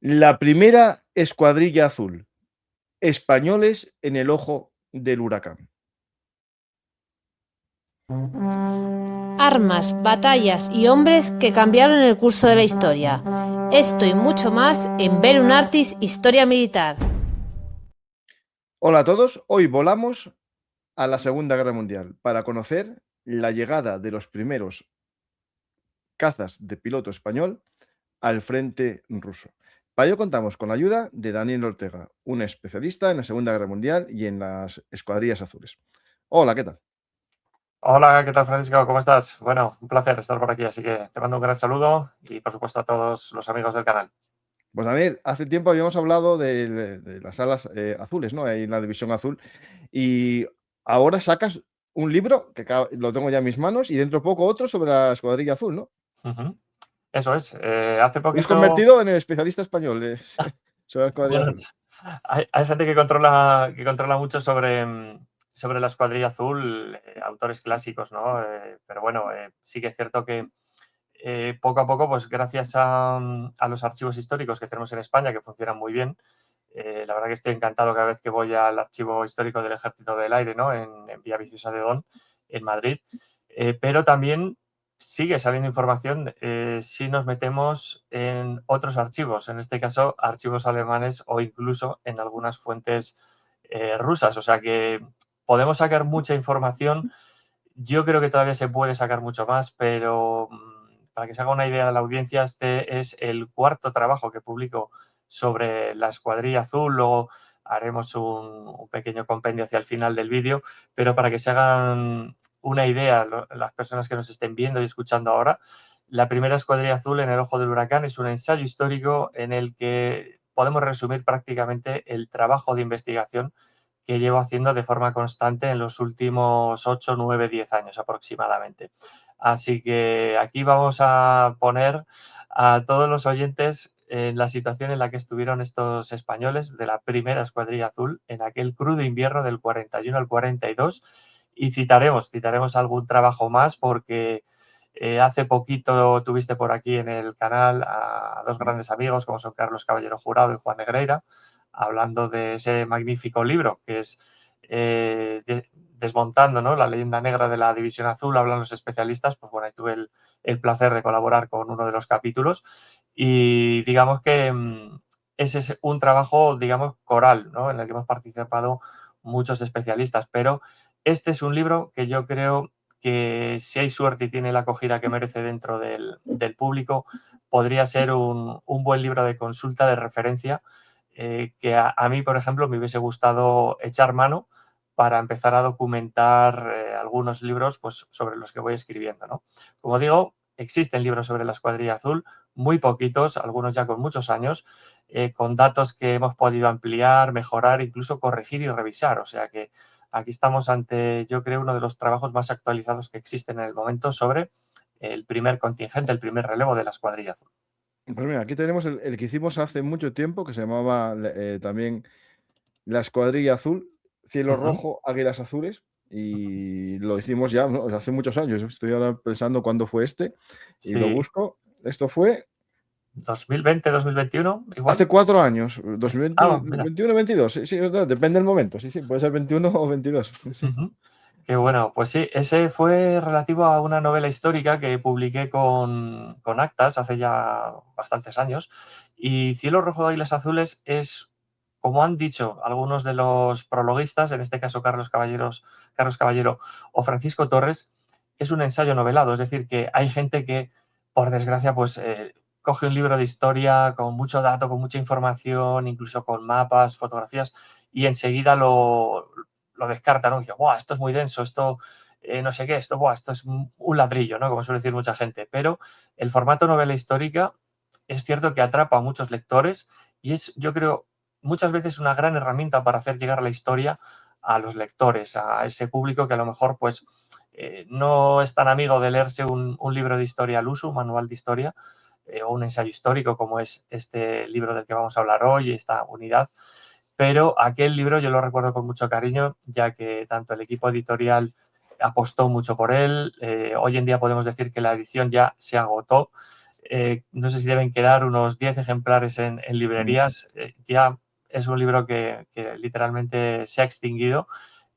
La primera escuadrilla azul. Españoles en el ojo del huracán. Armas, batallas y hombres que cambiaron el curso de la historia. Esto y mucho más en Velum Artis Historia Militar. Hola a todos, hoy volamos a la Segunda Guerra Mundial para conocer la llegada de los primeros cazas de piloto español al frente ruso. Para ello contamos con la ayuda de Daniel Ortega, un especialista en la Segunda Guerra Mundial y en las escuadrillas azules. Hola, ¿qué tal? Hola, ¿qué tal, Francisco? ¿Cómo estás? Bueno, un placer estar por aquí, así que te mando un gran saludo y, por supuesto, a todos los amigos del canal. Pues Daniel, hace tiempo habíamos hablado de las alas azules, ¿no? Ahí en la división azul. Y ahora sacas un libro, que lo tengo ya en mis manos, y dentro de poco otro sobre la escuadrilla azul, ¿no? Ujú. Eso es. Hace Te has poquito, convertido en el especialista español sobre la escuadrilla bueno, azul. hay gente que controla mucho sobre la escuadrilla azul, autores clásicos, ¿no? Pero bueno, sí que es cierto que poco a poco, pues gracias a los archivos históricos que tenemos en España, que funcionan muy bien. La verdad que estoy encantado cada vez que voy al Archivo Histórico del Ejército del Aire, ¿no? En Villaviciosa de Odón, en Madrid. Pero también sigue saliendo información si nos metemos en otros archivos, en este caso archivos alemanes o incluso en algunas fuentes rusas. O sea que podemos sacar mucha información. Yo creo que todavía se puede sacar mucho más, pero para que se haga una idea de la audiencia, este es el cuarto trabajo que publico sobre la escuadrilla azul. Luego haremos un pequeño compendio hacia el final del vídeo, pero para que se hagan una idea, las personas que nos estén viendo y escuchando ahora, la primera escuadrilla azul en el ojo del huracán es un ensayo histórico en el que podemos resumir prácticamente el trabajo de investigación que llevo haciendo de forma constante en los últimos 8, 9, 10 años aproximadamente. Así que aquí vamos a poner a todos los oyentes en la situación en la que estuvieron estos españoles de la primera escuadrilla azul en aquel crudo invierno del 41 al 42 y citaremos algún trabajo más porque hace poquito tuviste por aquí en el canal a dos grandes amigos como son Carlos Caballero Jurado y Juan Negreira, hablando de ese magnífico libro que es Desmontando, ¿no?, la leyenda negra de la División Azul, hablan los especialistas. Pues bueno, ahí tuve el placer de colaborar con uno de los capítulos y digamos que ese es un trabajo, digamos, coral, ¿no?, en el que hemos participado muchos especialistas, pero este es un libro que yo creo que si hay suerte y tiene la acogida que merece dentro del público, podría ser un buen libro de consulta, de referencia, que a mí, por ejemplo, me hubiese gustado echar mano para empezar a documentar algunos libros pues, sobre los que voy escribiendo, ¿no? Como digo, existen libros sobre la escuadrilla azul, muy poquitos, algunos ya con muchos años, con datos que hemos podido ampliar, mejorar, incluso corregir y revisar. O sea que aquí estamos ante, yo creo, uno de los trabajos más actualizados que existen en el momento sobre el primer contingente, el primer relevo de la escuadrilla azul. Pues mira, aquí tenemos el que hicimos hace mucho tiempo, que se llamaba también La Escuadrilla Azul, Cielo Ujú. Rojo, Águilas Azules, y lo hicimos ya, ¿no?, hace muchos años. Estoy ahora pensando cuándo fue este, y lo Sí, busco. Esto fue 2020, 2021, igual. hace 4 años, 2020, Ah, mira. 21 o 22, sí, sí, no, depende del momento, sí, sí, puede ser 21 o 22, sí, sí. Ujú. Qué bueno, pues sí, ese fue relativo a una novela histórica que publiqué con Actas hace ya bastantes años. Y Cielo Rojo, Águilas Azules es, como han dicho algunos de los prologuistas, en este caso Carlos Caballero o Francisco Torres, es un ensayo novelado. Es decir, que hay gente que, por desgracia, pues coge un libro de historia con mucho dato, con mucha información, incluso con mapas, fotografías, y enseguida lo descarta, ¿no? Dice, ¡buah, esto es muy denso, esto no sé qué, esto, ¡buah, esto es un ladrillo!, ¿no?, como suele decir mucha gente. Pero el formato novela histórica es cierto que atrapa a muchos lectores y es, yo creo, muchas veces una gran herramienta para hacer llegar la historia a los lectores, a ese público que a lo mejor pues no es tan amigo de leerse un libro de historia al uso, un manual de historia, o un ensayo histórico como es este libro del que vamos a hablar hoy, esta unidad. Pero aquel libro yo lo recuerdo con mucho cariño, ya que tanto el equipo editorial apostó mucho por él. Hoy en día podemos decir que la edición ya se agotó. no sé si deben quedar unos 10 ejemplares en librerías. Ya es un libro que literalmente se ha extinguido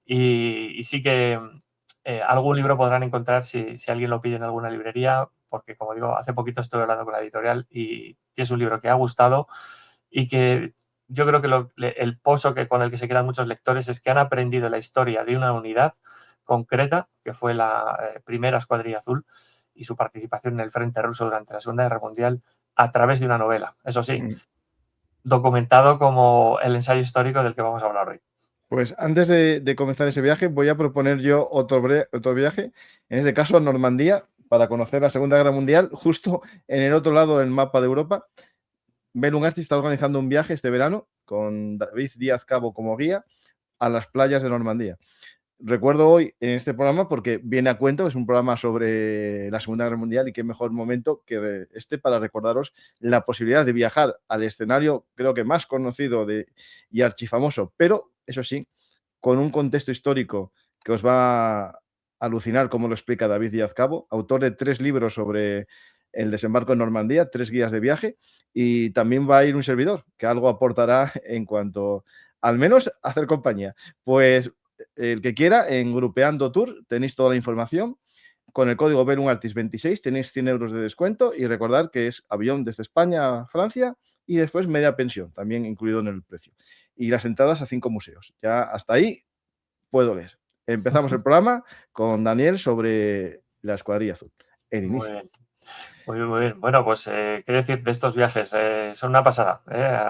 y sí que algún libro podrán encontrar si alguien lo pide en alguna librería, porque como digo, hace poquito estuve hablando con la editorial y es un libro que ha gustado y que yo creo que el pozo con el que se quedan muchos lectores es que han aprendido la historia de una unidad concreta, que fue la primera Escuadrilla Azul, y su participación en el frente ruso durante la Segunda Guerra Mundial a través de una novela. Eso sí, documentado como el ensayo histórico del que vamos a hablar hoy. Pues antes de comenzar ese viaje, voy a proponer yo otro viaje, en este caso a Normandía, para conocer la Segunda Guerra Mundial, justo en el otro lado del mapa de Europa. Belum Artis está organizando un viaje este verano con David Díaz Cabo como guía a las playas de Normandía. Recuerdo hoy en este programa porque viene a cuento, es un programa sobre la Segunda Guerra Mundial y qué mejor momento que este para recordaros la posibilidad de viajar al escenario, creo que más conocido y archifamoso, pero eso sí, con un contexto histórico que os va a alucinar, como lo explica David Díaz Cabo, autor de 3 libros sobre el desembarco en Normandía, 3 guías de viaje, y también va a ir un servidor que algo aportará en cuanto, al menos, a hacer compañía. Pues el que quiera, en Grupeando Tour tenéis toda la información. Con el código BELUMARTIS26 tenéis 100 euros de descuento y recordad que es avión desde España a Francia y después media pensión, también incluido en el precio. Y las entradas a 5 museos. Ya hasta ahí puedo leer. Empezamos el programa con Daniel sobre la Escuadrilla Azul. El Muy inicio. bien. Muy bien. Bueno, pues qué decir de estos viajes. Son una pasada.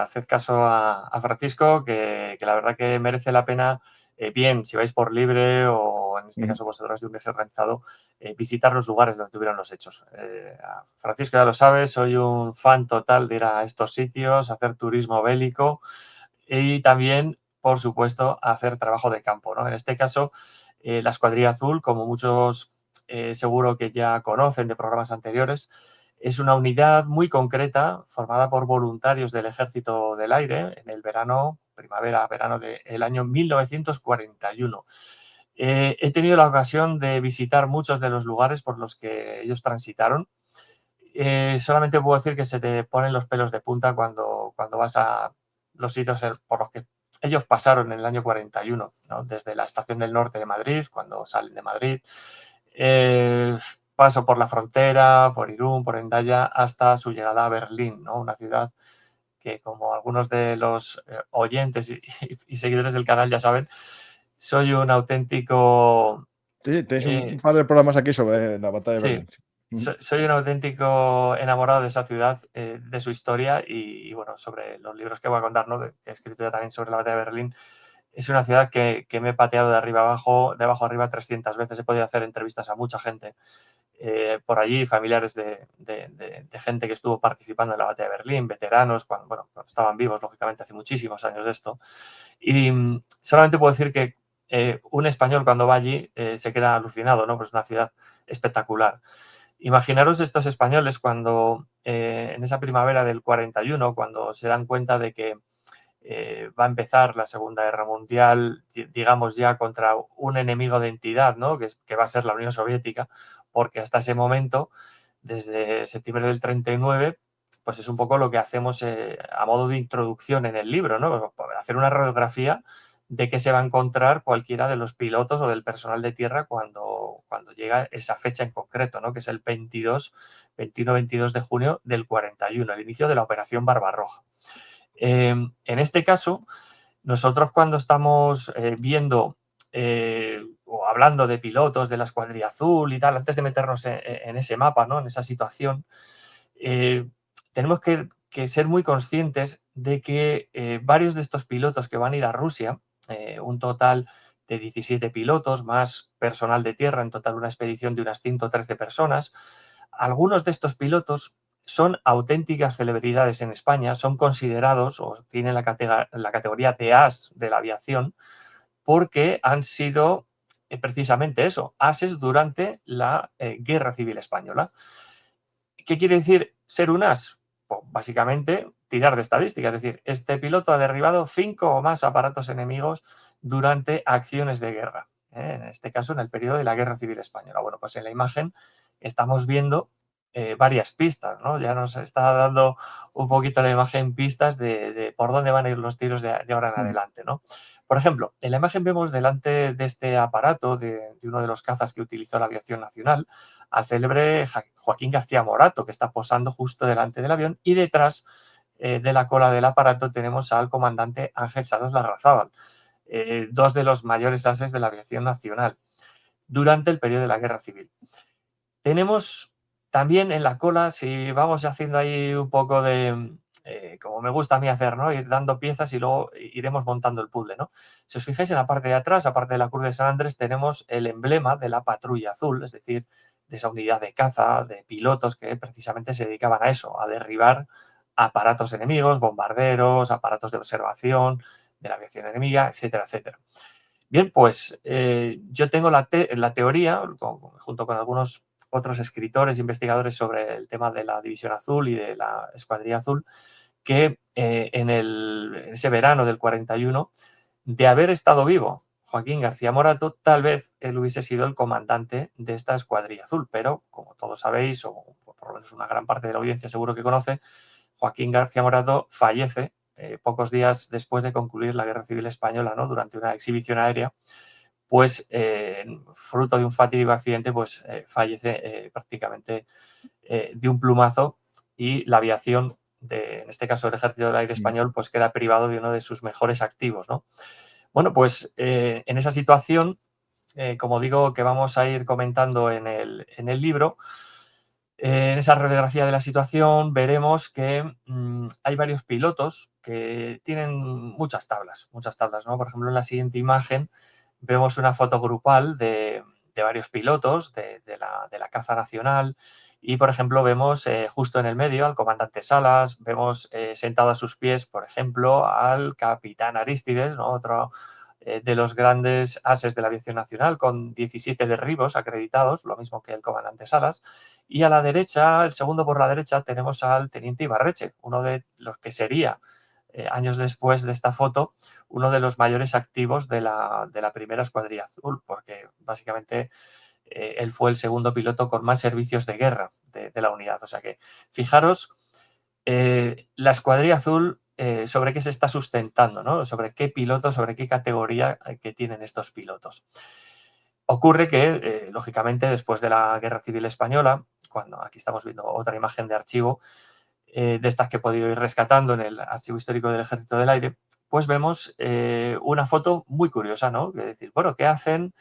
Haced caso a Francisco, que la verdad que merece la pena, bien, si vais por libre o en este caso vosotros de un viaje organizado, visitar los lugares donde tuvieron los hechos. Francisco ya lo sabe, soy un fan total de ir a estos sitios, hacer turismo bélico y también, por supuesto, hacer trabajo de campo, ¿no? En este caso, la Escuadrilla Azul, como muchos seguro que ya conocen de programas anteriores, es una unidad muy concreta formada por voluntarios del Ejército del Aire en el primavera-verano del año 1941. He tenido la ocasión de visitar muchos de los lugares por los que ellos transitaron. Solamente puedo decir que se te ponen los pelos de punta cuando vas a los sitios por los que ellos pasaron en el año 41, ¿no? Desde la Estación del Norte de Madrid, cuando salen de Madrid, paso por la frontera, por Irún, por Hendaya, hasta su llegada a Berlín, ¿no? Una ciudad que, como algunos de los oyentes y seguidores del canal ya saben, soy un auténtico... Sí, tenéis un par de programas aquí sobre la batalla de Sí, Berlín. soy un auténtico enamorado de esa ciudad, de su historia y, bueno, sobre los libros que voy a contar, ¿no? Que he escrito ya también sobre la batalla de Berlín. Es una ciudad que me he pateado de arriba abajo, de abajo arriba 300 veces. He podido hacer entrevistas a mucha gente por allí, familiares de gente que estuvo participando en la batalla de Berlín, veteranos, cuando estaban vivos, lógicamente, hace muchísimos años de esto. Y solamente puedo decir que un español cuando va allí se queda alucinado, ¿no? Pues es una ciudad espectacular. Imaginaros estos españoles cuando en esa primavera del 41, cuando se dan cuenta de que va a empezar la Segunda Guerra Mundial, digamos ya contra un enemigo de entidad, ¿no? Que va a ser la Unión Soviética, porque hasta ese momento, desde septiembre del 39, pues es un poco lo que hacemos a modo de introducción en el libro, ¿no? Hacer una radiografía de qué se va a encontrar cualquiera de los pilotos o del personal de tierra cuando llega esa fecha en concreto, ¿no? Que es el 21-22 de junio del 41, el inicio de la Operación Barbarroja. En este caso, nosotros cuando estamos viendo o hablando de pilotos de la Escuadrilla Azul y tal, antes de meternos en ese mapa, ¿no? En esa situación, tenemos que ser muy conscientes de que varios de estos pilotos que van a ir a Rusia, un total de 17 pilotos, más personal de tierra, en total una expedición de unas 113 personas, algunos de estos pilotos son auténticas celebridades en España, son considerados o tienen la categoría de as de la aviación porque han sido precisamente eso, ases durante la Guerra Civil Española. ¿Qué quiere decir ser un as? Pues básicamente tirar de estadística, es decir, este piloto ha derribado 5 o más aparatos enemigos durante acciones de guerra, en este caso en el periodo de la Guerra Civil Española. Bueno, pues en la imagen estamos viendo varias pistas, ¿no? Ya nos está dando un poquito la imagen pistas de por dónde van a ir los tiros de ahora en adelante, ¿no? Por ejemplo, en la imagen vemos delante de este aparato, de uno de los cazas que utilizó la aviación nacional, al célebre Joaquín García Morato, que está posando justo delante del avión, y detrás de la cola del aparato tenemos al comandante Ángel Salas Larrazábal, dos de los mayores ases de la aviación nacional durante el periodo de la Guerra Civil. Tenemos también en la cola, si vamos haciendo ahí un poco de, como me gusta a mí hacer, ¿no? Ir dando piezas y luego iremos montando el puzzle, ¿no? Si os fijáis en la parte de atrás, aparte de la Cruz de San Andrés, tenemos el emblema de la Patrulla Azul, es decir, de esa unidad de caza, de pilotos que precisamente se dedicaban a eso, a derribar aparatos enemigos, bombarderos, aparatos de observación de la aviación enemiga, etcétera, etcétera. Bien, pues yo tengo la teoría, junto con algunos otros escritores e investigadores sobre el tema de la División Azul y de la Escuadrilla Azul, que en ese verano del 41, de haber estado vivo Joaquín García Morato, tal vez él hubiese sido el comandante de esta Escuadrilla Azul, pero como todos sabéis, o por lo menos una gran parte de la audiencia seguro que conoce, Joaquín García Morato fallece pocos días después de concluir la Guerra Civil Española, ¿no? Durante una exhibición aérea, pues fruto de un fatídico accidente, pues fallece prácticamente de un plumazo, y la aviación, en este caso el Ejército del Aire Español, pues queda privado de uno de sus mejores activos, ¿no? Bueno, pues en esa situación, como digo, que vamos a ir comentando en el libro, en esa radiografía de la situación veremos que hay varios pilotos que tienen muchas tablas, ¿no? Por ejemplo, en la siguiente imagen vemos una foto grupal de varios pilotos de la caza nacional, y, por ejemplo, vemos justo en el medio al comandante Salas, vemos sentado a sus pies, por ejemplo, al capitán Arístides, ¿no? Otro de los grandes ases de la aviación nacional, con 17 derribos acreditados, lo mismo que el comandante Salas. Y a la derecha, el segundo por la derecha, tenemos al teniente Ibarreche, uno de los que sería, años después de esta foto, uno de los mayores activos de la primera Escuadrilla Azul, porque básicamente él fue el segundo piloto con más servicios de guerra de la unidad. O sea que, fijaros, la Escuadrilla Azul, sobre qué se está sustentando, ¿no? Sobre qué pilotos, sobre qué categoría que tienen estos pilotos. Ocurre que, lógicamente, después de la Guerra Civil Española, cuando aquí estamos viendo otra imagen de archivo, de estas que he podido ir rescatando en el Archivo Histórico del Ejército del Aire, pues vemos una foto muy curiosa, ¿no? Es decir, bueno, ¿qué hacen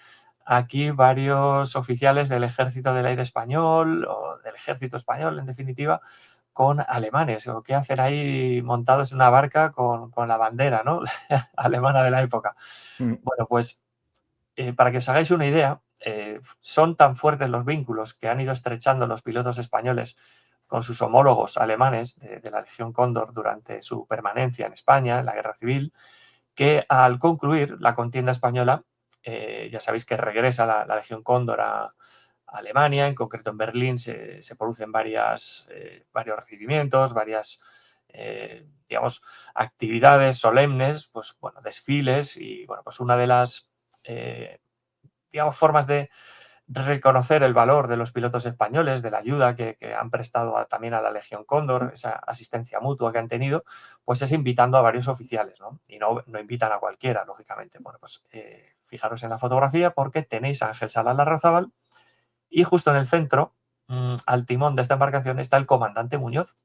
aquí varios oficiales del Ejército del Aire Español, o del Ejército Español, en definitiva, con alemanes? ¿O qué hacen ahí montados en una barca con la bandera, ¿no? alemana de la época? Bueno, pues para que os hagáis una idea, son tan fuertes los vínculos que han ido estrechando los pilotos españoles con sus homólogos alemanes de la Legión Cóndor durante su permanencia en España, en la Guerra Civil, que al concluir la contienda española, ya sabéis que regresa la Legión Cóndor a Alemania, en concreto en Berlín se producen varios recibimientos, varias, digamos, actividades solemnes, pues bueno, desfiles, y bueno, pues una de las, digamos, formas de reconocer el valor de los pilotos españoles, de la ayuda que han prestado también a la Legión Cóndor, esa asistencia mutua que han tenido, pues es invitando a varios oficiales, ¿no? Y no invitan a cualquiera, lógicamente. Bueno, pues fijaros en la fotografía, porque tenéis a Ángel Salas Larrazábal, y justo en el centro, al timón de esta embarcación, está el comandante Muñoz,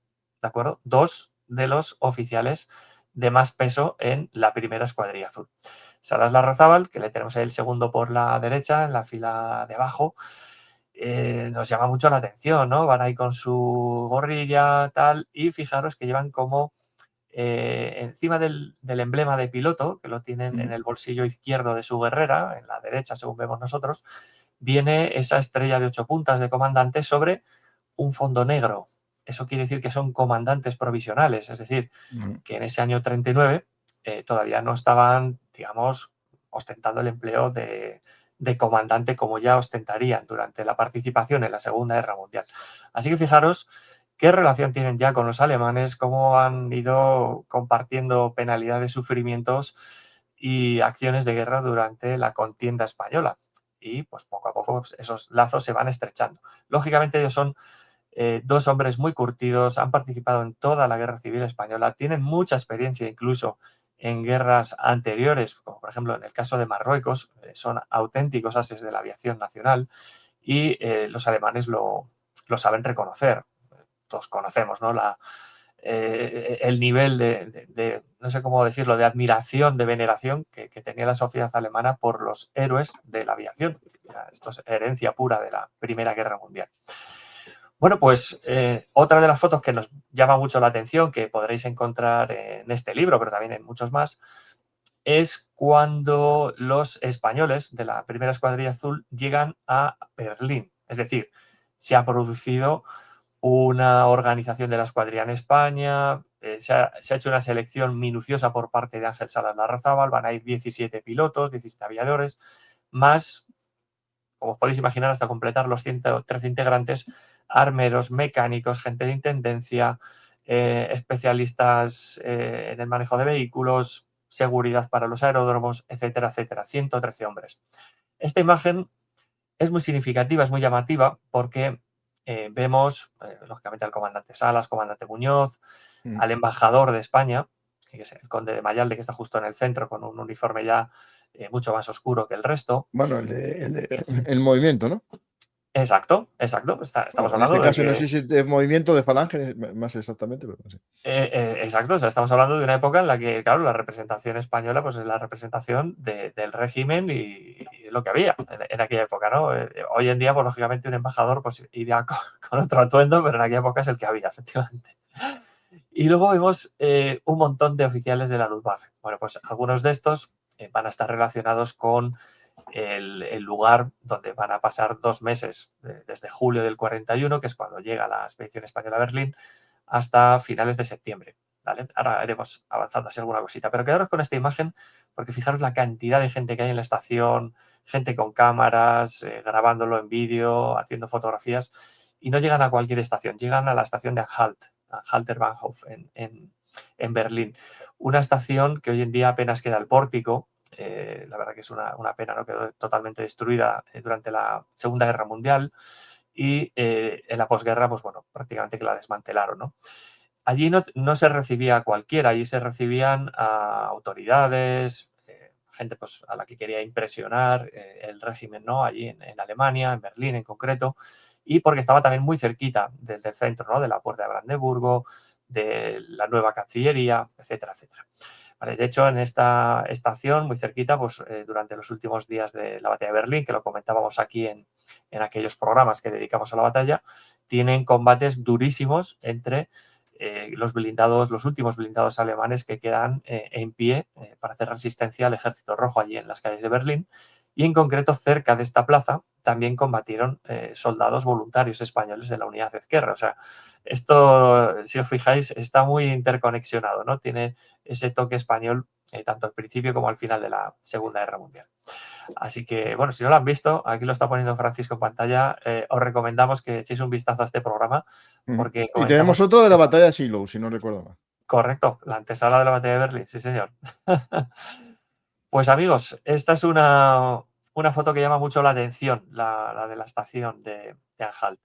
¿de acuerdo? Dos de los oficiales de más peso en la primera Escuadrilla Azul. Salas Larrazábal, que le tenemos ahí el segundo por la derecha, en la fila de abajo, nos llama mucho la atención, ¿no? Van ahí con su gorrilla, tal, y fijaros que llevan como encima del emblema de piloto, que lo tienen en el bolsillo izquierdo de su guerrera, en la derecha, según vemos nosotros, viene esa estrella de 8 puntas de comandante sobre un fondo negro. Eso quiere decir que son comandantes provisionales, es decir, que en ese año 39 todavía no estaban, digamos, ostentando el empleo de comandante como ya ostentarían durante la participación en la Segunda Guerra Mundial. Así que fijaros qué relación tienen ya con los alemanes, cómo han ido compartiendo penalidades, sufrimientos y acciones de guerra durante la contienda española. Y pues poco a poco esos lazos se van estrechando. Lógicamente ellos son dos hombres muy curtidos, han participado en toda la Guerra Civil Española, tienen mucha experiencia incluso en guerras anteriores, como por ejemplo en el caso de Marruecos, son auténticos ases de la aviación nacional y los alemanes lo saben reconocer. Todos conocemos, ¿no? El nivel no sé cómo decirlo, de admiración, de veneración que tenía la sociedad alemana por los héroes de la aviación. Esto es herencia pura de la Primera Guerra Mundial. Bueno, pues otra de las fotos que nos llama mucho la atención, que podréis encontrar en este libro, pero también en muchos más, es cuando los españoles de la Primera Escuadrilla Azul llegan a Berlín. Es decir, se ha producido una organización de la escuadrilla en España, se ha hecho una selección minuciosa por parte de Ángel Salas Larrazábal, van a ir 17 pilotos, 17 aviadores, más, como os podéis imaginar, hasta completar los 113 integrantes, armeros, mecánicos, gente de intendencia, especialistas en el manejo de vehículos, seguridad para los aeródromos, etcétera, etcétera. 113 hombres. Esta imagen es muy significativa, es muy llamativa, porque vemos, lógicamente, al comandante Salas, comandante Muñoz, al embajador de España, que es el conde de Mayalde, que está justo en el centro con un uniforme ya mucho más oscuro que el resto. Bueno, el movimiento, ¿no? Exacto, exacto. Estamos En este hablando de caso no que... sé si es de movimiento de falange, más exactamente, pero no sé. exacto, o sea, estamos hablando de una época en la que, claro, la representación española pues es la representación del régimen y lo que había en aquella época, ¿no? Hoy en día, pues lógicamente un embajador pues iría con otro atuendo, pero en aquella época es el que había, efectivamente. Y luego vemos un montón de oficiales de la Luftwaffe. Bueno, pues algunos de estos van a estar relacionados con el lugar donde van a pasar 2 meses, desde julio del 41, que es cuando llega la expedición española a Berlín, hasta finales de septiembre. ¿Vale? Ahora iremos avanzando así alguna cosita, pero quedaros con esta imagen porque fijaros la cantidad de gente que hay en la estación, gente con cámaras, grabándolo en vídeo, haciendo fotografías, y no llegan a cualquier estación, llegan a la estación de Anhalt, Anhalter Bahnhof en Berlín. Una estación que hoy en día apenas queda el pórtico, la verdad que es una pena, ¿no? Quedó totalmente destruida durante la Segunda Guerra Mundial y en la posguerra, pues bueno, prácticamente que la desmantelaron, ¿no? Allí no se recibía a cualquiera, allí se recibían a autoridades, gente pues, a la que quería impresionar el régimen, ¿no? Allí en Alemania, en Berlín en concreto, y porque estaba también muy cerquita del centro, ¿no? De la Puerta de Brandeburgo, de la nueva Cancillería, etcétera, etcétera. Vale, de hecho, en esta estación, muy cerquita, pues durante los últimos días de la batalla de Berlín, que lo comentábamos aquí en aquellos programas que dedicamos a la batalla, tienen combates durísimos entre los últimos blindados alemanes que quedan en pie para hacer resistencia al ejército rojo allí en las calles de Berlín. Y en concreto, cerca de esta plaza también combatieron soldados voluntarios españoles de la Unidad de Ezquerra. O sea, esto, si os fijáis, está muy interconexionado, ¿no? Tiene ese toque español tanto al principio como al final de la Segunda Guerra Mundial. Así que, bueno, si no lo han visto, aquí lo está poniendo Francisco en pantalla, os recomendamos que echéis un vistazo a este programa porque Y tenemos comentamos... otro de la batalla de Shiloh, si no recuerdo mal. Correcto, la antesala de la batalla de Berlín, sí señor. Pues amigos, esta es una foto que llama mucho la atención, la de la estación de Anhalt.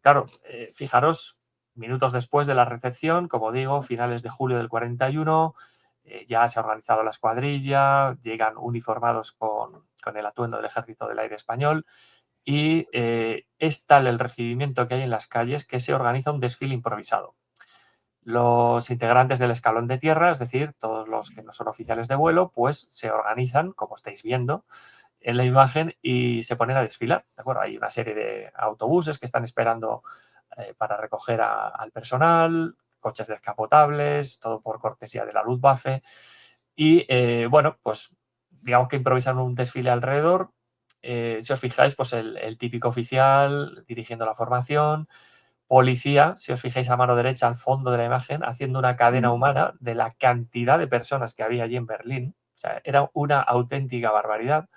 Claro, fijaros, minutos después de la recepción, como digo, finales de julio del 41, ya se ha organizado la escuadrilla, llegan uniformados con el atuendo del Ejército del Aire Español y es tal el recibimiento que hay en las calles que se organiza un desfile improvisado. Los integrantes del escalón de tierra, es decir, todos los que no son oficiales de vuelo, pues se organizan, como estáis viendo en la imagen, y se ponen a desfilar. ¿De acuerdo? Hay una serie de autobuses que están esperando para recoger al personal, coches descapotables, todo por cortesía de la Luftwaffe. Y bueno, pues digamos que improvisan un desfile alrededor. Si os fijáis, pues el típico oficial dirigiendo la formación, policía, si os fijáis a mano derecha al fondo de la imagen, haciendo una cadena humana de la cantidad de personas que había allí en Berlín. O sea, era una auténtica barbaridad.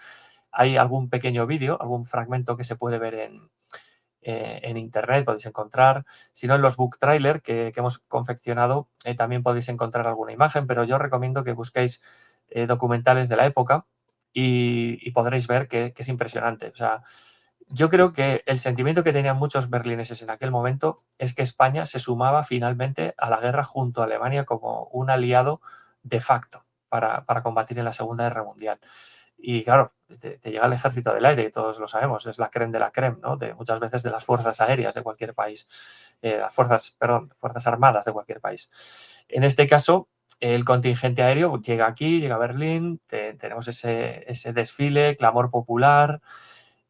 Hay algún pequeño vídeo, algún fragmento que se puede ver en internet, podéis encontrar. Si no, en los book trailer que hemos confeccionado, también podéis encontrar alguna imagen, pero yo os recomiendo que busquéis documentales de la época y podréis ver que es impresionante. O sea, Yo creo que el sentimiento que tenían muchos berlineses en aquel momento es que España se sumaba finalmente a la guerra junto a Alemania como un aliado de facto para combatir en la Segunda Guerra Mundial. Y claro, te llega el ejército del aire, y todos lo sabemos, es la creme de la creme, ¿no? De muchas veces de las fuerzas aéreas de cualquier país, las fuerzas armadas de cualquier país. En este caso, el contingente aéreo llega aquí, llega a Berlín, tenemos ese desfile, clamor popular,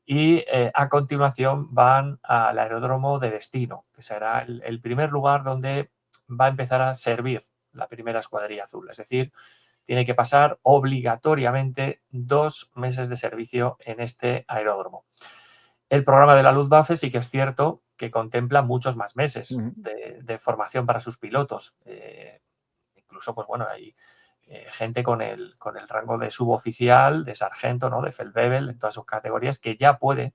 y a continuación van al aeródromo de destino, que será el primer lugar donde va a empezar a servir la primera escuadrilla azul. Es decir, tiene que pasar obligatoriamente 2 meses de servicio en este aeródromo. El programa de la Luftwaffe sí que es cierto que contempla muchos más meses de formación para sus pilotos. Incluso, pues bueno, hay gente con el rango de suboficial, de sargento, ¿no? De Feldwebel, en todas sus categorías, que ya puede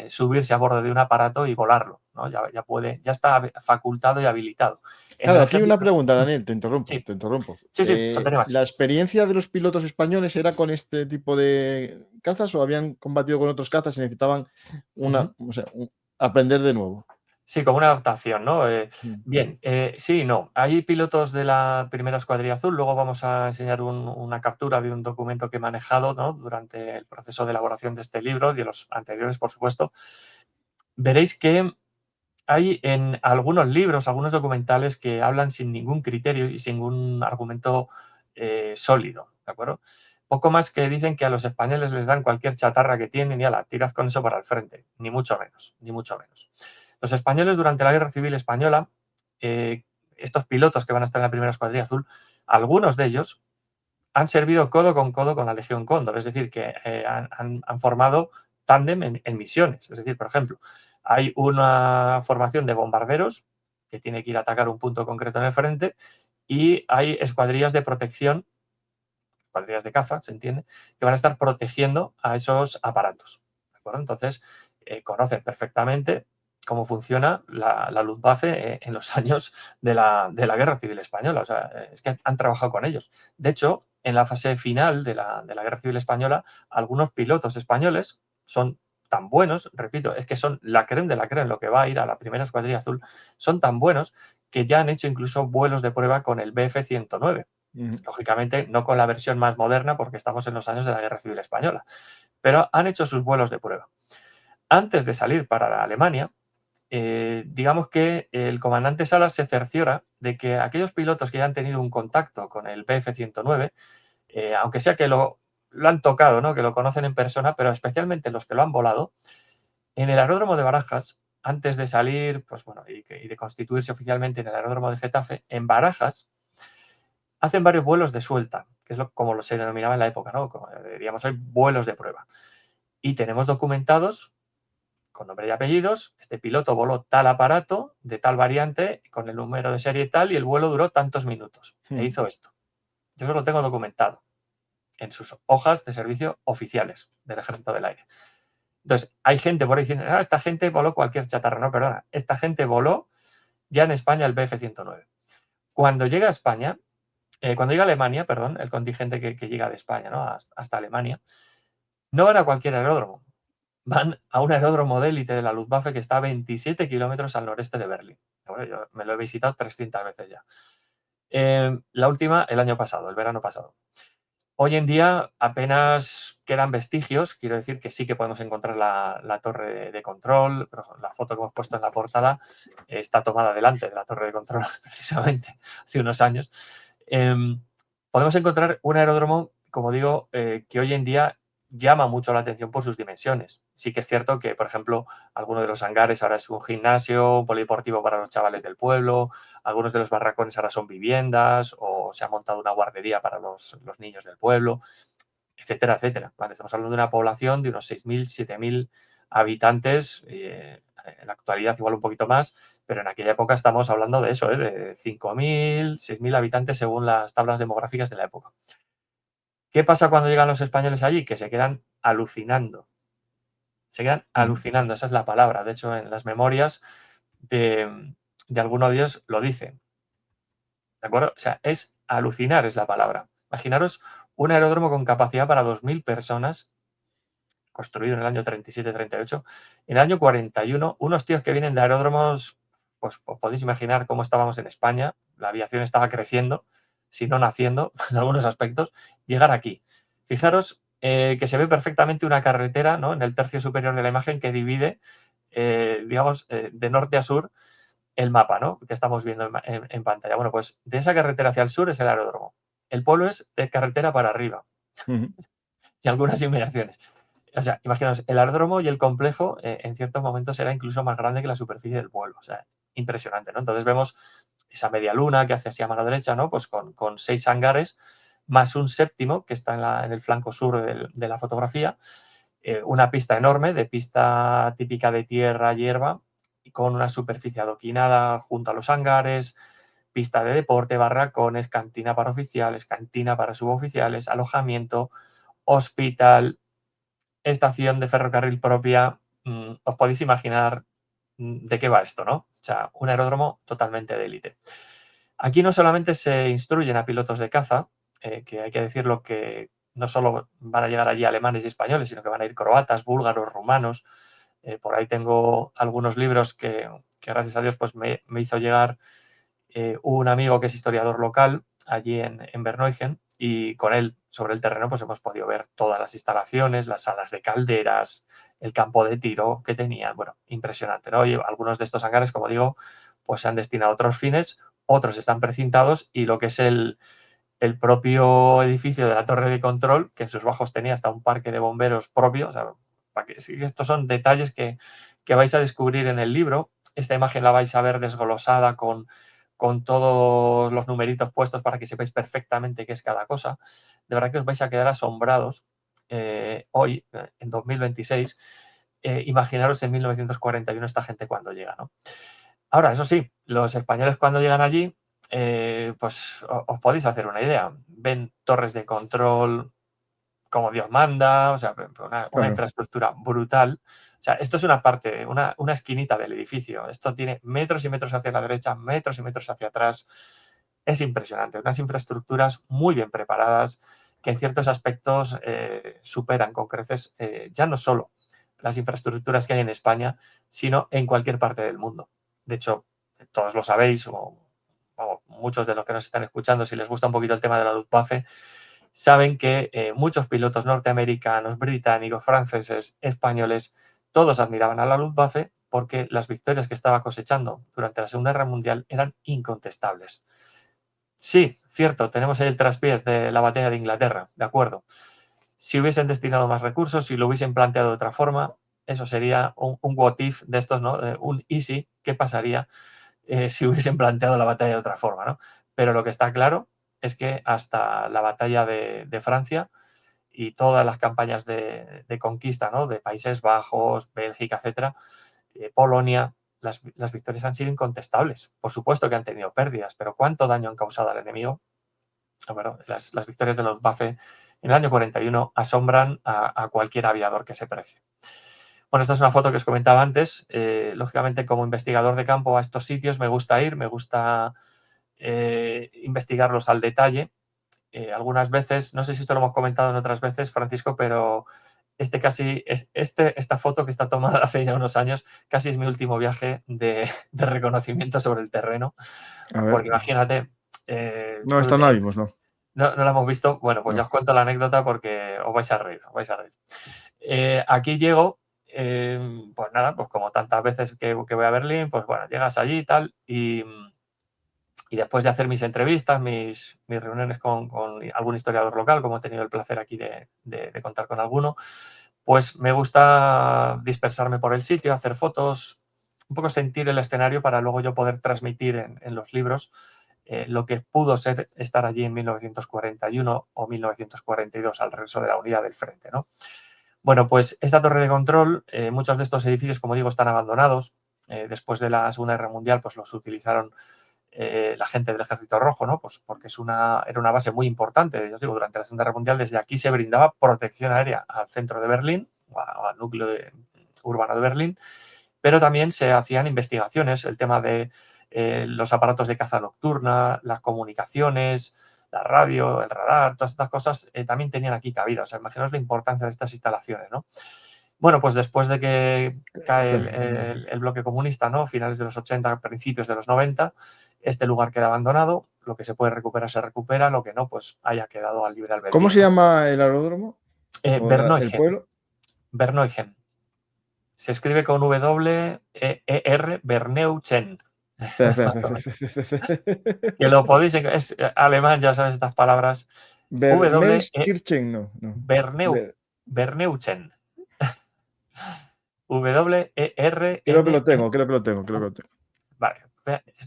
subirse a bordo de un aparato y volarlo, ¿no? Ya puede, ya está facultado y habilitado. En Claro, el aquí una ejército, pregunta, Daniel, te interrumpo, sí, te interrumpo. sí, sí, faltaría más. ¿La experiencia de los pilotos españoles era con este tipo de cazas o habían combatido con otros cazas y necesitaban Ujú. o sea, aprender de nuevo? Sí, como una adaptación, ¿no? Mm. Bien, sí y no. Hay pilotos de la primera escuadrilla azul, luego vamos a enseñar una captura de un documento que he manejado, ¿no? Durante el proceso de elaboración de este libro y de los anteriores, por supuesto. Veréis que hay en algunos libros, algunos documentales que hablan sin ningún criterio y sin ningún argumento sólido, ¿de acuerdo? Poco más que dicen que a los españoles les dan cualquier chatarra que tienen y ala, tirad con eso para el frente, ni mucho menos, ni mucho menos. Los españoles durante la Guerra Civil Española, eh, estos pilotos que van a estar en la primera escuadrilla azul, algunos de ellos han servido codo con la Legión Cóndor, es decir, que han formado tándem en misiones. Es decir, por ejemplo, hay una formación de bombarderos que tiene que ir a atacar un punto concreto en el frente y hay escuadrillas de protección, escuadrillas de caza, se entiende, que van a estar protegiendo a esos aparatos. ¿De acuerdo? Entonces, conocen perfectamente cómo funciona la Luftwaffe en los años de la Guerra Civil Española. O sea, es que han trabajado con ellos. De hecho, en la fase final de la Guerra Civil Española, algunos pilotos españoles son tan buenos, repito, es que son la creme de la creme, lo que va a ir a la primera escuadrilla azul, son tan buenos que ya han hecho incluso vuelos de prueba con el Bf-109. Ujú. Lógicamente, no con la versión más moderna, porque estamos en los años de la Guerra Civil Española, pero han hecho sus vuelos de prueba. Antes de salir para Alemania, digamos que el comandante Salas se cerciora de que aquellos pilotos que ya han tenido un contacto con el Bf-109, aunque sea que lo han tocado, ¿no? Que lo conocen en persona, pero especialmente los que lo han volado, en el aeródromo de Barajas, antes de salir, pues bueno, y de constituirse oficialmente en el aeródromo de Getafe, en Barajas hacen varios vuelos de suelta, que es como se denominaba en la época, ¿no? Como diríamos hoy, vuelos de prueba. Y tenemos documentados con nombre y apellidos, este piloto voló tal aparato de tal variante con el número de serie tal y el vuelo duró tantos minutos e Mm. hizo esto. Yo eso lo tengo documentado en sus hojas de servicio oficiales del Ejército del Aire. Entonces, hay gente por ahí diciendo, esta gente voló cualquier chatarra. No, perdona, esta gente voló ya en España el Bf-109. Cuando llega a España, cuando llega a Alemania, perdón, el contingente que llega de España, ¿no? Hasta Alemania, no van a cualquier aeródromo, van a un aeródromo de élite de la Luftwaffe que está a 27 kilómetros al noreste de Berlín. Bueno, yo me lo he visitado 300 veces ya. La última el año pasado, el verano pasado. Hoy en día apenas quedan vestigios, quiero decir que sí que podemos encontrar la torre de control, pero la foto que hemos puesto en la portada está tomada delante de la torre de control, precisamente, hace unos años. Podemos encontrar un aeródromo, como digo, que hoy en día llama mucho la atención por sus dimensiones. Sí que es cierto que, por ejemplo, alguno de los hangares ahora es un gimnasio, un polideportivo para los chavales del pueblo, algunos de los barracones ahora son viviendas o se ha montado una guardería para los niños del pueblo, etcétera, etcétera. Vale, estamos hablando de una población de unos 6.000, 7.000 habitantes, en la actualidad igual un poquito más, pero en aquella época estamos hablando de eso, de 5.000, 6.000 habitantes según las tablas demográficas de la época. ¿Qué pasa cuando llegan los españoles allí? Que se quedan alucinando. Se quedan Ujú. alucinando, esa es la palabra. De hecho, en las memorias de alguno de ellos lo dicen. ¿De acuerdo? O sea, es alucinar es la palabra. Imaginaros un aeródromo con capacidad para 2.000 personas construido en el año 37-38. En el año 41, unos tíos que vienen de aeródromos, pues os podéis imaginar cómo estábamos en España, la aviación estaba creciendo, si no naciendo, en algunos aspectos, llegar aquí. Fijaros que se ve perfectamente una carretera, ¿no?, en el tercio superior de la imagen que divide, digamos, de norte a sur el mapa, ¿no?, que estamos viendo en pantalla. Bueno, pues de esa carretera hacia el sur es el aeródromo. El pueblo es de carretera para arriba Ujú. y algunas inmediaciones. O sea, imaginaos, el aeródromo y el complejo en ciertos momentos era incluso más grande que la superficie del pueblo. O sea, impresionante, ¿no? Entonces vemos esa media luna que hace así a mano derecha, ¿no? Pues con 6 hangares, más un séptimo que está en el flanco sur de la fotografía. Una pista enorme, de pista típica de tierra, hierba, y con una superficie adoquinada junto a los hangares, pista de deporte, barracones, cantina para oficiales, cantina para suboficiales, alojamiento, hospital, estación de ferrocarril propia. Os podéis imaginar de qué va esto, ¿no? O sea, un aeródromo totalmente de élite. Aquí no solamente se instruyen a pilotos de caza, que hay que decirlo que no solo van a llegar allí alemanes y españoles, sino que van a ir croatas, búlgaros, rumanos. Por ahí tengo algunos libros que gracias a Dios pues me hizo llegar un amigo que es historiador local allí en Berneugen, y con él sobre el terreno pues hemos podido ver todas las instalaciones, las salas de calderas, el campo de tiro que tenían. Bueno, impresionante, ¿no? Y algunos de estos hangares, como digo, pues se han destinado a otros fines, otros están precintados, y lo que es el propio edificio de la torre de control, que en sus bajos tenía hasta un parque de bomberos propio. O sea, sí, estos son detalles que vais a descubrir en el libro. Esta imagen la vais a ver desglosada con todos los numeritos puestos para que sepáis perfectamente qué es cada cosa. De verdad que os vais a quedar asombrados hoy, en 2026. Imaginaros en 1941 esta gente cuando llega, ¿no? Ahora, eso sí, los españoles cuando llegan allí, pues os podéis hacer una idea. Ven torres de control como Dios manda, o sea, una Claro. infraestructura brutal. O sea, esto es una parte, una esquinita del edificio. Esto tiene metros y metros hacia la derecha, metros y metros hacia atrás. Es impresionante. Unas infraestructuras muy bien preparadas que en ciertos aspectos superan con creces ya no solo las infraestructuras que hay en España, sino en cualquier parte del mundo. De hecho, todos lo sabéis, o muchos de los que nos están escuchando, si les gusta un poquito el tema de la Luftwaffe, saben que muchos pilotos norteamericanos, británicos, franceses, españoles, todos admiraban a la Luftwaffe porque las victorias que estaba cosechando durante la Segunda Guerra Mundial eran incontestables. Sí, cierto, tenemos ahí el traspiés de la batalla de Inglaterra, de acuerdo. Si hubiesen destinado más recursos, si lo hubiesen planteado de otra forma, eso sería un what if de estos, ¿no? Un easy, ¿qué pasaría si hubiesen planteado la batalla de otra forma, ¿no? Pero lo que está claro es que hasta la batalla de Francia y todas las campañas de conquista, ¿no?, de Países Bajos, Bélgica, etcétera, Polonia, las victorias han sido incontestables. Por supuesto que han tenido pérdidas, pero ¿cuánto daño han causado al enemigo? Bueno, las victorias de los Luftwaffe en el año 41 asombran a cualquier aviador que se precie. Bueno, esta es una foto que os comentaba antes. Lógicamente, como investigador de campo a estos sitios me gusta ir, me gusta investigarlos al detalle. Algunas veces, no sé si esto lo hemos comentado en otras veces, Francisco, pero esta foto que está tomada hace ya unos años, casi es mi último viaje de reconocimiento sobre el terreno. A ver. Porque imagínate, No, esta no la vimos, no. no la hemos visto. Bueno, pues ya No. os cuento la anécdota porque os vais a reír, os vais a reír. Aquí llego, pues nada, pues como tantas veces que voy a Berlín, pues bueno, llegas allí y tal, y después de hacer mis entrevistas, mis reuniones con algún historiador local, como he tenido el placer aquí de contar con alguno, pues me gusta dispersarme por el sitio, hacer fotos, un poco sentir el escenario para luego yo poder transmitir en los libros lo que pudo ser estar allí en 1941 o 1942 al regreso de la unidad del frente, ¿no? Bueno, pues esta torre de control, muchos de estos edificios, como digo, están abandonados. Después de la Segunda Guerra Mundial, pues los utilizaron la gente del Ejército Rojo, ¿no? Pues porque era una base muy importante. Yo os digo, durante la Segunda Guerra Mundial, desde aquí se brindaba protección aérea al centro de Berlín, o al núcleo urbano de Berlín, pero también se hacían investigaciones, el tema de los aparatos de caza nocturna, las comunicaciones, la radio, el radar, todas estas cosas también tenían aquí cabida. O sea, imaginaos la importancia de estas instalaciones, ¿no? Bueno, pues después de que cae el bloque comunista, ¿no? Finales de los 80, principios de los 90, este lugar queda abandonado, lo que se puede recuperar se recupera, lo que no, pues haya quedado al libre ¿Cómo albedrío, se ¿no? llama el aeródromo? ¿O el Verneuil, pueblo? Verneuil. Se escribe con W-E-E-R, Verneuchen. Espera, Más o menos. espera. Que lo podéis, es alemán, ya sabes estas palabras. W-E, Berneuskirchen, no. Verneuchen. W-E-R-N. Creo que lo tengo. Vale,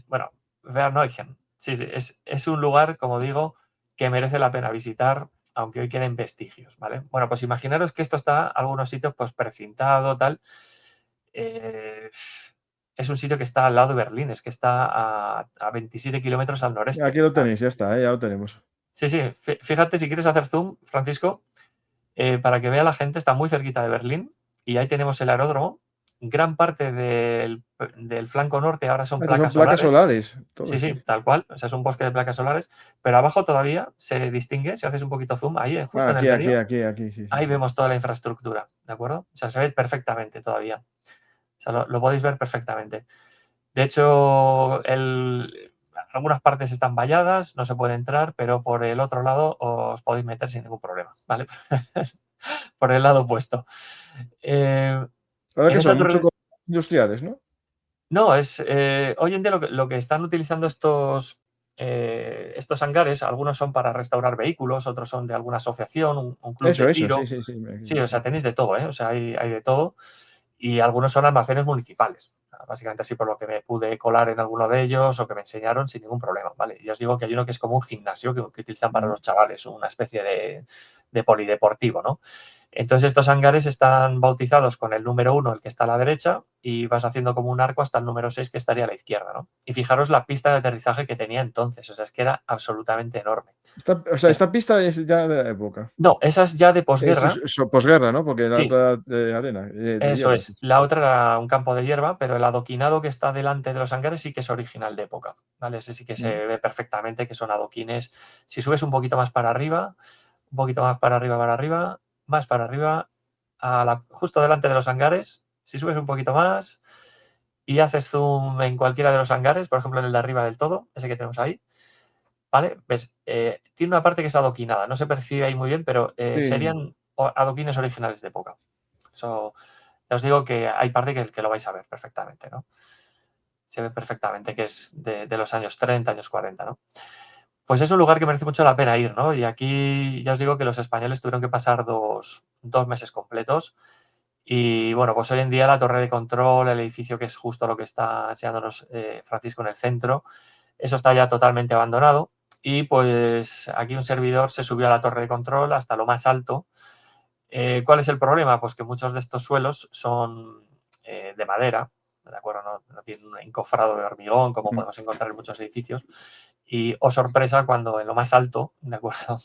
bueno, Verneuil. Sí, sí, es un lugar, como digo, que merece la pena visitar, aunque hoy queden vestigios, ¿vale? Bueno, pues imaginaros que esto está en algunos sitios pues precintado, tal. Eh, es un sitio que está al lado de Berlín, es que está a 27 kilómetros al noreste. Aquí lo tenéis, ya está, ya lo tenemos. Sí, sí, fíjate, si quieres hacer zoom, Francisco, para que vea la gente, está muy cerquita de Berlín y ahí tenemos el aeródromo. Gran parte del flanco norte ahora son Estos son placas placas solares. solares. Todo, Sí, sí. sí, tal cual. O sea, es un bosque de placas solares. Pero abajo todavía se distingue, si haces un poquito zoom, ahí, justo en el medio, Aquí, sí. ahí vemos toda la infraestructura, ¿de acuerdo? O sea, se ve perfectamente todavía. O sea, lo podéis ver perfectamente. De hecho, algunas partes están valladas, no se puede entrar, pero por el otro lado os podéis meter sin ningún problema, ¿vale? Por el lado opuesto. Ahora En que esa son mucho torre. industriales, ¿no? No, hoy en día lo que están utilizando estos hangares, algunos son para restaurar vehículos, otros son de alguna asociación, un club de Eso, tiro. sí. Sí, o sea, tenéis de todo, ¿eh? O sea, hay de todo. Y algunos son almacenes municipales. O sea, básicamente así por lo que me pude colar en alguno de ellos o que me enseñaron sin ningún problema, ¿vale? Y os digo que hay uno que es como un gimnasio que utilizan para los chavales, una especie de polideportivo, ¿no? Entonces estos hangares están bautizados con el número 1, el que está a la derecha, y vas haciendo como un arco hasta el número 6, que estaría a la izquierda, ¿no? Y fijaros la pista de aterrizaje que tenía entonces, o sea, es que era absolutamente enorme. Esta pista es ya de la época. No, esa es ya de Es, posguerra. posguerra, ¿no? Porque la Sí, otra de arena, de eso hierba. es. La otra era un campo de hierba, pero el adoquinado que está delante de los hangares sí que es original de época, ¿vale? Ese sí que se ve perfectamente que son adoquines. Si subes un poquito más para arriba, un poquito más más para arriba, justo delante de los hangares, si subes un poquito más y haces zoom en cualquiera de los hangares, por ejemplo en el de arriba del todo, ese que tenemos ahí, ¿vale? ¿Ves? Tiene una parte que es adoquinada, no se percibe ahí muy bien, pero Sí. serían adoquines originales de época. Eso, ya os digo que hay parte que lo vais a ver perfectamente, ¿no? Se ve perfectamente que es de los años 30, años 40, ¿no? Pues es un lugar que merece mucho la pena ir, ¿no? Y aquí ya os digo que los españoles tuvieron que pasar dos meses completos. Y bueno, pues hoy en día la torre de control, el edificio que es justo lo que está enseñándonos Francisco en el centro, eso está ya totalmente abandonado. Y pues aquí un servidor se subió a la torre de control hasta lo más alto. ¿Cuál es el problema? Pues que muchos de estos suelos son de madera, ¿de acuerdo? No tienen un encofrado de hormigón como podemos encontrar en muchos edificios. Y, oh sorpresa, cuando en lo más alto, ¿de acuerdo?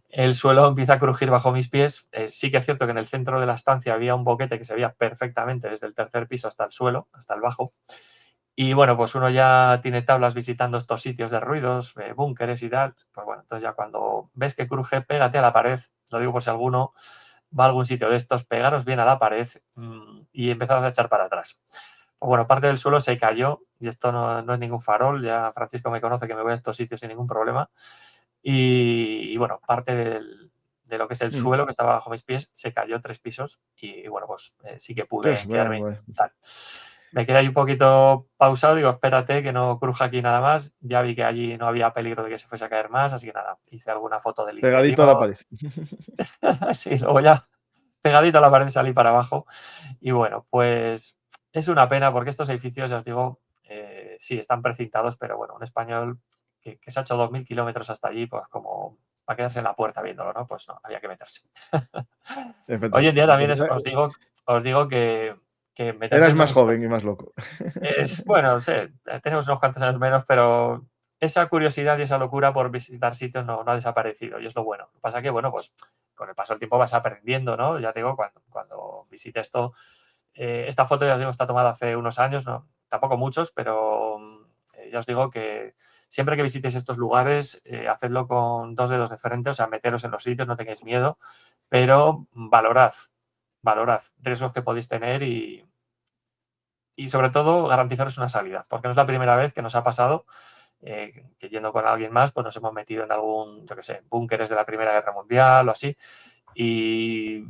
El suelo empieza a crujir bajo mis pies. Sí que es cierto que en el centro de la estancia había un boquete que se veía perfectamente desde el tercer piso hasta el suelo, hasta el bajo. Y bueno, pues uno ya tiene tablas visitando estos sitios de ruidos, búnkeres y tal. Pues bueno, entonces ya cuando ves que cruje, pégate a la pared. Lo digo por si alguno va a algún sitio de estos, pegaros bien a la pared y empezad a echar para atrás. Pues bueno, parte del suelo se cayó y esto no es ningún farol. Ya Francisco me conoce que me voy a estos sitios sin ningún problema. Y bueno, parte de lo que es el suelo que estaba bajo mis pies se cayó 3 pisos y bueno, pues sí que pude quedarme tal. Me quedé ahí un poquito pausado, digo, espérate que no cruja aquí nada más. Ya vi que allí no había peligro de que se fuese a caer más, así que nada, hice alguna foto del Pegadito a la interior. pared. Sí, luego ya pegadito a la pared salí para abajo. Y bueno, pues es una pena porque estos edificios, ya os digo, sí, están precintados, pero bueno, un español que se ha hecho 2.000 kilómetros hasta allí, pues como para quedarse en la puerta viéndolo, ¿no? Pues no, había que meterse. Hoy en día Efectivamente. también os digo que meterse Eras en una más historia. joven y más loco. Bueno, sí, tenemos unos cuantos años menos, pero esa curiosidad y esa locura por visitar sitios no ha desaparecido y es lo bueno. Lo que pasa que, bueno, pues con el paso del tiempo vas aprendiendo, ¿no? Ya te digo, cuando visite esto, esta foto, ya os digo, está tomada hace unos años, ¿no? Tampoco muchos, pero ya os digo que siempre que visitéis estos lugares, hacedlo con 2 dedos de frente, o sea, meteros en los sitios, no tengáis miedo, pero valorad valorad riesgos que podéis tener y sobre todo garantizaros una salida, porque no es la primera vez que nos ha pasado que yendo con alguien más, pues nos hemos metido en algún, yo qué sé, búnkeres de la Primera Guerra Mundial o así, y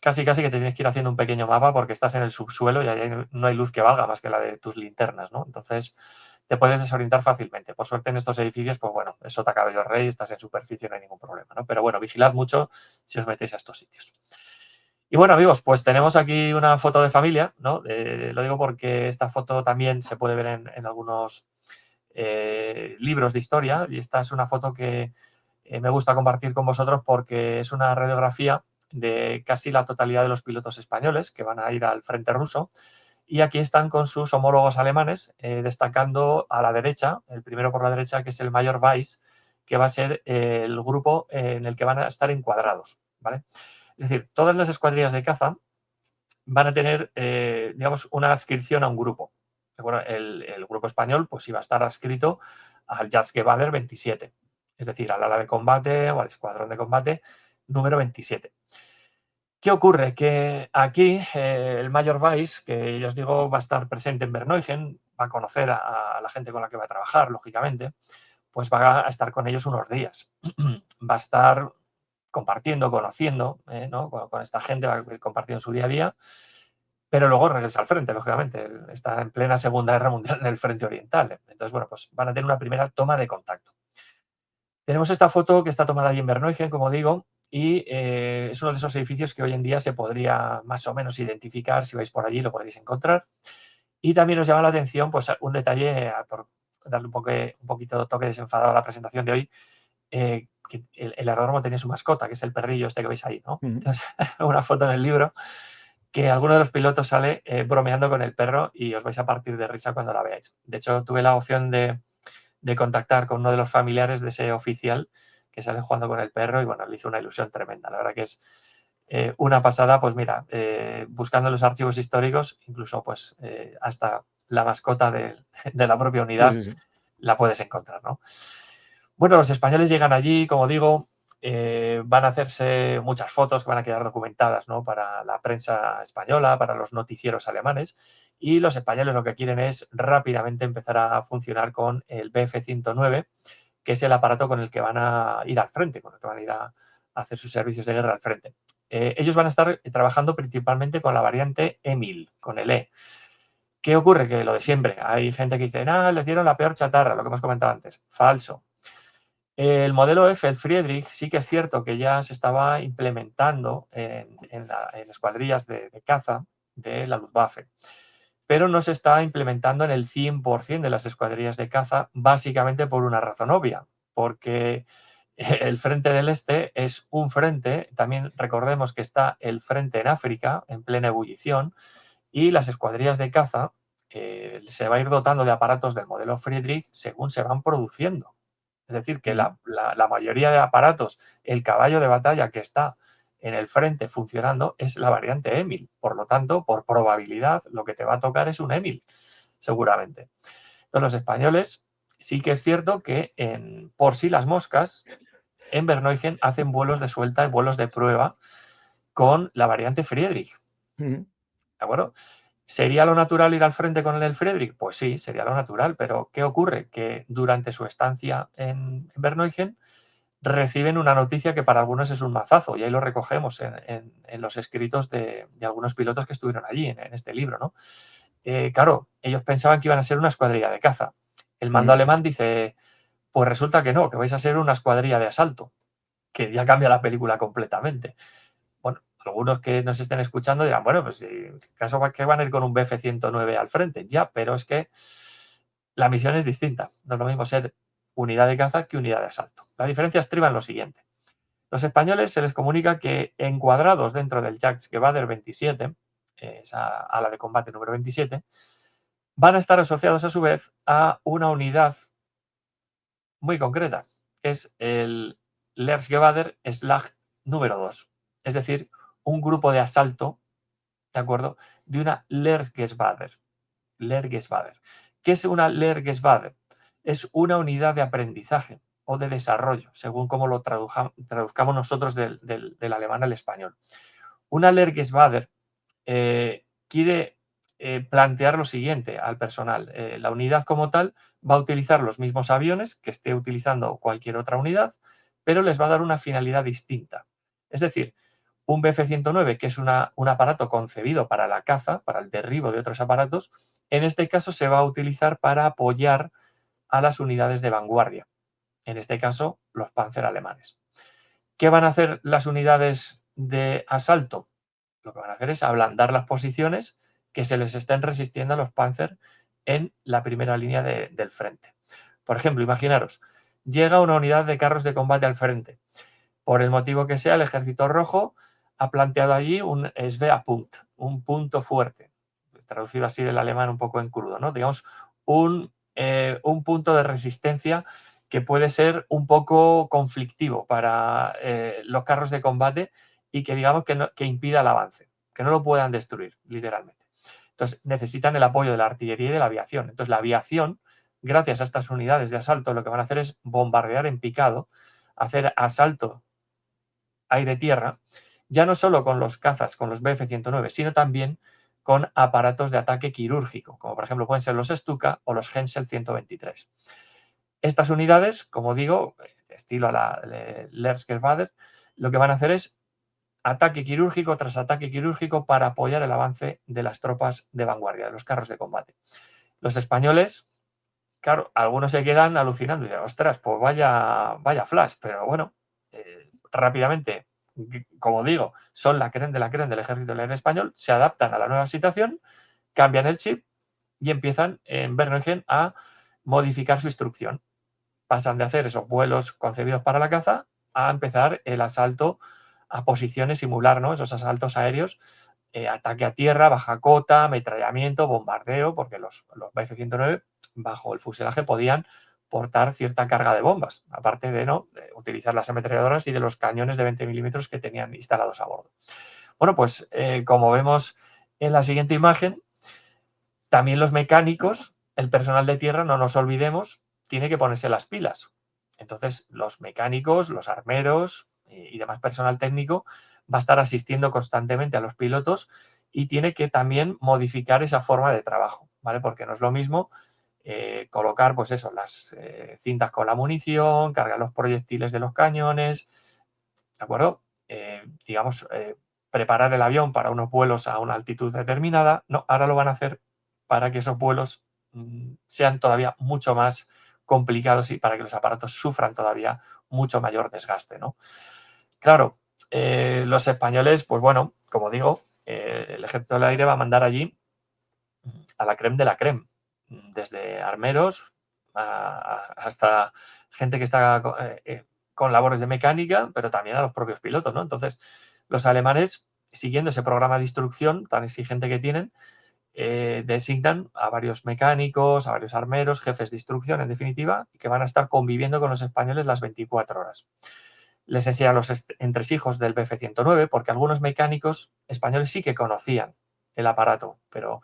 casi que te tienes que ir haciendo un pequeño mapa porque estás en el subsuelo y ahí no hay luz que valga más que la de tus linternas, ¿no? Entonces te puedes desorientar fácilmente. Por suerte en estos edificios, pues bueno, es sota caballo rey, estás en superficie, no hay ningún problema, ¿no? Pero bueno, vigilad mucho si os metéis a estos sitios. Y bueno, amigos, pues tenemos aquí una foto de familia, ¿no? Lo digo porque esta foto también se puede ver en algunos libros de historia y esta es una foto que me gusta compartir con vosotros porque es una radiografía de casi la totalidad de los pilotos españoles que van a ir al frente ruso y aquí están con sus homólogos alemanes, destacando a la derecha, el primero por la derecha, que es el Mayor Weiss, que va a ser el grupo en el que van a estar encuadrados, ¿vale? Es decir, todas las escuadrillas de caza van a tener, digamos, una adscripción a un grupo. Bueno, el grupo español pues iba a estar adscrito al Jagdgewehr 27, es decir, al ala de combate o al escuadrón de combate número 27. ¿Qué ocurre? Que aquí el Mayor Weiss, que ya os digo va a estar presente en Verneuil, va a conocer a la gente con la que va a trabajar, lógicamente, pues va a estar con ellos unos días. Va a estar compartiendo, conociendo, ¿no? con esta gente, va a ir compartiendo su día a día, pero luego regresa al frente, lógicamente. Está en plena Segunda Guerra Mundial en el frente oriental. Entonces, bueno, pues van a tener una primera toma de contacto. Tenemos esta foto que está tomada allí en Verneuil, como digo, y es uno de esos edificios que hoy en día se podría más o menos identificar. Si vais por allí lo podréis encontrar. Y también nos llama la atención pues, un detalle, por darle un poquito de toque desenfadado a la presentación de hoy, que el aeródromo tenía su mascota, que es el perrillo este que veis ahí, ¿no? Entonces, una foto en el libro que alguno de los pilotos sale bromeando con el perro y os vais a partir de risa cuando la veáis. De hecho, tuve la opción de contactar con uno de los familiares de ese oficial que sale jugando con el perro y bueno, le hizo una ilusión tremenda. La verdad que es una pasada, pues mira, buscando los archivos históricos, incluso pues hasta la mascota de la propia unidad Sí. la puedes encontrar, ¿no? Bueno, los españoles llegan allí, como digo, van a hacerse muchas fotos que van a quedar documentadas, ¿no? Para la prensa española, para los noticieros alemanes, y los españoles lo que quieren es rápidamente empezar a funcionar con el Bf-109, que es el aparato con el que van a ir al frente, con el que van a ir a hacer sus servicios de guerra al frente. Ellos van a estar trabajando principalmente con la variante Emil, con el E. ¿Qué ocurre? Que lo de siempre, hay gente que dice, les dieron la peor chatarra, lo que hemos comentado antes. Falso. El modelo F, el Friedrich, sí que es cierto que ya se estaba implementando en escuadrillas de caza de la Luftwaffe, pero no se está implementando en el 100% de las escuadrillas de caza, básicamente por una razón obvia, porque el frente del este es un frente, también recordemos que está el frente en África, en plena ebullición, y las escuadrillas de caza se va a ir dotando de aparatos del modelo Friedrich según se van produciendo. Es decir, que la mayoría de aparatos, el caballo de batalla que está en el frente funcionando es la variante Emil. Por lo tanto, por probabilidad, lo que te va a tocar es un Emil, seguramente. Entonces, los españoles sí que es cierto que por sí las moscas, en Verneuil hacen vuelos de suelta y vuelos de prueba con la variante Friedrich. ¿De acuerdo? ¿Sería lo natural ir al frente con el Friedrich? Pues sí, sería lo natural, pero ¿qué ocurre? Que durante su estancia en Verneuil reciben una noticia que para algunos es un mazazo, y ahí lo recogemos en los escritos de algunos pilotos que estuvieron allí, en este libro, ¿no? Claro, ellos pensaban que iban a ser una escuadrilla de caza. El mando alemán dice, pues resulta que no, que vais a ser una escuadrilla de asalto, que ya cambia la película completamente. Bueno, algunos que nos estén escuchando dirán, bueno, pues en caso que van a ir con un Bf-109 al frente, ya, pero es que la misión es distinta. No es lo mismo ser unidad de caza que unidad de asalto. La diferencia estriba en lo siguiente. Los españoles se les comunica que encuadrados dentro del Jagdgewehr 27, esa ala de combate número 27, van a estar asociados a su vez a una unidad muy concreta, que es el Lehrgewehr Slag número 2. Es decir, un grupo de asalto, ¿de acuerdo? De una Lehrgeschwader. Lehrgeschwader. ¿Qué es una Lehrgeschwader? Es una unidad de aprendizaje o de desarrollo, según cómo lo traduzcamos nosotros del alemán al español. Una Lehrgesvader quiere plantear lo siguiente al personal. La unidad como tal va a utilizar los mismos aviones que esté utilizando cualquier otra unidad, pero les va a dar una finalidad distinta. Es decir, un Bf-109, que es un aparato concebido para la caza, para el derribo de otros aparatos, en este caso se va a utilizar para apoyar a las unidades de vanguardia, en este caso los Panzer alemanes. ¿Qué van a hacer las unidades de asalto? Lo que van a hacer es ablandar las posiciones que se les estén resistiendo a los Panzer en la primera línea del frente. Por ejemplo, imaginaros, llega una unidad de carros de combate al frente. Por el motivo que sea, el Ejército Rojo ha planteado allí un Schwerpunkt, un punto fuerte, traducido así del alemán un poco en crudo, ¿no? Digamos, un punto de resistencia que puede ser un poco conflictivo para los carros de combate y que digamos que impida el avance, que no lo puedan destruir, literalmente. Entonces, necesitan el apoyo de la artillería y de la aviación. Entonces, la aviación, gracias a estas unidades de asalto, lo que van a hacer es bombardear en picado, hacer asalto aire-tierra, ya no solo con los cazas, con los Bf-109, sino también con aparatos de ataque quirúrgico, como por ejemplo pueden ser los Stuka o los Hensel 123. Estas unidades, como digo, estilo a la Lehrgesvader, lo que van a hacer es ataque quirúrgico tras ataque quirúrgico para apoyar el avance de las tropas de vanguardia, de los carros de combate. Los españoles, claro, algunos se quedan alucinando y dicen, ostras, pues vaya flash, pero bueno, rápidamente, como digo, son la creen de la creen del ejército del aire español, se adaptan a la nueva situación, cambian el chip y empiezan en Bergen a modificar su instrucción. Pasan de hacer esos vuelos concebidos para la caza a empezar el asalto a posiciones, simular, ¿no?, esos asaltos aéreos, ataque a tierra, baja cota, ametrallamiento, bombardeo, porque los Bf-109 bajo el fuselaje podían portar cierta carga de bombas, aparte de utilizar las ametralladoras y de los cañones de 20 milímetros que tenían instalados a bordo. Bueno, pues como vemos en la siguiente imagen, también los mecánicos, el personal de tierra, no nos olvidemos, tiene que ponerse las pilas. Entonces, los mecánicos, los armeros y demás personal técnico va a estar asistiendo constantemente a los pilotos y tiene que también modificar esa forma de trabajo, ¿vale? Porque no es lo mismo colocar, pues eso, las cintas con la munición, cargar los proyectiles de los cañones, ¿de acuerdo? Digamos, preparar el avión para unos vuelos a una altitud determinada. No, ahora lo van a hacer para que esos vuelos sean todavía mucho más complicados y para que los aparatos sufran todavía mucho mayor desgaste, ¿no? Claro, los españoles, pues bueno, como digo, el Ejército del Aire va a mandar allí a la creme de la creme, desde armeros hasta gente que está con labores de mecánica, pero también a los propios pilotos, ¿no? Entonces, los alemanes, siguiendo ese programa de instrucción tan exigente que tienen, designan a varios mecánicos, a varios armeros, jefes de instrucción, en definitiva, que van a estar conviviendo con los españoles las 24 horas. Les enseñan los entresijos del Bf-109, porque algunos mecánicos españoles sí que conocían el aparato, pero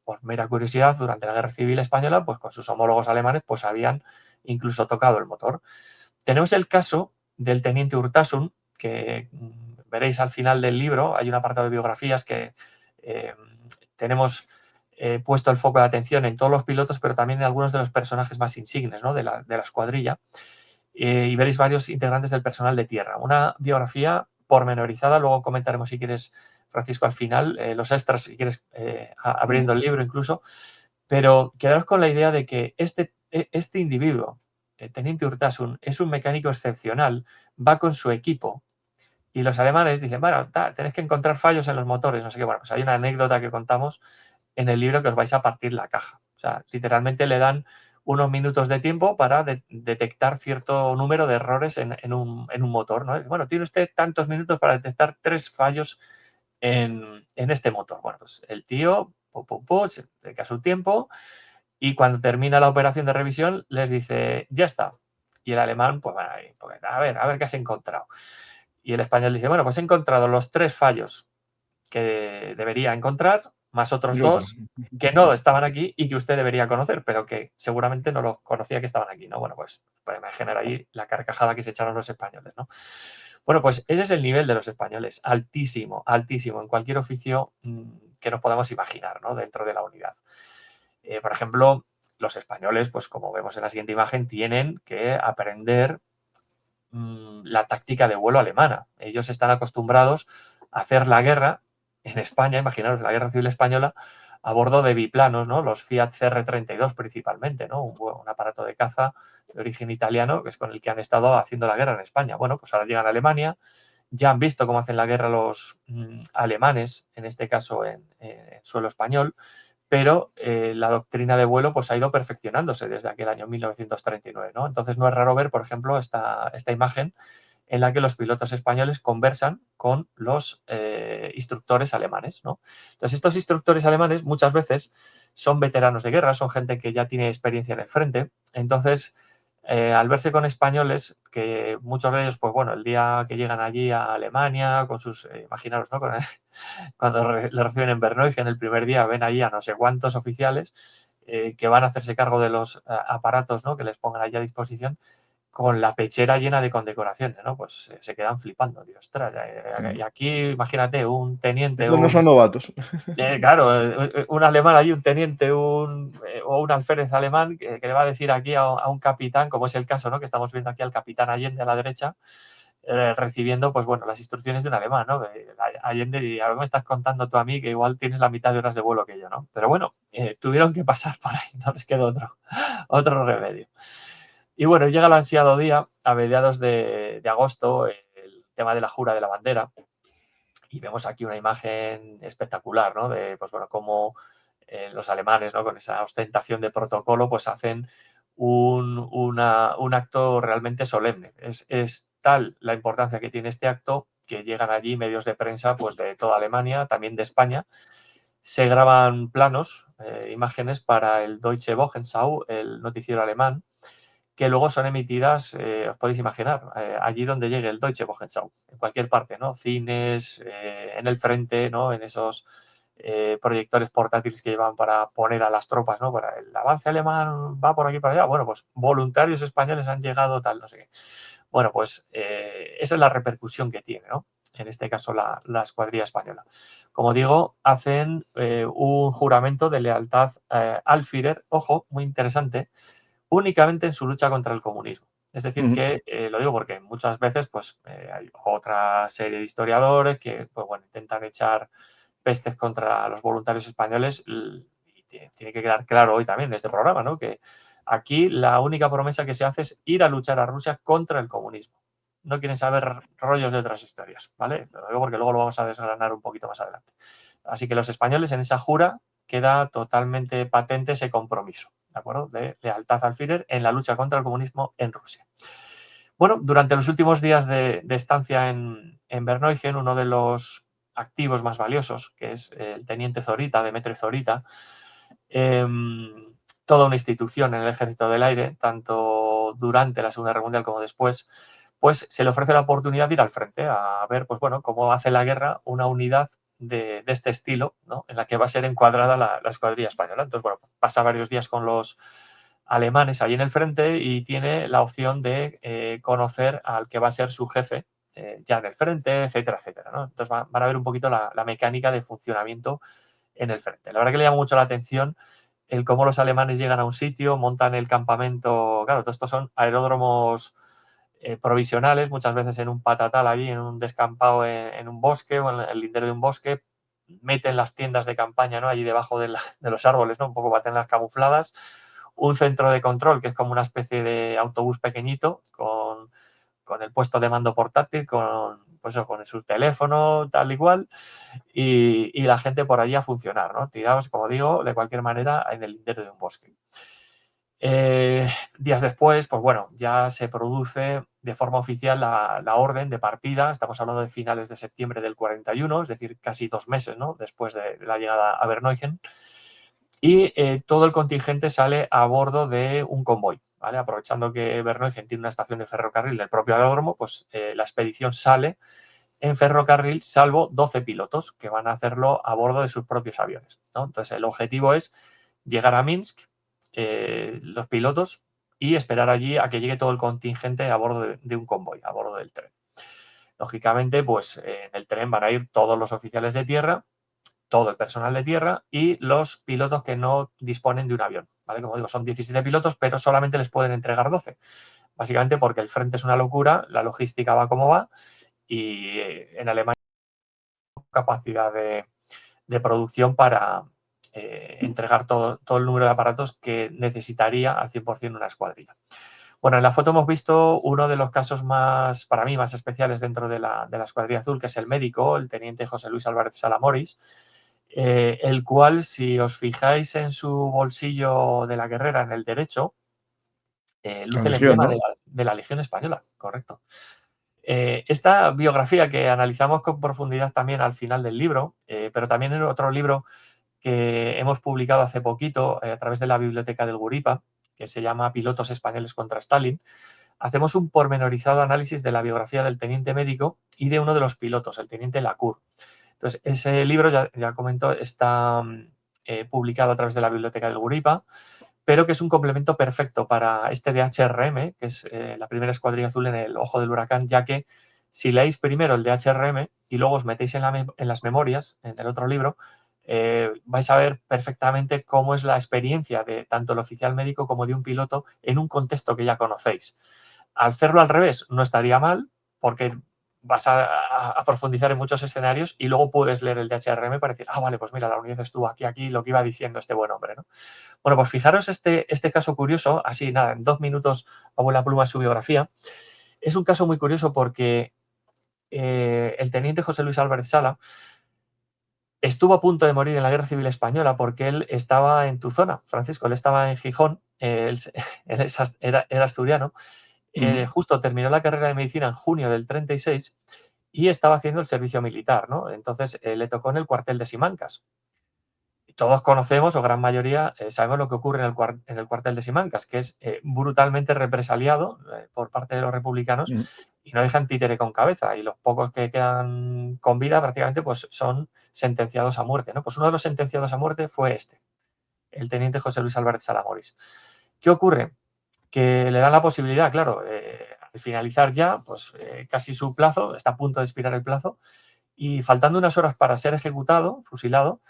por mera curiosidad, durante la Guerra Civil Española, pues con sus homólogos alemanes, pues habían incluso tocado el motor. Tenemos el caso del teniente Urtasun, que veréis al final del libro, hay un apartado de biografías que tenemos puesto el foco de atención en todos los pilotos, pero también en algunos de los personajes más insignes, ¿no?, de la escuadrilla. Y veréis varios integrantes del personal de tierra. Una biografía pormenorizada, luego comentaremos si quieres, Francisco, al final, los extras, si quieres, abriendo el libro incluso, pero quedaros con la idea de que este individuo, el teniente Urtasun, es un mecánico excepcional, va con su equipo y los alemanes dicen, bueno, tenéis que encontrar fallos en los motores, no sé qué. Bueno, pues hay una anécdota que contamos en el libro que os vais a partir la caja. O sea, literalmente le dan unos minutos de tiempo para detectar cierto número de errores en un motor, ¿no? Bueno, tiene usted tantos minutos para detectar 3 fallos en este motor. Bueno, pues el tío se dedica su tiempo y cuando termina la operación de revisión les dice, ya está. Y el alemán, pues bueno, a ver qué has encontrado. Y el español dice, bueno, pues he encontrado los 3 fallos que debería encontrar, más otros 2 que no estaban aquí y que usted debería conocer, pero que seguramente no los conocía que estaban aquí, ¿no? Bueno, pues imaginar ahí la carcajada que se echaron los españoles, ¿no? Bueno, pues ese es el nivel de los españoles, altísimo, altísimo, en cualquier oficio que nos podamos imaginar, ¿no? Dentro de la unidad. Por ejemplo, los españoles, pues como vemos en la siguiente imagen, tienen que aprender la táctica de vuelo alemana. Ellos están acostumbrados a hacer la guerra en España, imaginaros la guerra civil española, a bordo de biplanos, ¿no? Los Fiat CR-32 principalmente, ¿no? Un aparato de caza de origen italiano que es con el que han estado haciendo la guerra en España. Bueno, pues ahora llegan a Alemania, ya han visto cómo hacen la guerra los alemanes, en este caso en suelo español, pero la doctrina de vuelo pues, ha ido perfeccionándose desde aquel año 1939. ¿No? Entonces no es raro ver, por ejemplo, esta imagen en la que los pilotos españoles conversan con los instructores alemanes. ¿No? Entonces estos instructores alemanes muchas veces son veteranos de guerra, son gente que ya tiene experiencia en el frente. Entonces, al verse con españoles, que muchos de ellos, pues bueno, el día que llegan allí a Alemania, con sus, imaginaros, ¿no? Cuando le reciben en Berneugen el primer día, ven ahí a no sé cuántos oficiales que van a hacerse cargo de los aparatos, ¿no? Que les pongan allí a disposición con la pechera llena de condecoraciones, ¿no? Pues se quedan flipando, tío, ostras, y aquí imagínate un teniente, Estos no son novatos. claro, un alemán ahí, un teniente o un alférez alemán que le va a decir aquí a un capitán, como es el caso, ¿no? Que estamos viendo aquí al capitán Allende a la derecha, recibiendo, pues bueno, las instrucciones de un alemán, ¿no? Allende diría, me estás contando tú a mí que igual tienes la mitad de horas de vuelo que yo, ¿no? Pero bueno, tuvieron que pasar por ahí, no les quedó otro remedio. Y bueno, llega el ansiado día, a mediados de agosto, el tema de la jura de la bandera, y vemos aquí una imagen espectacular, ¿no? De, pues bueno, cómo los alemanes, ¿no? Con esa ostentación de protocolo, pues hacen un acto realmente solemne. Es tal la importancia que tiene este acto que llegan allí medios de prensa pues de toda Alemania, también de España. Se graban planos, imágenes para el Deutsche Wochenschau, el noticiero alemán, que luego son emitidas, os podéis imaginar, allí donde llegue el Deutsche Wochenschau, en cualquier parte, ¿no? Cines, en el frente, ¿no? En esos proyectores portátiles que llevan para poner a las tropas, ¿no? Para el avance alemán va por aquí para allá. Bueno, pues voluntarios españoles han llegado, tal, no sé qué. Bueno, pues esa es la repercusión que tiene, ¿no? En este caso la escuadrilla española. Como digo, hacen un juramento de lealtad al Führer, ojo, muy interesante, únicamente en su lucha contra el comunismo. Es decir, que lo digo porque muchas veces pues, hay otra serie de historiadores que pues, bueno, intentan echar pestes contra los voluntarios españoles y tiene que quedar claro hoy también en este programa, ¿no? Que aquí la única promesa que se hace es ir a luchar a Rusia contra el comunismo. No quieren saber rollos de otras historias, ¿vale? Lo digo porque luego lo vamos a desgranar un poquito más adelante. Así que los españoles en esa jura queda totalmente patente ese compromiso, ¿de acuerdo? De lealtad al Führer en la lucha contra el comunismo en Rusia. Bueno, durante los últimos días de estancia en Berneugen, uno de los activos más valiosos, que es el teniente Zorita, Demetrio Zorita, toda una institución en el Ejército del Aire, tanto durante la Segunda Guerra Mundial como después, pues se le ofrece la oportunidad de ir al frente a ver, pues bueno, cómo hace la guerra una unidad de este estilo, ¿no? En la que va a ser encuadrada la escuadrilla española. Entonces, bueno, pasa varios días con los alemanes allí en el frente y tiene la opción de conocer al que va a ser su jefe ya en el frente, etcétera, etcétera, ¿no? Entonces van a ver un poquito la mecánica de funcionamiento en el frente. La verdad que le llama mucho la atención el cómo los alemanes llegan a un sitio, montan el campamento. Claro, todos estos son aeródromos provisionales, muchas veces en un patatal allí, en un descampado en un bosque o en el lindero de un bosque, meten las tiendas de campaña, ¿no? Allí debajo de los árboles, ¿no? Un poco para tenerlas camufladas. Un centro de control que es como una especie de autobús pequeñito con el puesto de mando portátil, pues con su teléfono, tal y cual, y la gente por allí a funcionar, ¿no? Tirados, como digo, de cualquier manera en el lindero de un bosque. Días después, pues bueno, ya se produce de forma oficial la orden de partida. Estamos hablando de finales de septiembre del 41, es decir, casi 2 meses, ¿no? Después de la llegada a Berneugen. Y todo el contingente sale a bordo de un convoy, ¿vale? Aprovechando que Berneugen tiene una estación de ferrocarril en el propio aeródromo, pues la expedición sale en ferrocarril, salvo 12 pilotos que van a hacerlo a bordo de sus propios aviones, ¿no? Entonces, el objetivo es llegar a Minsk, los pilotos, y esperar allí a que llegue todo el contingente a bordo de un convoy, a bordo del tren. Lógicamente, pues en el tren van a ir todos los oficiales de tierra, todo el personal de tierra y los pilotos que no disponen de un avión, ¿vale? Como digo, son 17 pilotos, pero solamente les pueden entregar 12. Básicamente porque el frente es una locura, la logística va como va y en Alemania hay capacidad de producción para entregar todo el número de aparatos que necesitaría al 100% una escuadrilla. Bueno, en la foto hemos visto uno de los casos más, para mí, más especiales dentro de la Escuadrilla Azul, que es el médico, el teniente José Luis Álvarez Salamoris, el cual, si os fijáis en su bolsillo de la guerrera, en el derecho, La luce el Legión, emblema ¿no? de la Legión Española, correcto. Esta biografía que analizamos con profundidad también al final del libro, pero también en otro libro que hemos publicado hace poquito a través de la biblioteca del Guripa, que se llama Pilotos españoles contra Stalin, hacemos un pormenorizado análisis de la biografía del teniente médico y de uno de los pilotos, el teniente Lacour. Entonces, ese libro, ya comento, está publicado a través de la biblioteca del Guripa, pero que es un complemento perfecto para este DHRM, que es la primera escuadrilla azul en el ojo del huracán, ya que si leéis primero el DHRM y luego os metéis en las memorias, en el otro libro, vais a ver perfectamente cómo es la experiencia de tanto el oficial médico como de un piloto en un contexto que ya conocéis. Al hacerlo al revés no estaría mal, porque vas a profundizar en muchos escenarios y luego puedes leer el DHRM para decir, vale, pues mira, la unidad estuvo aquí, lo que iba diciendo este buen hombre, ¿no? Bueno, pues fijaros este caso curioso, así nada, en 2 minutos a vuela pluma su biografía. Es un caso muy curioso porque el teniente José Luis Álvarez Sala estuvo a punto de morir en la Guerra Civil Española porque él estaba en tu zona, Francisco, él estaba en Gijón, él era asturiano, justo terminó la carrera de medicina en junio del 36 y estaba haciendo el servicio militar, ¿no? Entonces le tocó en el cuartel de Simancas. Todos conocemos, o gran mayoría, sabemos lo que ocurre en el cuartel de Simancas, que es brutalmente represaliado por parte de los republicanos y no dejan títere con cabeza. Y los pocos que quedan con vida prácticamente pues, son sentenciados a muerte, ¿no? Pues uno de los sentenciados a muerte fue el teniente José Luis Álvarez Salamoris. ¿Qué ocurre? Que le dan la posibilidad, claro, al finalizar ya, pues casi su plazo, está a punto de expirar el plazo, y faltando unas horas para ser ejecutado, fusilado,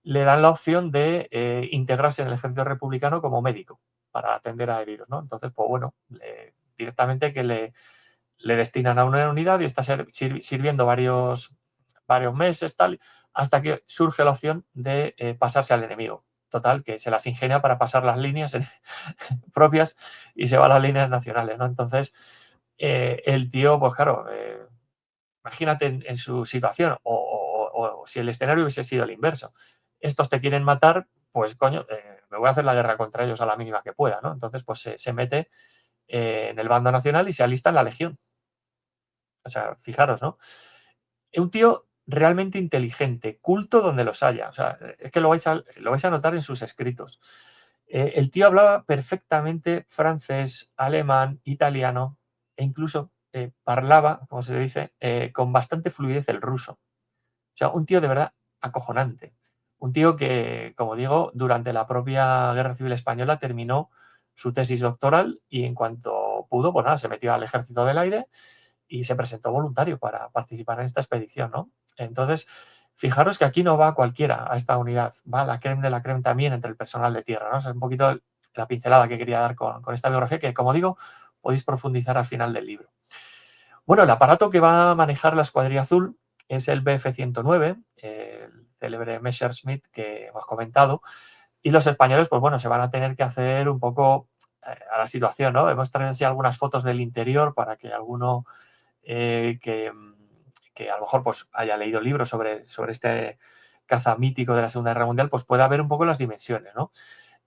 le dan la opción de integrarse en el ejército republicano como médico para atender a heridos, ¿no? Entonces, pues bueno, directamente que le destinan a una unidad y está sirviendo varios meses, tal, hasta que surge la opción de pasarse al enemigo. Total, que se las ingenia para pasar las líneas propias y se va a las líneas nacionales, ¿no? Entonces, el tío, pues claro, imagínate en su situación, o si el escenario hubiese sido el inverso. Estos te quieren matar, pues coño, me voy a hacer la guerra contra ellos a la mínima que pueda, ¿no? Entonces, pues se mete en el bando nacional y se alista en la legión. O sea, fijaros, ¿no? Es un tío realmente inteligente, culto donde los haya. O sea, es que lo vais a notar en sus escritos. El tío hablaba perfectamente francés, alemán, italiano e incluso parlaba, como se dice, con bastante fluidez el ruso. O sea, un tío de verdad acojonante. Un tío que, como digo, durante la propia Guerra Civil Española terminó su tesis doctoral y en cuanto pudo, pues nada, se metió al Ejército del Aire y se presentó voluntario para participar en esta expedición, ¿no? Entonces, fijaros que aquí no va cualquiera a esta unidad, va la creme de la creme también entre el personal de tierra, ¿no? O sea, un poquito la pincelada que quería dar con esta biografía, que como digo, podéis profundizar al final del libro. Bueno, el aparato que va a manejar la Escuadrilla Azul es el Bf-109, el célebre Messerschmitt que hemos comentado, y los españoles, pues bueno, se van a tener que hacer un poco a la situación, ¿no? Hemos traído así algunas fotos del interior para que alguno que a lo mejor pues, haya leído libros sobre este caza mítico de la Segunda Guerra Mundial, pues pueda ver un poco las dimensiones, ¿no?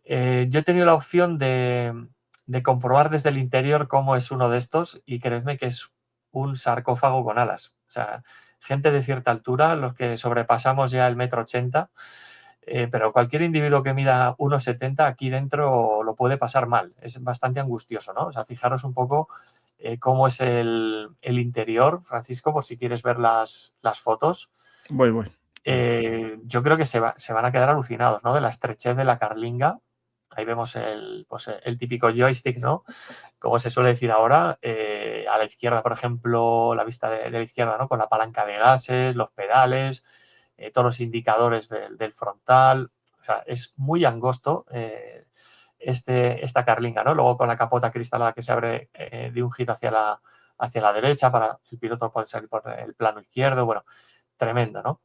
Yo he tenido la opción de comprobar desde el interior cómo es uno de estos y creedme que es un sarcófago con alas. O sea, gente de cierta altura, los que sobrepasamos ya el 1,80 m, pero cualquier individuo que mida 1,70 aquí dentro lo puede pasar mal. Es bastante angustioso, ¿no? O sea, fijaros un poco cómo es el interior, Francisco, por si quieres ver las fotos. Voy. Yo creo que se van a quedar alucinados, ¿no? De la estrechez de la carlinga. Ahí vemos pues, el típico joystick, ¿no? Como se suele decir ahora, a la izquierda, por ejemplo, la vista de la izquierda, ¿no? Con la palanca de gases, los pedales, todos los indicadores del frontal. O sea, es muy angosto esta carlinga, ¿no? Luego con la capota cristalada que se abre de un giro hacia la derecha para el piloto puede salir por el plano izquierdo. Bueno, tremendo, ¿no?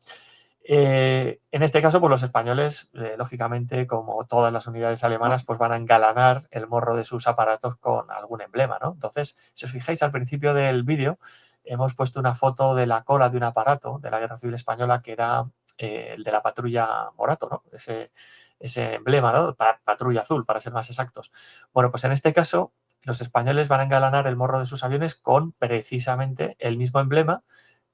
En este caso, pues los españoles, lógicamente, como todas las unidades alemanas, pues van a engalanar el morro de sus aparatos con algún emblema, ¿no? Entonces, si os fijáis al principio del vídeo, hemos puesto una foto de la cola de un aparato de la Guerra Civil Española que era el de la patrulla Morato, ¿no? Ese emblema, ¿no? Patrulla azul, para ser más exactos. Bueno, pues en este caso, los españoles van a engalanar el morro de sus aviones con precisamente el mismo emblema,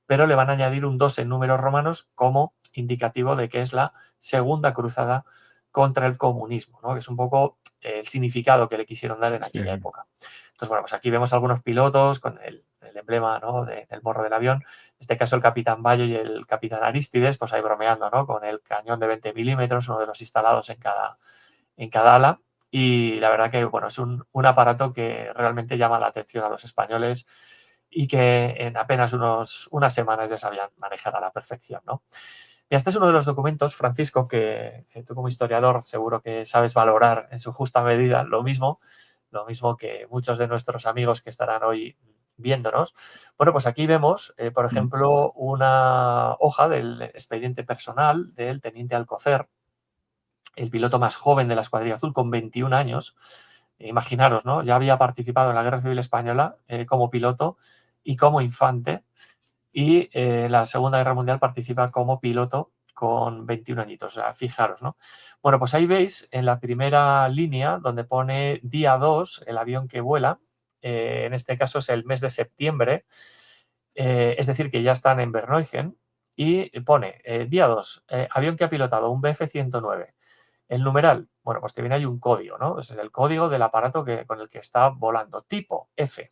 pero le van a añadir un 2 en números romanos como indicativo de que es la segunda cruzada contra el comunismo, ¿no? Que es un poco el significado que le quisieron dar en aquella época. Entonces, bueno, pues aquí vemos algunos pilotos con el emblema, ¿no? del morro del avión. En este caso, el capitán Bayo y el capitán Aristides, pues ahí bromeando, ¿no? Con el cañón de 20 milímetros, uno de los instalados en cada ala. Y la verdad que, bueno, es un aparato que realmente llama la atención a los españoles y que en apenas unas semanas ya sabían manejar a la perfección, ¿no? Y este es uno de los documentos, Francisco, que tú como historiador seguro que sabes valorar en su justa medida lo mismo que muchos de nuestros amigos que estarán hoy viéndonos. Bueno, pues aquí vemos, por ejemplo, una hoja del expediente personal del teniente Alcocer, el piloto más joven de la Escuadrilla Azul, con 21 años. Imaginaros, ¿no? Ya había participado en la Guerra Civil Española como piloto y como infante, y la Segunda Guerra Mundial participa como piloto con 21 añitos. O sea, fijaros, ¿no? Bueno, pues ahí veis en la primera línea donde pone día 2, el avión que vuela. En este caso es el mes de septiembre, es decir, que ya están en Berneugen, y pone día 2, avión que ha pilotado un Bf-109. El numeral, bueno, pues te viene ahí un código, ¿no? Es el código del aparato con el que está volando, tipo F.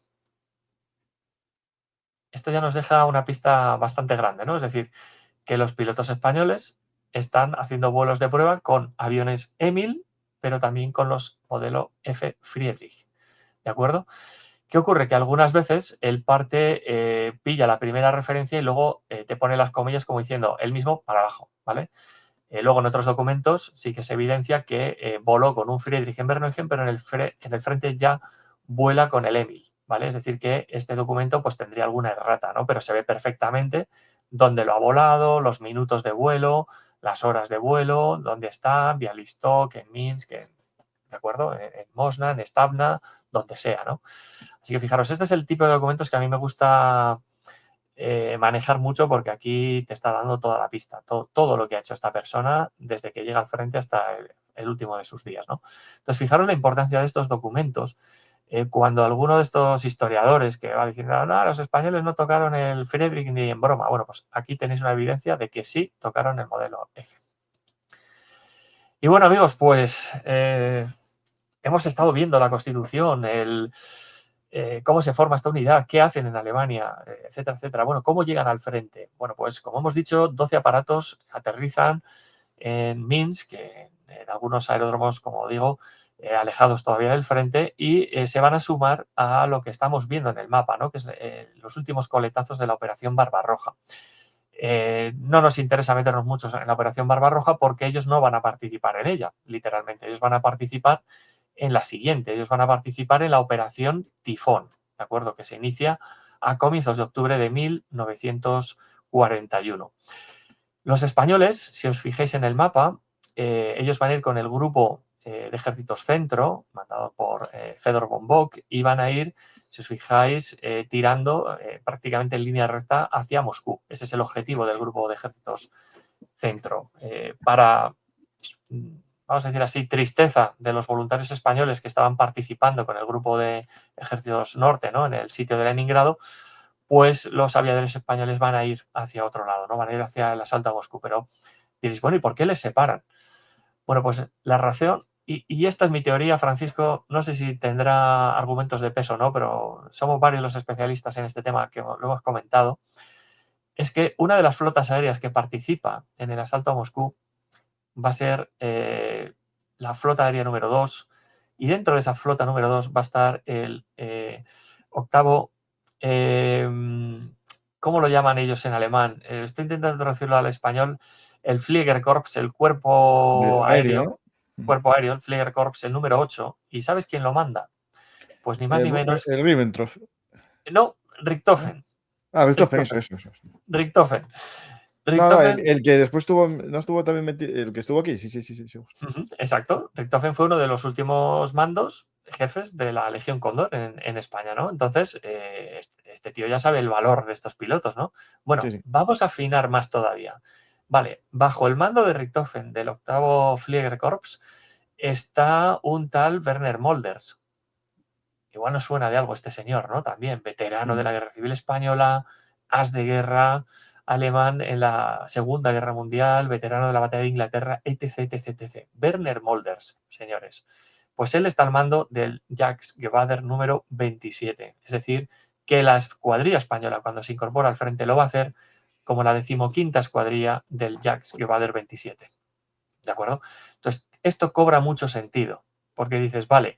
Esto ya nos deja una pista bastante grande, ¿no? Es decir, que los pilotos españoles están haciendo vuelos de prueba con aviones Emil, pero también con los modelo F Friedrich, ¿de acuerdo? ¿Qué ocurre? Que algunas veces el parte pilla la primera referencia y luego te pone las comillas como diciendo el mismo para abajo, ¿vale? Luego en otros documentos sí que se evidencia que voló con un Friedrich en Berneugen, pero en el frente ya vuela con el Emil, ¿vale? Es decir, que este documento pues tendría alguna errata, ¿no? Pero se ve perfectamente dónde lo ha volado, los minutos de vuelo, las horas de vuelo, dónde está, Bialystok, en Minsk, ¿de acuerdo? En Mosna, en Stabna, donde sea, ¿no? Así que fijaros, este es el tipo de documentos que a mí me gusta manejar mucho, porque aquí te está dando toda la pista, todo lo que ha hecho esta persona desde que llega al frente hasta el último de sus días, ¿no? Entonces, fijaros la importancia de estos documentos. Cuando alguno de estos historiadores que va diciendo, no, los españoles no tocaron el Friedrich ni en broma, bueno, pues aquí tenéis una evidencia de que sí tocaron el modelo F. Y bueno, amigos, pues hemos estado viendo la Constitución, cómo se forma esta unidad, qué hacen en Alemania, etcétera, etcétera. Bueno, ¿cómo llegan al frente? Bueno, pues como hemos dicho, 12 aparatos aterrizan en Minsk, en algunos aeródromos, como digo, alejados todavía del frente, y se van a sumar a lo que estamos viendo en el mapa, ¿no? Que es los últimos coletazos de la Operación Barbarroja. No nos interesa meternos mucho en la Operación Barbarroja porque ellos no van a participar en ella, literalmente. Ellos van a participar en la siguiente. Ellos van a participar en la Operación Tifón, ¿de acuerdo? Que se inicia a comienzos de octubre de 1941. Los españoles, si os fijáis en el mapa, ellos van a ir con el grupo de ejércitos centro, mandado por Fedor von Bock, y van a ir, si os fijáis, tirando prácticamente en línea recta hacia Moscú. Ese es el objetivo del grupo de ejércitos centro. Para, vamos a decir así, tristeza de los voluntarios españoles que estaban participando con el grupo de ejércitos norte, ¿no? En el sitio de Leningrado, pues los aviadores españoles van a ir hacia otro lado, ¿no? Van a ir hacia el asalto a Moscú. Pero diréis, bueno, ¿y por qué les separan? Bueno, pues la razón, y esta es mi teoría, Francisco, no sé si tendrá argumentos de peso o no, pero somos varios los especialistas en este tema que lo hemos comentado, es que una de las flotas aéreas que participa en el asalto a Moscú va a ser la flota aérea número 2, y dentro de esa flota número 2 va a estar el octavo, ¿cómo lo llaman ellos en alemán? Estoy intentando traducirlo al español, el Fliegerkorps, el cuerpo Aéreo, aéreo, ¿no? el Fliegerkorps, el número 8. ¿Y sabes quién lo manda? Pues ni más ni menos, El Ribbentrop. no, ¿No? Richthofen. Ah, Richthofen, Richthofen. eso. Richthofen. No, no, Richthofen, el que después estuvo, no estuvo también metido, el que estuvo aquí, sí. exacto. Richthofen fue uno de los últimos mandos, jefes de la Legión Cóndor en España, ¿no? Entonces, este tío ya sabe el valor de estos pilotos, ¿no? Bueno, Sí. vamos a afinar más todavía. Vale, bajo el mando de Richthofen del octavo Fliegerkorps está un tal Werner Molders. Igual nos suena de algo este señor, ¿no? También veterano de la Guerra Civil Española, as de guerra, alemán en la Segunda Guerra Mundial, veterano de la Batalla de Inglaterra, etc. Werner Molders, señores. Pues él está al mando del Jagdgewehr número 27. Es decir, que la escuadrilla española, cuando se incorpora al frente, lo va a hacer como la 15ª escuadrilla del Jagdgewehr 27. ¿De acuerdo? Entonces, esto cobra mucho sentido, porque dices, vale,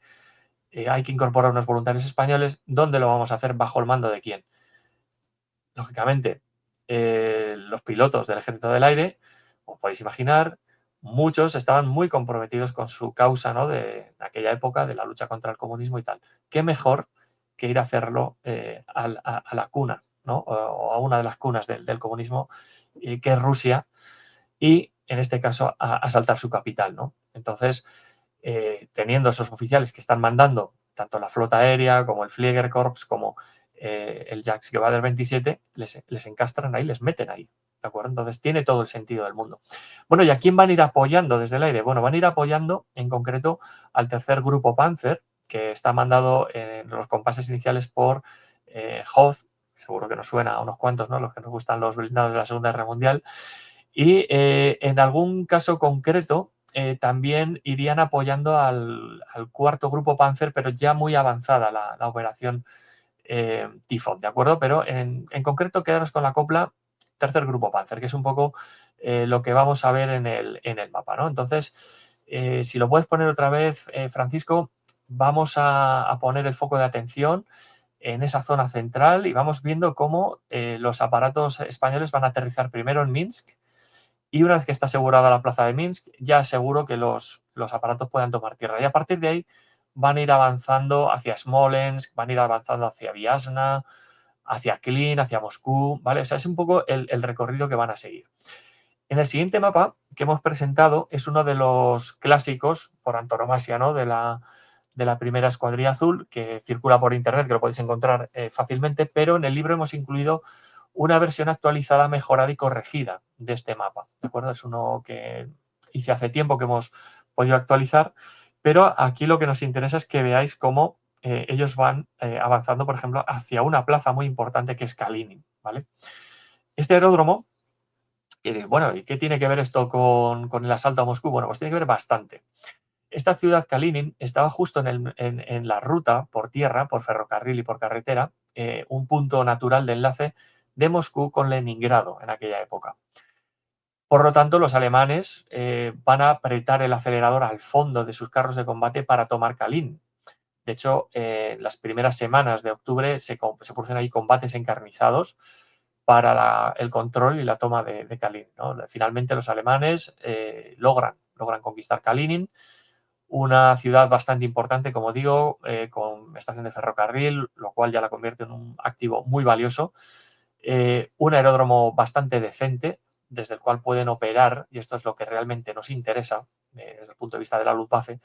hay que incorporar unos voluntarios españoles, ¿dónde lo vamos a hacer? ¿Bajo el mando de quién? Lógicamente, los pilotos del Ejército del Aire, como podéis imaginar, muchos estaban muy comprometidos con su causa, ¿no? De aquella época, de la lucha contra el comunismo y tal. ¿Qué mejor que ir a hacerlo a la cuna, ¿no? O a una de las cunas del comunismo, que es Rusia, y en este caso a asaltar su capital, ¿no? Entonces, teniendo esos oficiales que están mandando tanto la flota aérea como el Fliegerkorps, como el Jagdgewehr 27, les encastran ahí, les meten ahí. ¿De acuerdo? Entonces tiene todo el sentido del mundo. Bueno, ¿y a quién van a ir apoyando desde el aire? Bueno, van a ir apoyando en concreto al tercer grupo Panzer, que está mandado en los compases iniciales por Hoth, seguro que nos suena a unos cuantos, ¿no? Los que nos gustan los blindados de la Segunda Guerra Mundial. Y en algún caso concreto, también irían apoyando al cuarto grupo Panzer, pero ya muy avanzada la operación Tifón, ¿de acuerdo? Pero en concreto, quedaros con la copla tercer grupo Panzer, que es un poco lo que vamos a ver en el mapa, ¿no? Entonces, si lo puedes poner otra vez, Francisco, vamos a poner el foco de atención en esa zona central y vamos viendo cómo los aparatos españoles van a aterrizar primero en Minsk, y una vez que está asegurada la plaza de Minsk, ya aseguro que los aparatos puedan tomar tierra. Y a partir de ahí van a ir avanzando hacia Smolensk, van a ir avanzando hacia Vyazma, hacia Klin, hacia Moscú, ¿vale? O sea, es un poco el recorrido que van a seguir. En el siguiente mapa que hemos presentado es uno de los clásicos por antonomasia, ¿no? de la primera escuadrilla azul, que circula por internet, que lo podéis encontrar fácilmente, pero en el libro hemos incluido una versión actualizada, mejorada y corregida de este mapa, ¿de acuerdo? Es uno que hice hace tiempo, que hemos podido actualizar, pero aquí lo que nos interesa es que veáis cómo ellos van avanzando, por ejemplo, hacia una plaza muy importante que es Kalinin, ¿vale? Este aeródromo, bueno, ¿y qué tiene que ver esto con el asalto a Moscú? Bueno, pues tiene que ver bastante. Esta ciudad, Kalinin, estaba justo en la ruta por tierra, por ferrocarril y por carretera, un punto natural de enlace de Moscú con Leningrado en aquella época. Por lo tanto, los alemanes van a apretar el acelerador al fondo de sus carros de combate para tomar Kalinin. De hecho, las primeras semanas de octubre se producen ahí combates encarnizados para el control y la toma de Kalinin, ¿no? Finalmente, los alemanes logran conquistar Kalinin, una ciudad bastante importante, como digo, con estación de ferrocarril, lo cual ya la convierte en un activo muy valioso, un aeródromo bastante decente, desde el cual pueden operar, y esto es lo que realmente nos interesa desde el punto de vista de la Luftwaffe,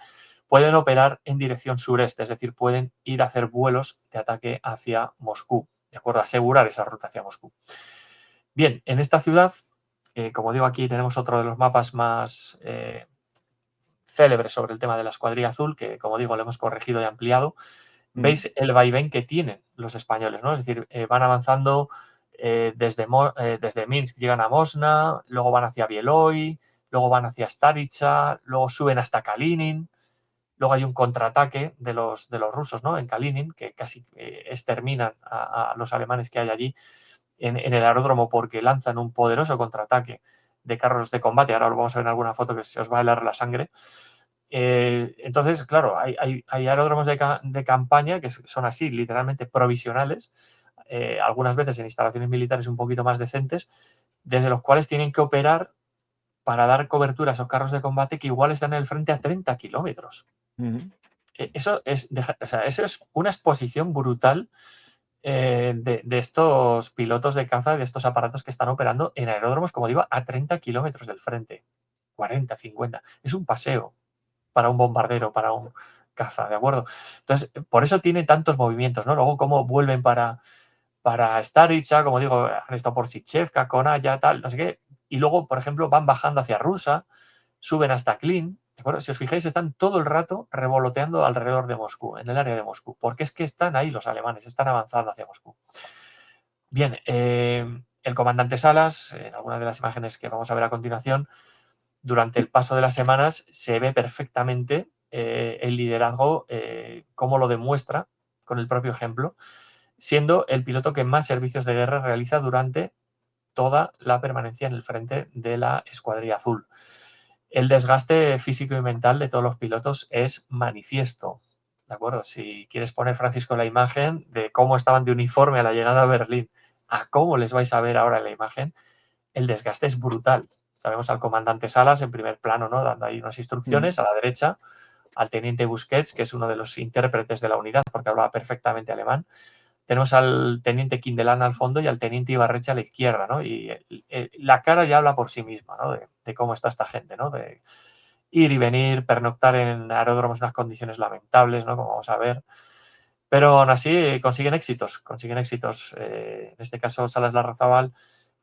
pueden operar en dirección sureste, es decir, pueden ir a hacer vuelos de ataque hacia Moscú, ¿de acuerdo? Asegurar esa ruta hacia Moscú. Bien, en esta ciudad, como digo, aquí tenemos otro de los mapas más célebre sobre el tema de la escuadrilla azul, que como digo lo hemos corregido y ampliado. Veis el vaivén que tienen los españoles, ¿no? Es decir, van avanzando desde Minsk, llegan a Mosna, luego van hacia Bieloy, luego van hacia Staricha, luego suben hasta Kalinin, luego hay un contraataque de los rusos, ¿no? En Kalinin, que casi exterminan a los alemanes que hay allí en el aeródromo, porque lanzan un poderoso contraataque de carros de combate. Ahora lo vamos a ver en alguna foto que se os va a helar la sangre. Entonces, claro, hay aeródromos de campaña que son así, literalmente provisionales, algunas veces en instalaciones militares un poquito más decentes, desde los cuales tienen que operar para dar cobertura a esos carros de combate que igual están en el frente a 30 kilómetros. Eso es una exposición brutal de estos pilotos de caza, de estos aparatos que están operando en aeródromos, como digo, a 30 kilómetros del frente, 40, 50. Es un paseo para un bombardero, para un caza, ¿de acuerdo? Entonces, por eso tiene tantos movimientos, ¿no? Luego, cómo vuelven para Starica, como digo, han estado por Sichevka, Konaya, tal, no sé qué, y luego, por ejemplo, van bajando hacia Rusa, suben hasta Klin, ¿de acuerdo? Si os fijáis, están todo el rato revoloteando alrededor de Moscú, en el área de Moscú, porque es que están ahí los alemanes, están avanzando hacia Moscú. Bien, el comandante Salas, en algunas de las imágenes que vamos a ver a continuación, durante el paso de las semanas se ve perfectamente el liderazgo, cómo lo demuestra con el propio ejemplo, siendo el piloto que más servicios de guerra realiza durante toda la permanencia en el frente de la Escuadrilla Azul. El desgaste físico y mental de todos los pilotos es manifiesto. ¿De acuerdo? Si quieres poner, Francisco, la imagen de cómo estaban de uniforme a la llegada a Berlín, a cómo les vais a ver ahora en la imagen, el desgaste es brutal. Sabemos al comandante Salas en primer plano, ¿no? Dando ahí unas instrucciones, a la derecha, al teniente Busquets, que es uno de los intérpretes de la unidad, porque hablaba perfectamente alemán. Tenemos al teniente Quindelán al fondo y al teniente Ibarreche a la izquierda, ¿no? Y la cara ya habla por sí misma, ¿no? De cómo está esta gente, ¿no? De ir y venir, pernoctar en aeródromos en unas condiciones lamentables, ¿no? Como vamos a ver. Pero aún así consiguen éxitos, en este caso, Salas Larrazábal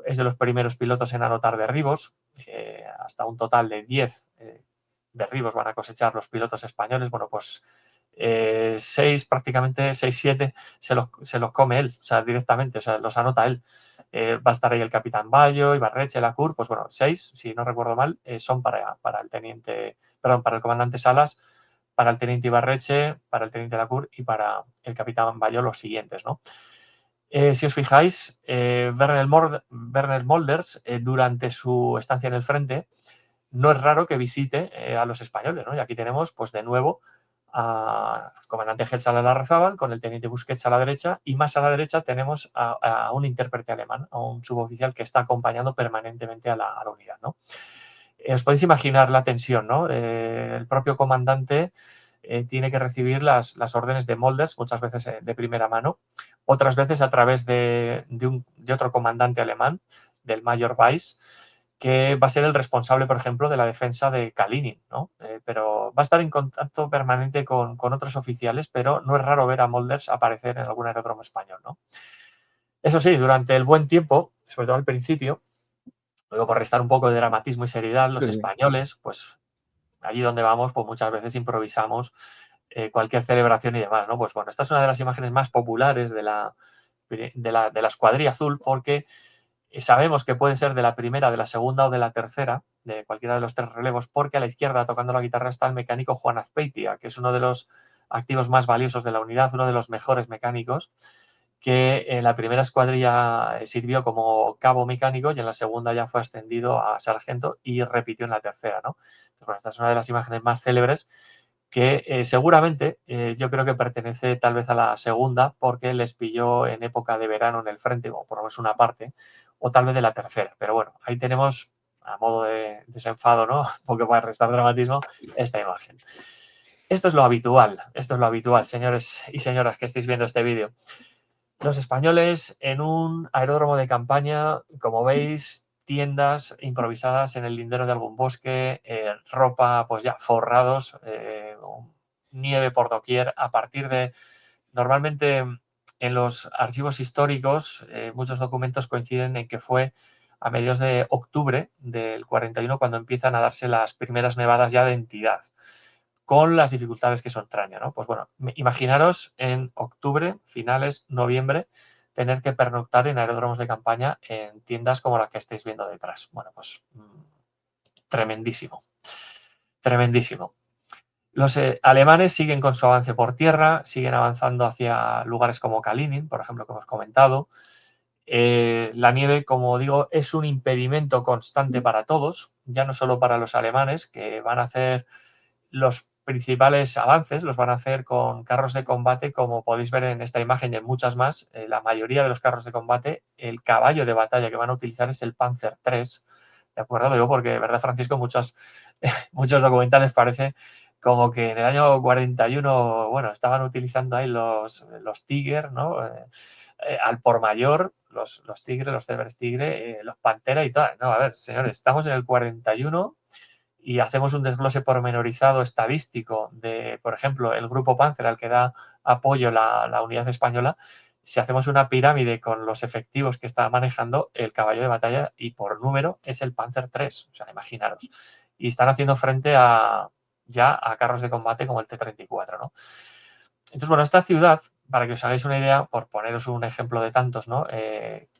es de los primeros pilotos en anotar derribos, hasta un total de 10 derribos van a cosechar los pilotos españoles. Bueno, pues 6, prácticamente 6, 7 se los come él, o sea, directamente, o sea, los anota él. Va a estar ahí el capitán Bayo, Ibarreche, Lacour, pues bueno, 6, si no recuerdo mal, son para el comandante Salas, para el teniente Ibarreche, para el teniente Lacour y para el capitán Bayo los siguientes, ¿no? Si os fijáis, Werner Molders, durante su estancia en el frente, no es raro que visite a los españoles, ¿no? Y aquí tenemos, pues de nuevo, al comandante Gels a la Larrazábal, con el teniente Busquets a la derecha, y más a la derecha tenemos a un intérprete alemán, a un suboficial que está acompañando permanentemente a la unidad, ¿no? Os podéis imaginar la tensión, ¿no? El propio comandante tiene que recibir las órdenes de Molders, muchas veces de primera mano, otras veces a través de otro comandante alemán, del Mayor Weiss, que va a ser el responsable, por ejemplo, de la defensa de Kalinin, ¿no? Pero va a estar en contacto permanente con otros oficiales, pero no es raro ver a Molders aparecer en algún aeródromo español, ¿no? Eso sí, durante el buen tiempo, sobre todo al principio, luego por restar un poco de dramatismo y seriedad, los Sí, sí. españoles, pues allí donde vamos, pues muchas veces improvisamos cualquier celebración y demás, ¿no? Pues bueno, esta es una de las imágenes más populares de la Escuadrilla Azul, porque sabemos que puede ser de la primera, de la segunda o de la tercera, de cualquiera de los 3 relevos, porque a la izquierda, tocando la guitarra, está el mecánico Juan Azpeitia, que es uno de los activos más valiosos de la unidad, uno de los mejores mecánicos, que en la primera escuadrilla sirvió como cabo mecánico y en la segunda ya fue ascendido a sargento y repitió en la tercera, ¿no? Entonces, bueno, esta es una de las imágenes más célebres que seguramente yo creo que pertenece tal vez a la segunda porque les pilló en época de verano en el frente, o por lo menos una parte, o tal vez de la tercera. Pero bueno, ahí tenemos, a modo de desenfado, ¿no? Porque para restar dramatismo, esta imagen. Esto es lo habitual, señores y señoras que estáis viendo este vídeo. Los españoles en un aeródromo de campaña, como veis, tiendas improvisadas en el lindero de algún bosque, ropa pues ya forrados, nieve por doquier, a partir de, normalmente en los archivos históricos, muchos documentos coinciden en que fue a mediados de octubre del 41 cuando empiezan a darse las primeras nevadas ya de entidad, con las dificultades que eso entraña, ¿no? Pues bueno, imaginaros en octubre, finales, noviembre, tener que pernoctar en aeródromos de campaña en tiendas como la que estáis viendo detrás. Bueno, pues tremendísimo, tremendísimo. Los alemanes siguen con su avance por tierra, siguen avanzando hacia lugares como Kalinin, por ejemplo, que hemos comentado. La nieve, como digo, es un impedimento constante para todos, ya no solo para los alemanes, que van a hacer los principales avances los van a hacer con carros de combate, como podéis ver en esta imagen y en muchas más. La mayoría de los carros de combate, el caballo de batalla que van a utilizar es el Panzer III, ¿de acuerdo? Lo digo porque, ¿verdad, Francisco? Muchos documentales parece como que en el año 41, bueno, estaban utilizando ahí los Tiger, ¿no? Al por mayor, los Tigre, los Cerberus Tigre, los Pantera y tal. No, a ver, señores, estamos en el 41 y hacemos un desglose pormenorizado estadístico de, por ejemplo, el grupo Panzer al que da apoyo la unidad española. Si hacemos una pirámide con los efectivos que está manejando, el caballo de batalla y por número es el Panzer III, o sea, imaginaros. Y están haciendo frente ya a carros de combate como el T-34, ¿no? Entonces, bueno, esta ciudad, para que os hagáis una idea, por poneros un ejemplo de tantos, ¿no?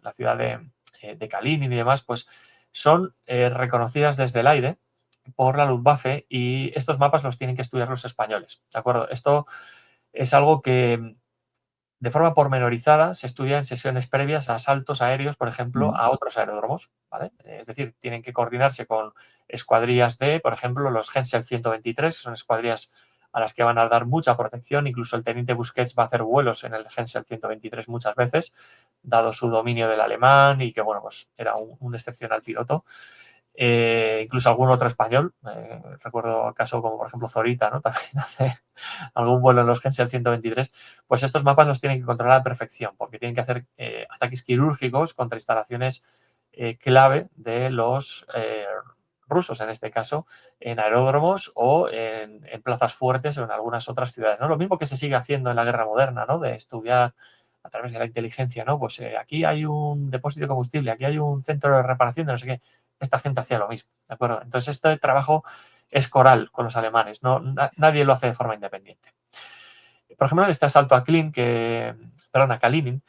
La ciudad de Kalinin y demás, pues son reconocidas desde el aire por la Luftwaffe y estos mapas los tienen que estudiar los españoles, ¿de acuerdo? Esto es algo que de forma pormenorizada se estudia en sesiones previas a asaltos aéreos, por ejemplo, a otros aeródromos, ¿vale? Es decir, tienen que coordinarse con escuadrillas de, por ejemplo, los Hensel 123, que son escuadrillas a las que van a dar mucha protección. Incluso el teniente Busquets va a hacer vuelos en el Hensel 123 muchas veces, dado su dominio del alemán y que, bueno, pues era un excepcional piloto. Incluso algún otro español, recuerdo caso como por ejemplo Zorita, ¿no? También hace algún vuelo en los Hensel 123, pues estos mapas los tienen que controlar a la perfección, porque tienen que hacer ataques quirúrgicos contra instalaciones clave de los rusos, en este caso, en aeródromos o en plazas fuertes o en algunas otras ciudades, ¿no? Lo mismo que se sigue haciendo en la guerra moderna, ¿no? De estudiar a través de la inteligencia, ¿no? Pues aquí hay un depósito de combustible, aquí hay un centro de reparación de no sé qué. Esta gente hacía lo mismo, ¿de acuerdo? Entonces, este trabajo es coral con los alemanes, no, nadie lo hace de forma independiente. Por ejemplo, en este asalto a Kalinin,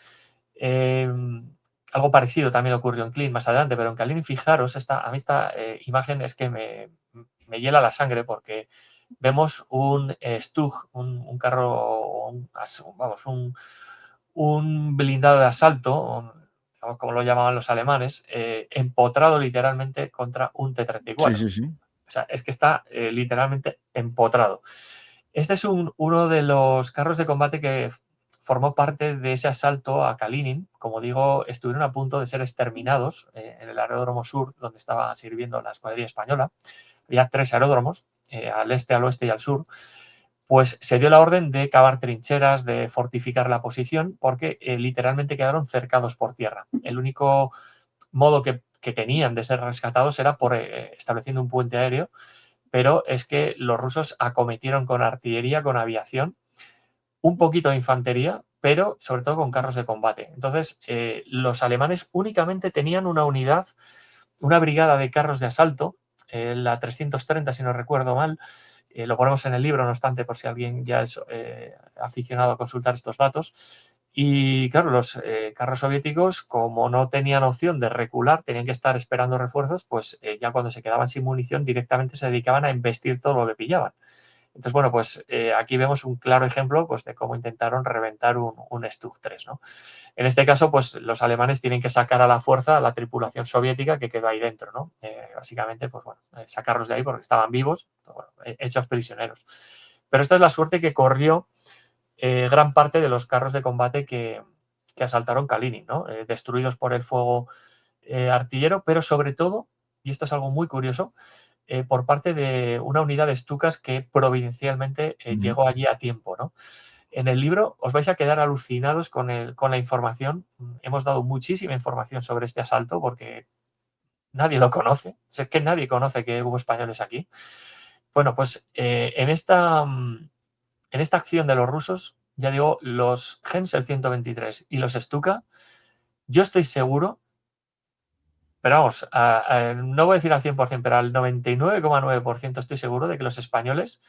algo parecido también ocurrió en Klin más adelante, pero en Kalinin, fijaros, a mí esta imagen es que me hiela la sangre porque vemos un Stug, un carro, un blindado de asalto, como lo llamaban los alemanes, empotrado literalmente contra un Sí, T-34. sí, sí. O sea, es que está literalmente empotrado. Este es uno de los carros de combate que formó parte de ese asalto a Kalinin. Como digo, estuvieron a punto de ser exterminados en el aeródromo sur, donde estaba sirviendo la escuadrilla española. Había 3 aeródromos, al este, al oeste y al sur. Pues se dio la orden de cavar trincheras, de fortificar la posición, porque literalmente quedaron cercados por tierra. El único modo que tenían de ser rescatados era por estableciendo un puente aéreo, pero es que los rusos acometieron con artillería, con aviación, un poquito de infantería, pero sobre todo con carros de combate. Entonces, los alemanes únicamente tenían una unidad, una brigada de carros de asalto, la 330, si no recuerdo mal. Lo ponemos en el libro, no obstante, por si alguien ya es aficionado a consultar estos datos. Y claro, los carros soviéticos, como no tenían opción de recular, tenían que estar esperando refuerzos, pues ya cuando se quedaban sin munición directamente se dedicaban a embestir todo lo que pillaban. Entonces, bueno, pues aquí vemos un claro ejemplo pues, de cómo intentaron reventar un Stug 3, ¿no? En este caso, pues los alemanes tienen que sacar a la fuerza a la tripulación soviética que quedó ahí dentro, ¿no? Básicamente, pues bueno, sacarlos de ahí porque estaban vivos, bueno, hechos prisioneros. Pero esta es la suerte que corrió gran parte de los carros de combate que asaltaron Kalinin, ¿no? Destruidos por el fuego artillero, pero sobre todo, y esto es algo muy curioso, por parte de una unidad de Stukas que providencialmente llegó allí a tiempo, ¿no? En el libro os vais a quedar alucinados con la información. Hemos dado muchísima información sobre este asalto porque nadie lo conoce. O sea, es que nadie conoce que hubo españoles aquí. Bueno, pues en esta acción de los rusos, ya digo, los Hensel 123 y los Stuka, yo estoy seguro, pero vamos, no voy a decir al 100%, pero al 99,9% estoy seguro de que los españoles,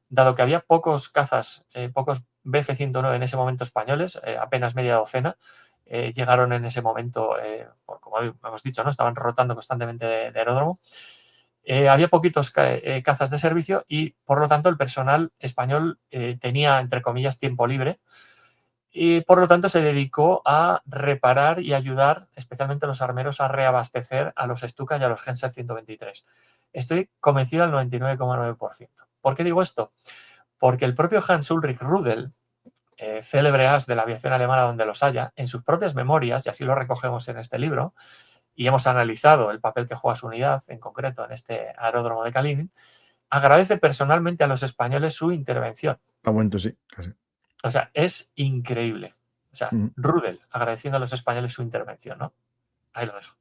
dado que había pocos cazas, pocos Bf-109 en ese momento españoles, apenas media docena, llegaron en ese momento, como hemos dicho, ¿no? Estaban rotando constantemente de aeródromo. Había poquitos cazas de servicio y, por lo tanto, el personal español tenía, entre comillas, tiempo libre y, por lo tanto, se dedicó a reparar y ayudar, especialmente a los armeros, a reabastecer a los Stuka y a los Hensel 123. Estoy convencido al 99,9%. ¿Por qué digo esto? Porque el propio Hans Ulrich Rudel, célebre as de la aviación alemana donde los haya, en sus propias memorias, y así lo recogemos en este libro, y hemos analizado el papel que juega su unidad, en concreto en este aeródromo de Kalinin, agradece personalmente a los españoles su intervención. Aumento, sí, casi. O sea, es increíble. O sea, Rudel agradeciendo a los españoles su intervención, ¿no? Ahí lo dejo.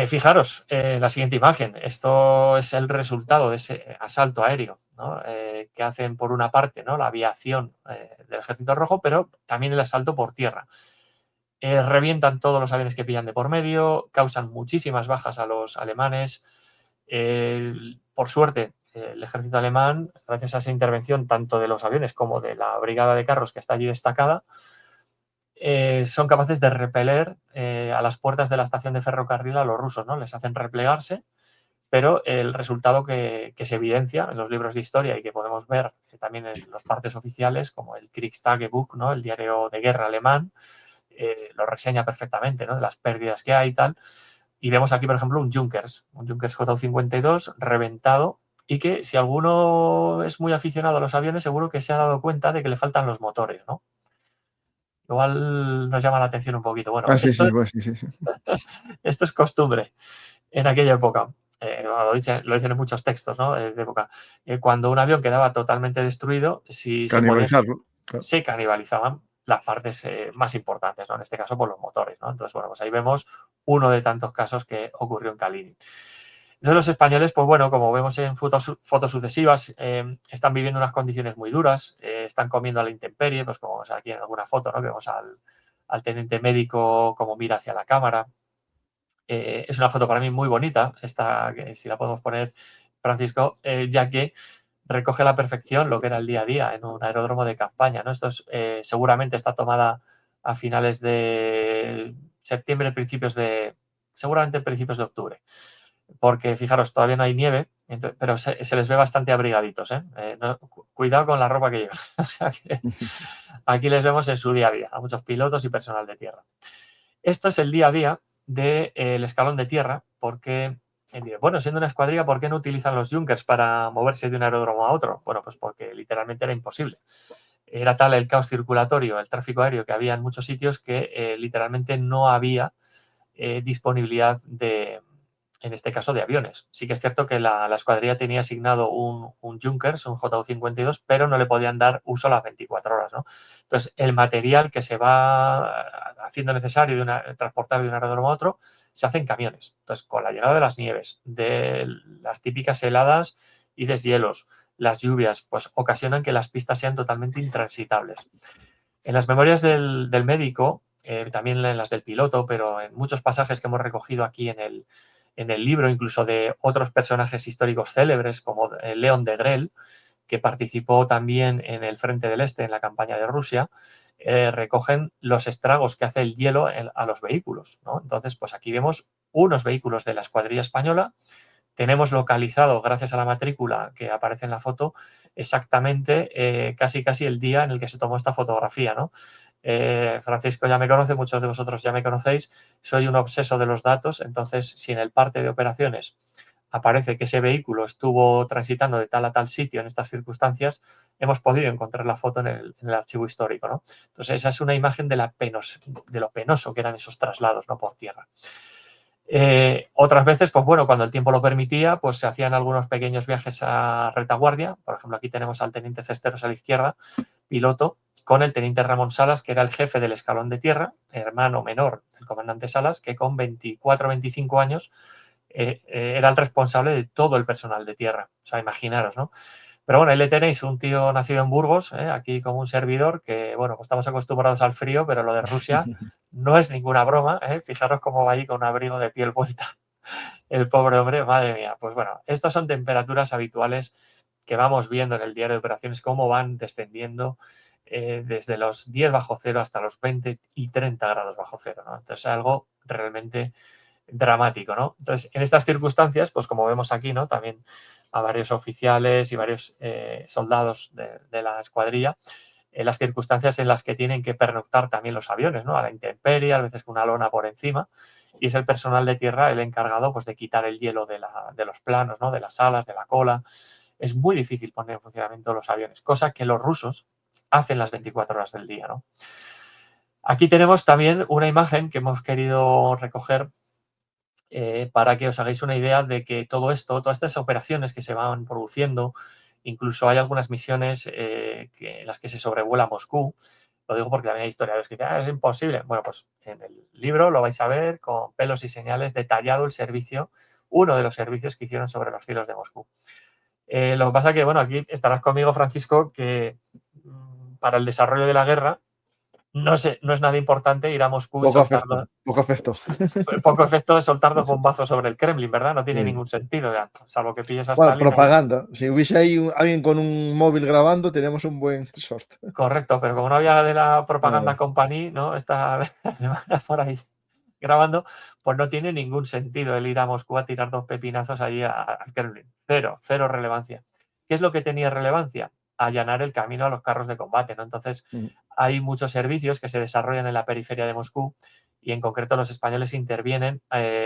Fijaros, la siguiente imagen. Esto es el resultado de ese asalto aéreo, ¿no? Que hacen por una parte, ¿no?, la aviación del Ejército Rojo, pero también el asalto por tierra. Revientan todos los aviones que pillan de por medio, causan muchísimas bajas a los alemanes. Por suerte, el ejército alemán, gracias a esa intervención tanto de los aviones como de la brigada de carros que está allí destacada, son capaces de repeler a las puertas de la estación de ferrocarril a los rusos, ¿no? Les hacen replegarse, pero el resultado que se evidencia en los libros de historia y que podemos ver también en los partes oficiales, como el Kriegstagebuch, ¿no?, el diario de guerra alemán, lo reseña perfectamente, ¿no?, de las pérdidas que hay y tal. Y vemos aquí, por ejemplo, un Junkers Ju-52 reventado, y que si alguno es muy aficionado a los aviones, seguro que se ha dado cuenta de que le faltan los motores, ¿no? Igual nos llama la atención un poquito. Bueno, Sí, sí, pues, sí. esto es costumbre en aquella época. Lo dicen en muchos textos, ¿no?, de época. Cuando un avión quedaba totalmente destruido, si se podía, Canibalizarlo, claro. se canibalizaban las partes más importantes, ¿no?, en este caso por los motores, ¿no? Entonces, bueno, pues ahí vemos uno de tantos casos que ocurrió en Kalinin. Entonces los españoles, pues bueno, como vemos en fotos sucesivas, están viviendo unas condiciones muy duras, están comiendo a la intemperie, pues como vemos aquí en alguna foto, ¿no?, que vemos al teniente médico como mira hacia la cámara. Es una foto para mí muy bonita, esta, que si la podemos poner, Francisco, ya que recoge a la perfección lo que era el día a día en un aeródromo de campaña, ¿no? Esto es, seguramente está tomada a finales de septiembre, seguramente principios de octubre, porque fijaros, todavía no hay nieve, pero se les ve bastante abrigaditos, ¿eh? Cuidado con la ropa que llevan. O sea que aquí les vemos en su día a día, a muchos pilotos y personal de tierra. Esto es el día a día del escalón de tierra, porque, bueno, siendo una escuadrilla, ¿por qué no utilizan los Junkers para moverse de un aeródromo a otro? Bueno, pues porque literalmente era imposible. Era tal el caos circulatorio, el tráfico aéreo que había en muchos sitios, que literalmente no había disponibilidad en este caso, de aviones. Sí que es cierto que la escuadrilla tenía asignado un Junkers, un Ju-52, pero no le podían dar uso a las 24 horas, ¿no? Entonces, el material que se va haciendo necesario transportar de un aeródromo a otro se hace en camiones. Entonces, con la llegada de las nieves, de las típicas heladas y deshielos, las lluvias, pues ocasionan que las pistas sean totalmente intransitables. En las memorias del médico, también en las del piloto, pero en muchos pasajes que hemos recogido aquí en el libro, incluso de otros personajes históricos célebres, como León de Grel, que participó también en el Frente del Este, en la campaña de Rusia, recogen los estragos que hace el hielo a los vehículos, ¿no? Entonces, pues aquí vemos unos vehículos de la escuadrilla española. Tenemos localizado, gracias a la matrícula que aparece en la foto, exactamente casi el día en el que se tomó esta fotografía, ¿no? Francisco ya me conoce, muchos de vosotros ya me conocéis, soy un obseso de los datos, entonces si en el parte de operaciones aparece que ese vehículo estuvo transitando de tal a tal sitio en estas circunstancias, hemos podido encontrar la foto en el archivo histórico, ¿no? Entonces esa es una imagen de lo penoso que eran esos traslados, ¿no?, por tierra. Otras veces, pues bueno, cuando el tiempo lo permitía, pues se hacían algunos pequeños viajes a retaguardia. Por ejemplo, aquí tenemos al teniente Cesteros a la izquierda, piloto, con el teniente Ramón Salas, que era el jefe del escalón de tierra, hermano menor del comandante Salas, que con 24 o 25 años era el responsable de todo el personal de tierra. O sea, imaginaros, ¿no? Pero bueno, ahí le tenéis, un tío nacido en Burgos, aquí como un servidor, que bueno, pues estamos acostumbrados al frío, pero lo de Rusia no es ninguna broma, ¿eh? Fijaros cómo va ahí con un abrigo de piel vuelta el pobre hombre, madre mía. Pues bueno, estas son temperaturas habituales que vamos viendo en el diario de operaciones, cómo van descendiendo desde los 10 bajo cero hasta los 20 y 30 grados bajo cero, ¿no? Entonces, algo realmente dramático, ¿no? Entonces, en estas circunstancias, pues como vemos aquí, ¿no?, también a varios oficiales y varios soldados de la escuadrilla, en las circunstancias en las que tienen que pernoctar también los aviones, ¿no?, a la intemperie, a veces con una lona por encima, y es el personal de tierra el encargado, pues, de quitar el hielo de los planos, ¿no?, de las alas, de la cola, es muy difícil poner en funcionamiento los aviones, cosa que los rusos hacen las 24 horas del día, ¿no? Aquí tenemos también una imagen que hemos querido recoger para que os hagáis una idea de que todo esto, todas estas operaciones que se van produciendo, incluso hay algunas misiones en las que se sobrevuela Moscú. Lo digo porque también hay historiadores que dicen, es imposible. Bueno, pues en el libro lo vais a ver con pelos y señales detallado el servicio, uno de los servicios que hicieron sobre los cielos de Moscú. Lo que pasa que, bueno, aquí estarás conmigo, Francisco, que para el desarrollo de la guerra no es nada importante ir a Moscú y Poco soltar afecto, poco afecto. poco efecto de soltar 2 bombazos sobre el Kremlin, ¿verdad? No tiene Sí. ningún sentido, ya, salvo que pilles a Bueno, Stalin ahí. propaganda. Si hubiese ahí alguien con un móvil grabando, tenemos un buen short. Correcto, pero como no había de la propaganda Claro. company, ¿no? Esta alemana por ahí grabando, pues no tiene ningún sentido el ir a Moscú a tirar 2 pepinazos allí al Kremlin. Cero relevancia. ¿Qué es lo que tenía relevancia? Allanar el camino a los carros de combate, ¿no? Entonces, hay muchos servicios que se desarrollan en la periferia de Moscú y en concreto los españoles intervienen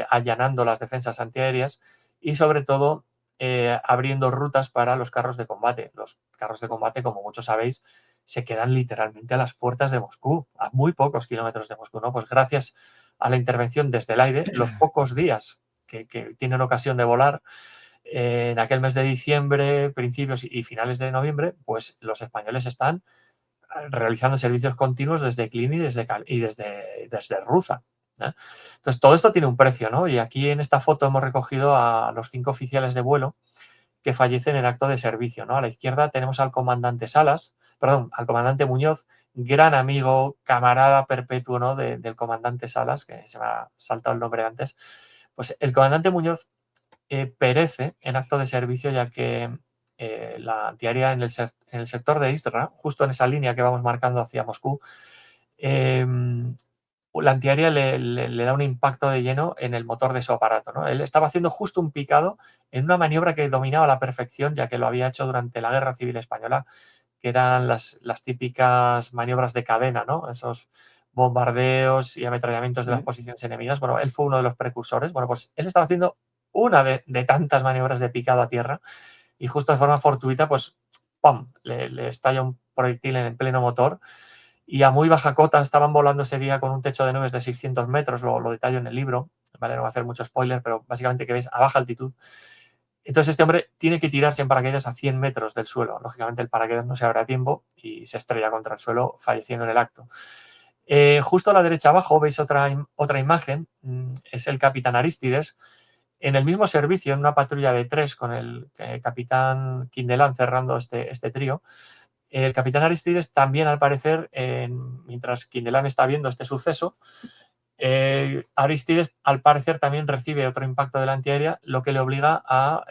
allanando las defensas antiaéreas y sobre todo abriendo rutas para los carros de combate. Los carros de combate, como muchos sabéis, se quedan literalmente a las puertas de Moscú, a muy pocos kilómetros de Moscú, ¿no? Pues gracias a la intervención desde el aire, los pocos días que tienen ocasión de volar, en aquel mes de diciembre, principios y finales de noviembre, pues los españoles están realizando servicios continuos desde Cluny y desde Ruza. Entonces, todo esto tiene un precio, ¿no? Y aquí en esta foto hemos recogido a los 5 oficiales de vuelo que fallecen en acto de servicio, ¿no? A la izquierda tenemos al comandante al comandante Muñoz, gran amigo, camarada perpetuo, ¿no? del comandante Salas, que se me ha saltado el nombre antes. Pues el comandante Muñoz perece en acto de servicio, ya que la antiaérea en el sector de Istra, justo en esa línea que vamos marcando hacia Moscú, la antiaérea le da un impacto de lleno en el motor de su aparato, ¿no? Él estaba haciendo justo un picado en una maniobra que dominaba a la perfección, ya que lo había hecho durante la Guerra Civil Española, que eran las típicas maniobras de cadena, ¿no? Esos bombardeos y ametrallamientos de las posiciones enemigas. Bueno, él fue uno de los precursores. Bueno, pues él estaba haciendo una de tantas maniobras de picado a tierra y justo de forma fortuita, pues, ¡pum!, le estalla un proyectil en el pleno motor y a muy baja cota estaban volando ese día con un techo de nubes de 600 metros, lo detallo en el libro, ¿vale? No voy a hacer mucho spoiler, pero básicamente que ves a baja altitud. Entonces este hombre tiene que tirarse en paracaídas a 100 metros del suelo. Lógicamente el paracaídas no se abre a tiempo y se estrella contra el suelo, falleciendo en el acto. Justo a la derecha abajo veis otra imagen, es el capitán Arístides, en el mismo servicio, en una patrulla de 3 con el capitán Quindelán cerrando este trío. El capitán Arístides también, al parecer, mientras Quindelán está viendo este suceso, Arístides, al parecer, también recibe otro impacto de la antiaérea, lo que le obliga a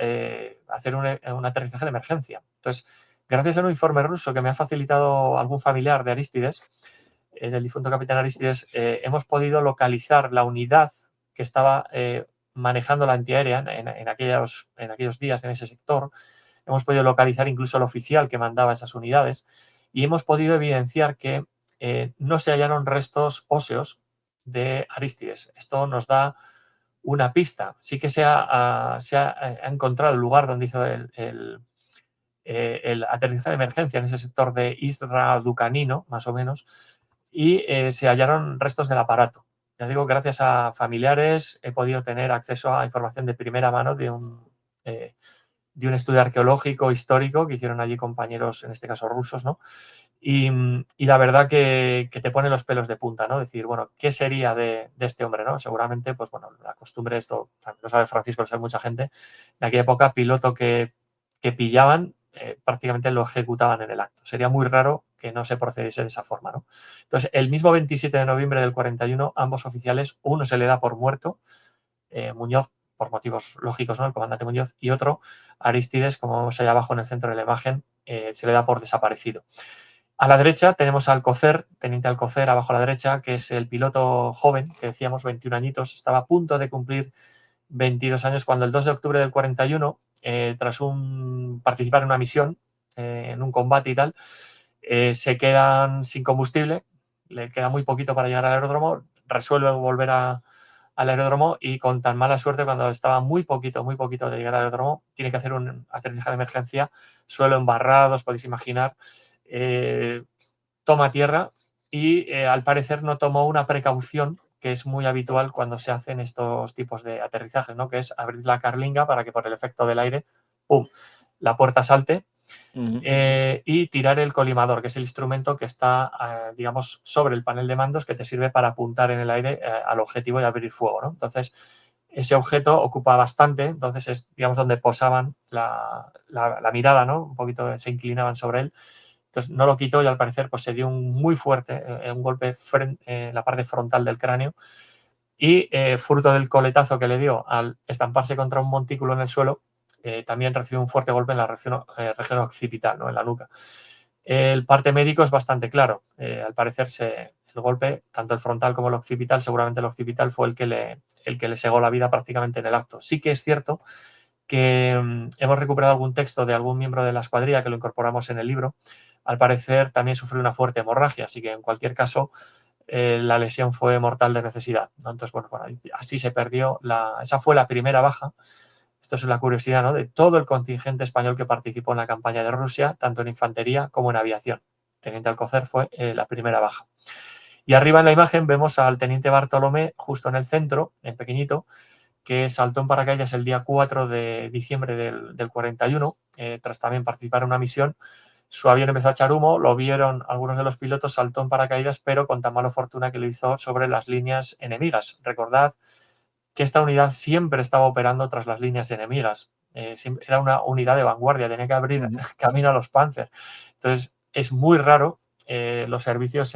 hacer un aterrizaje de emergencia. Entonces, gracias a un informe ruso que me ha facilitado algún familiar de Arístides, del difunto capitán Arístides, hemos podido localizar la unidad que estaba manejando la antiaérea en aquellos días en ese sector. Hemos podido localizar incluso al oficial que mandaba esas unidades y hemos podido evidenciar que no se hallaron restos óseos de Arístides. Esto nos da una pista. Sí que se ha encontrado el lugar donde hizo el aterrizaje de emergencia en ese sector de Istra Ducanino, más o menos, y se hallaron restos del aparato. Ya digo, gracias a familiares he podido tener acceso a información de primera mano de un estudio arqueológico histórico que hicieron allí compañeros, en este caso rusos, ¿no? Y la verdad que te pone los pelos de punta, ¿no? Decir, bueno, ¿qué sería de este hombre, no? Seguramente, pues bueno, la costumbre, esto también lo sabe Francisco, lo sabe mucha gente, en aquella época piloto que pillaban, prácticamente lo ejecutaban en el acto. Sería muy raro que no se procediese de esa forma, ¿no? Entonces, el mismo 27 de noviembre del 41, ambos oficiales, uno se le da por muerto, Muñoz, por motivos lógicos, ¿no? El comandante Muñoz, y otro, Arístides, como vemos ahí abajo en el centro de la imagen, se le da por desaparecido. A la derecha tenemos a Alcocer, teniente Alcocer, abajo a la derecha, que es el piloto joven, que decíamos 21 añitos, estaba a punto de cumplir 22 años cuando el 2 de octubre del 41, tras participar en una misión, en un combate y tal, se quedan sin combustible, le queda muy poquito para llegar al aeródromo, resuelve volver a al aeródromo y con tan mala suerte, cuando estaba muy poquito de llegar al aeródromo, tiene que hacer un aterrizaje de emergencia, suelo embarrado, os podéis imaginar, toma tierra y al parecer no tomó una precaución que es muy habitual cuando se hacen estos tipos de aterrizajes, ¿no? Que es abrir la carlinga para que por el efecto del aire, ¡pum!, la puerta salte. Y tirar el colimador, que es el instrumento que está, digamos, sobre el panel de mandos, que te sirve para apuntar en el aire al objetivo y abrir fuego, ¿no? Entonces, ese objeto ocupa bastante, entonces es, digamos, donde posaban la mirada, ¿no? Un poquito se inclinaban sobre él. Entonces, no lo quitó y al parecer pues, se dio un muy fuerte, un golpe en la parte frontal del cráneo y fruto del coletazo que le dio al estamparse contra un montículo en el suelo, también recibió un fuerte golpe en la región occipital, ¿no? En la nuca. El parte médico es bastante claro. Al parecer, el golpe, tanto el frontal como el occipital, seguramente el occipital fue el que le segó la vida prácticamente en el acto. Sí que es cierto que hemos recuperado algún texto de algún miembro de la escuadrilla que lo incorporamos en el libro. Al parecer, también sufrió una fuerte hemorragia, así que en cualquier caso, la lesión fue mortal de necesidad, ¿no? Entonces, bueno, así se perdió. Esa fue la primera baja. Esto es la curiosidad, ¿no?, de todo el contingente español que participó en la campaña de Rusia, tanto en infantería como en aviación. Teniente Alcocer fue la primera baja. Y arriba en la imagen vemos al teniente Bartolomé justo en el centro, en pequeñito, que saltó en paracaídas el día 4 de diciembre del 41, tras también participar en una misión. Su avión empezó a echar humo, lo vieron algunos de los pilotos, saltó en paracaídas, pero con tan mala fortuna que lo hizo sobre las líneas enemigas. Recordad que esta unidad siempre estaba operando tras las líneas enemigas. Era una unidad de vanguardia, tenía que abrir camino a los Panzer. Entonces, es muy raro los servicios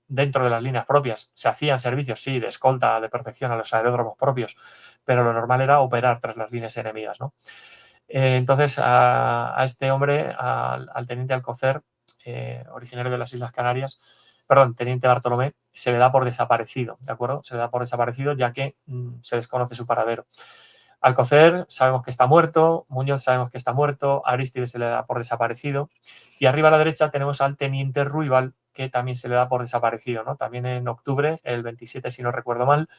dentro de las líneas propias. Se hacían servicios, sí, de escolta, de protección a los aeródromos propios, pero lo normal era operar tras las líneas enemigas, ¿no? Entonces, a este hombre, al teniente Alcocer, originario de las Islas Canarias, perdón, teniente Bartolomé, se le da por desaparecido, ¿de acuerdo? Se le da por desaparecido ya que se desconoce su paradero. Alcocer sabemos que está muerto, Muñoz sabemos que está muerto, Arístides se le da por desaparecido y arriba a la derecha tenemos al teniente Ruibal, que también se le da por desaparecido, ¿no? También en octubre, el 27 si no recuerdo mal,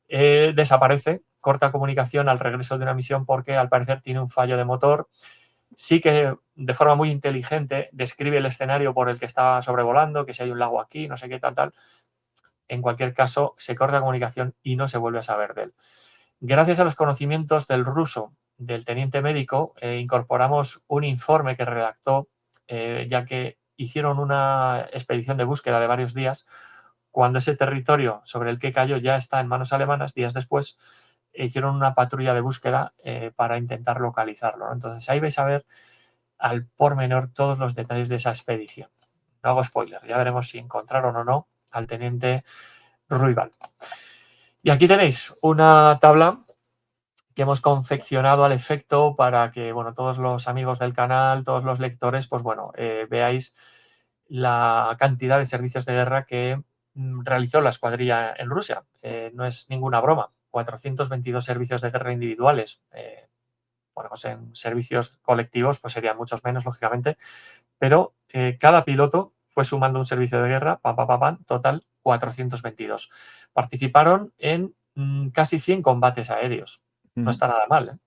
desaparece, corta comunicación al regreso de una misión porque al parecer tiene un fallo de motor. Sí que de forma muy inteligente describe el escenario por el que está sobrevolando, que si hay un lago aquí, no sé qué, tal. En cualquier caso, se corta comunicación y no se vuelve a saber de él. Gracias a los conocimientos del ruso, del teniente médico, incorporamos un informe que redactó, ya que hicieron una expedición de búsqueda de varios días, cuando ese territorio sobre el que cayó ya está en manos alemanas, días después, hicieron una patrulla de búsqueda para intentar localizarlo, ¿no? Entonces ahí vais a ver al por menor todos los detalles de esa expedición. No hago spoiler, ya veremos si encontraron o no al teniente Ruibal. Y aquí tenéis una tabla que hemos confeccionado al efecto para que, bueno, todos los amigos del canal, todos los lectores, pues bueno, veáis la cantidad de servicios de guerra que realizó la escuadrilla en Rusia. No es ninguna broma, 422 servicios de guerra individuales. Ponemos en servicios colectivos, pues serían muchos menos, lógicamente, pero cada piloto fue sumando un servicio de guerra, total 422. Participaron en casi 100 combates aéreos. No está nada mal,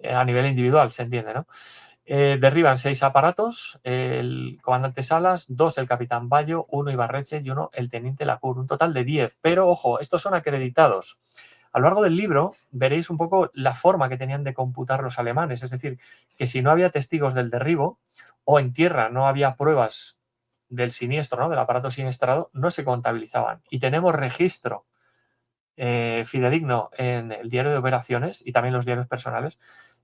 a nivel individual, se entiende, ¿no? Derriban 6 aparatos, el comandante Salas, 2 el capitán Bayo, 1 Ibarreche y 1 el teniente Lacour, un total de 10. Pero, ojo, estos son acreditados. A lo largo del libro veréis un poco la forma que tenían de computar los alemanes, es decir, que si no había testigos del derribo o en tierra no había pruebas del siniestro, ¿no?, del aparato siniestrado, no se contabilizaban. Y tenemos registro fidedigno en el diario de operaciones y también los diarios personales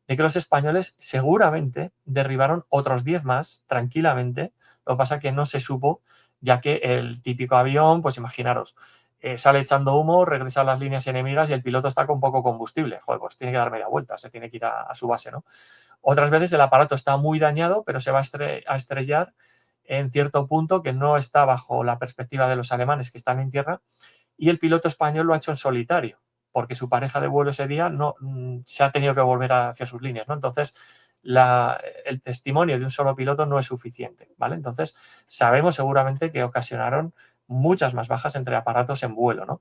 de que los españoles seguramente derribaron otros 10 más tranquilamente. Lo que pasa es que no se supo, ya que el típico avión, pues imaginaros, sale echando humo, regresa a las líneas enemigas y el piloto está con poco combustible. Joder, pues tiene que dar media vuelta, se tiene que ir a su base, ¿no? Otras veces el aparato está muy dañado, pero se va a estrellar en cierto punto que no está bajo la perspectiva de los alemanes que están en tierra, y el piloto español lo ha hecho en solitario, porque su pareja de vuelo ese día no se ha tenido que volver hacia sus líneas, ¿no? Entonces, el testimonio de un solo piloto no es suficiente, ¿vale? Entonces, sabemos seguramente que ocasionaron muchas más bajas entre aparatos en vuelo, ¿no?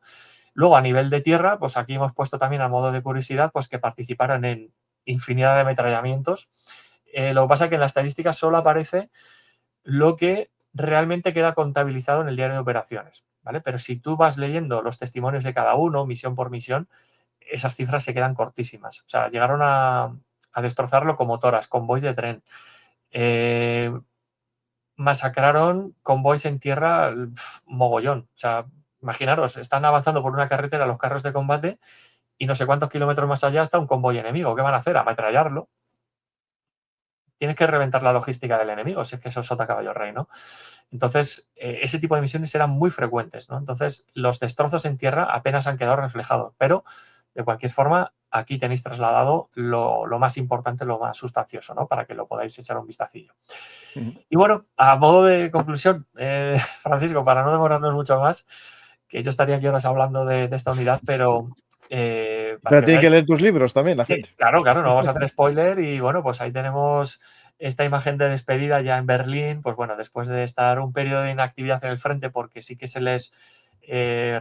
Luego, a nivel de tierra, pues aquí hemos puesto también a modo de curiosidad, pues que participaron en infinidad de ametrallamientos. Lo que pasa es que en la estadística solo aparece lo que realmente queda contabilizado en el diario de operaciones, ¿vale? Pero si tú vas leyendo los testimonios de cada uno, misión por misión, esas cifras se quedan cortísimas. O sea, llegaron a destrozar locomotoras, convoys de tren, masacraron convoys en tierra, mogollón. O sea, imaginaros, están avanzando por una carretera los carros de combate y no sé cuántos kilómetros más allá está un convoy enemigo. ¿Qué van a hacer? Ametrallarlo. Tienes que reventar la logística del enemigo, si es que eso es sota caballo rey, ¿no? Entonces, ese tipo de misiones eran muy frecuentes, ¿no? Entonces, los destrozos en tierra apenas han quedado reflejados, pero de cualquier forma, aquí tenéis trasladado lo más importante, lo más sustancioso, ¿no? Para que lo podáis echar un vistacillo. Y bueno, a modo de conclusión, Francisco, para no demorarnos mucho más, que yo estaría aquí horas hablando de esta unidad, pero para Pero que tienen veáis. que leer tus libros también, la gente. Claro, claro, no vamos a hacer spoiler y bueno, pues ahí tenemos esta imagen de despedida ya en Berlín, pues bueno, después de estar un periodo de inactividad en el frente, porque sí que se les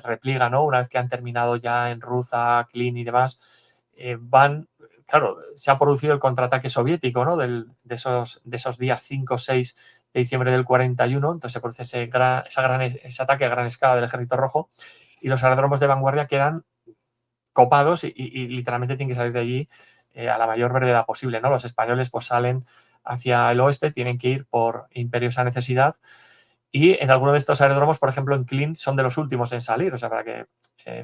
repliega, ¿no? Una vez que han terminado ya en Ruza, Klin y demás, claro, se ha producido el contraataque soviético, ¿no? De esos días 5 o 6 de diciembre del 41, entonces se produce ese ataque a gran escala del Ejército Rojo y los aeródromos de vanguardia quedan copados y literalmente tienen que salir de allí a la mayor brevedad posible, ¿no? Los españoles pues salen hacia el oeste, tienen que ir por imperiosa necesidad y en alguno de estos aeródromos, por ejemplo en Klin, son de los últimos en salir, o sea, para que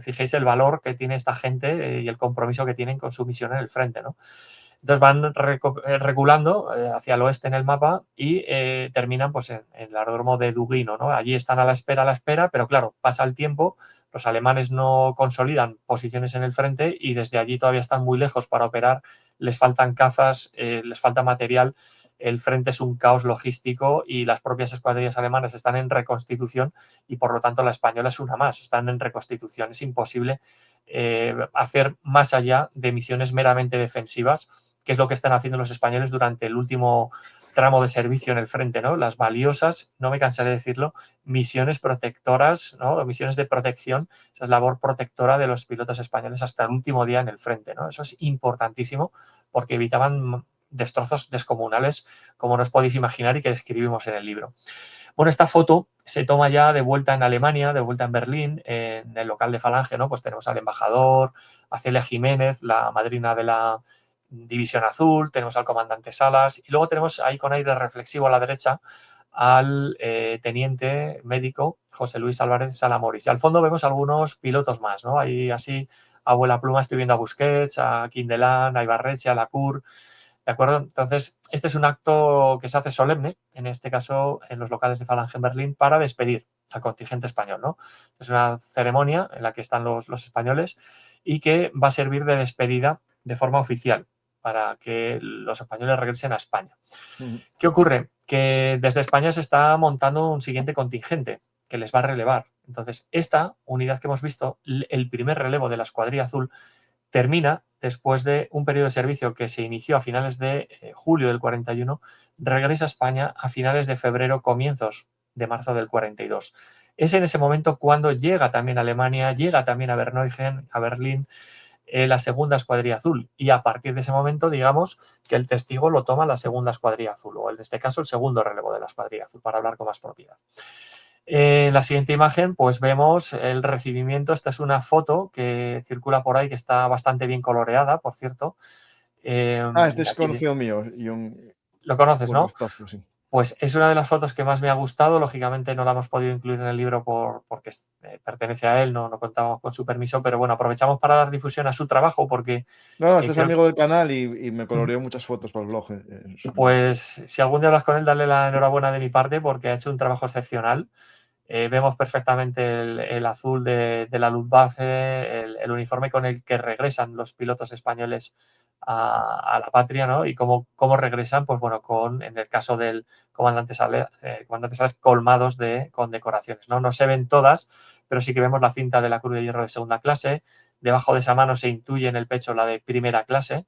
fijéis el valor que tiene esta gente y el compromiso que tienen con su misión en el frente, ¿no? Entonces van reculando hacia el oeste en el mapa y terminan pues, en el aeródromo de Duguino, ¿no? Allí están a la espera, pero claro, pasa el tiempo, los alemanes no consolidan posiciones en el frente y desde allí todavía están muy lejos para operar, les faltan cazas, les falta material, el frente es un caos logístico y las propias escuadrillas alemanas están en reconstitución y por lo tanto la española es una más, están en reconstitución. Es imposible hacer más allá de misiones meramente defensivas, que es lo que están haciendo los españoles durante el último tramo de servicio en el frente, ¿no? Las valiosas, no me cansaré de decirlo, misiones protectoras, ¿no? O misiones de protección, esa es labor protectora de los pilotos españoles hasta el último día en el frente, ¿no? Eso es importantísimo porque evitaban destrozos descomunales, como no os podéis imaginar y que describimos en el libro. Bueno, esta foto se toma ya de vuelta en Alemania, de vuelta en Berlín, en el local de Falange, ¿no? Pues tenemos al embajador, a Celia Jiménez, la madrina de la División Azul, tenemos al comandante Salas y luego tenemos ahí con aire reflexivo a la derecha al teniente médico José Luis Álvarez Salamoris. Y al fondo vemos algunos pilotos más, ¿no? Ahí así, abuela pluma, estoy viendo a Busquets, a Quindelán, a Ibarreche, a Lacour, ¿de acuerdo? Entonces, este es un acto que se hace solemne, en este caso en los locales de Falange en Berlín, para despedir al contingente español, ¿no? Es una ceremonia en la que están los españoles y que va a servir de despedida de forma oficial para que los españoles regresen a España. ¿Qué ocurre? Que desde España se está montando un siguiente contingente que les va a relevar. Entonces, esta unidad que hemos visto, el primer relevo de la Escuadrilla Azul, termina después de un periodo de servicio que se inició a finales de julio del 41, regresa a España a finales de febrero, comienzos de marzo del 42. Es en ese momento cuando llega también a Alemania, llega también a Berneugen, a Berlín, la segunda Escuadrilla Azul. Y a partir de ese momento, digamos que el testigo lo toma la segunda Escuadrilla Azul, o en este caso el segundo relevo de la Escuadrilla Azul, para hablar con más propiedad. En la siguiente imagen, pues vemos el recibimiento. Esta es una foto que circula por ahí, que está bastante bien coloreada, por cierto. Este es conocido mío y lo conoces, buen ¿no? rostro, sí. Pues es una de las fotos que más me ha gustado. Lógicamente no la hemos podido incluir en el libro porque pertenece a él, no contábamos con su permiso, pero bueno, aprovechamos para dar difusión a su trabajo porque... No, este es amigo del canal y me coloreó muchas fotos para el blog. Pues si algún día hablas con él, dale la enhorabuena de mi parte porque ha hecho un trabajo excepcional. Vemos perfectamente el azul de la Luftwaffe, el uniforme con el que regresan los pilotos españoles a la patria, ¿no? Y cómo regresan, pues bueno, en el caso del comandante Sales, colmados con decoraciones, ¿no? No se ven todas, pero sí que vemos la cinta de la Cruz de Hierro de segunda clase. Debajo de esa mano se intuye en el pecho la de primera clase.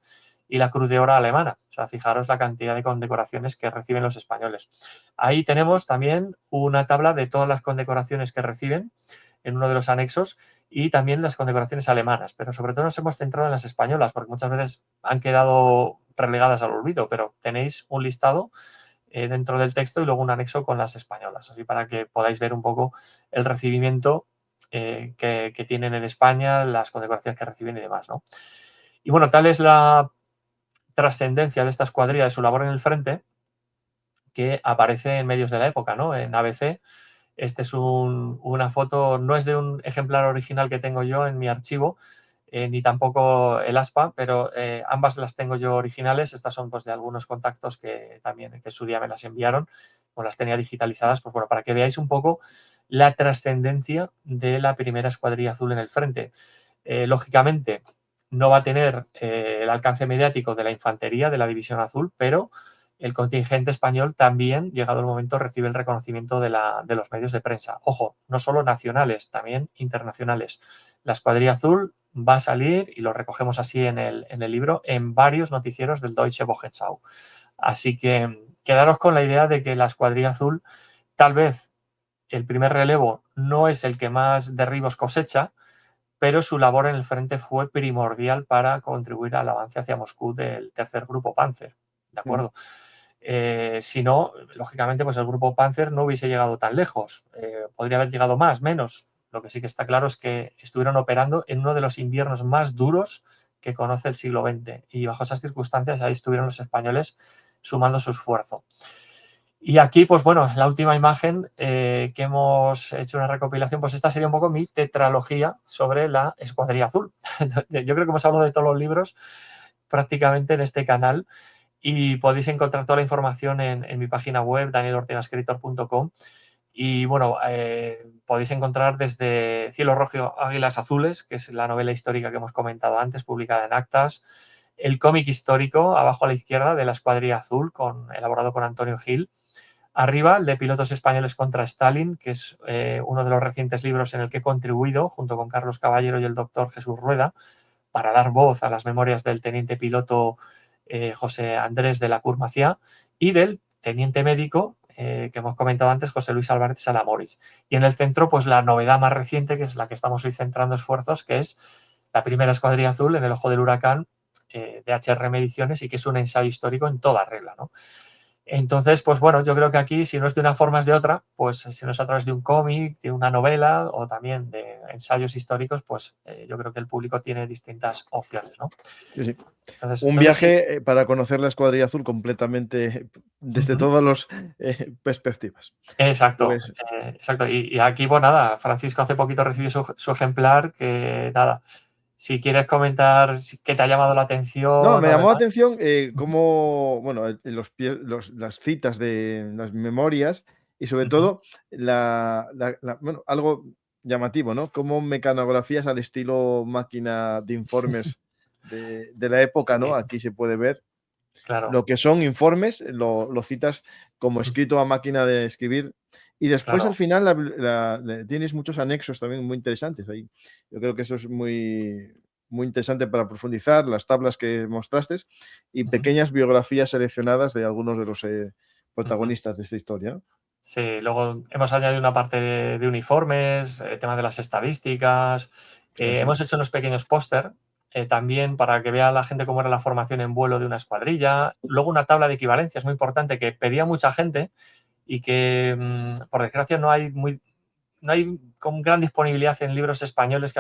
y la Cruz de Oro alemana. O sea, fijaros la cantidad de condecoraciones que reciben los españoles. Ahí tenemos también una tabla de todas las condecoraciones que reciben en uno de los anexos y también las condecoraciones alemanas, pero sobre todo nos hemos centrado en las españolas porque muchas veces han quedado relegadas al olvido, pero tenéis un listado dentro del texto y luego un anexo con las españolas, así para que podáis ver un poco el recibimiento que tienen en España, las condecoraciones que reciben y demás, ¿no? Y bueno, tal es la trascendencia de esta escuadrilla, de su labor en el frente, que aparece en medios de la época, ¿no? En ABC. Este es una foto, no es de un ejemplar original que tengo yo en mi archivo, ni tampoco el ASPA, pero ambas las tengo yo originales. Estas son pues, de algunos contactos que también que en su día me las enviaron, o las tenía digitalizadas, pues bueno, para que veáis un poco la trascendencia de la primera escuadrilla azul en el frente. Lógicamente, no va a tener el alcance mediático de la infantería de la División Azul, pero el contingente español también, llegado el momento, recibe el reconocimiento de los medios de prensa. Ojo, no solo nacionales, también internacionales. La escuadrilla azul va a salir, y lo recogemos así en el libro, en varios noticieros del Deutsche Wochenschau. Así que quedaros con la idea de que la escuadrilla azul, tal vez el primer relevo no es el que más derribos cosecha, pero su labor en el frente fue primordial para contribuir al avance hacia Moscú del tercer grupo Panzer, ¿de acuerdo? Si no, lógicamente, pues el grupo Panzer no hubiese llegado tan lejos. Podría haber llegado más, menos. Lo que sí que está claro es que estuvieron operando en uno de los inviernos más duros que conoce el siglo XX y bajo esas circunstancias ahí estuvieron los españoles sumando su esfuerzo. Y aquí, pues bueno, la última imagen que hemos hecho una recopilación, pues esta sería un poco mi tetralogía sobre la escuadrilla azul. Yo creo que hemos hablado de todos los libros prácticamente en este canal y podéis encontrar toda la información en mi página web, danielortegascritor.com. Y bueno, podéis encontrar desde Cielo Rojo, Águilas Azules, que es la novela histórica que hemos comentado antes, publicada en Actas, el cómic histórico, abajo a la izquierda, de la escuadrilla azul, elaborado con Antonio Gil. Arriba, el de Pilotos Españoles contra Stalin, que es uno de los recientes libros en el que he contribuido, junto con Carlos Caballero y el doctor Jesús Rueda, para dar voz a las memorias del teniente piloto José Andrés de la Cour Maciá y del teniente médico que hemos comentado antes, José Luis Álvarez Salamoris. Y en el centro, pues la novedad más reciente, que es la que estamos hoy centrando esfuerzos, que es la primera escuadrilla azul en el ojo del huracán de HR Ediciones y que es un ensayo histórico en toda regla, ¿no? Entonces, pues bueno, yo creo que aquí, si no es de una forma, es de otra, pues si no es a través de un cómic, de una novela o también de ensayos históricos, pues yo creo que el público tiene distintas opciones, ¿no? Sí, sí. Entonces, Un no sé si... viaje para conocer la escuadrilla azul completamente desde todas las perspectivas. Exacto, Pues, exacto. Y aquí, pues nada, Francisco hace poquito recibió su ejemplar, que nada, si quieres comentar qué te ha llamado la no, atención me o llamó la demás. atención cómo, bueno, las citas de las memorias y sobre Ujú, todo bueno, algo llamativo, ¿no? Como mecanografías al estilo máquina de informes de la época, ¿no? sí, Aquí se puede ver claro, lo que son informes, lo citas como escrito a máquina de escribir. Y después al claro. final tienes muchos anexos también muy interesantes ahí. Yo creo que eso es muy, muy interesante para profundizar, las tablas que mostraste y Ujú, pequeñas biografías seleccionadas de algunos de los ujú. protagonistas de esta historia, ¿no? Sí, luego hemos añadido una parte de uniformes, tema de las estadísticas. Fíjate. Hemos hecho unos pequeños póster también para que vea la gente cómo era la formación en vuelo de una escuadrilla. Luego una tabla de equivalencias muy importante que pedía mucha gente y que, por desgracia, no hay con gran disponibilidad en libros españoles que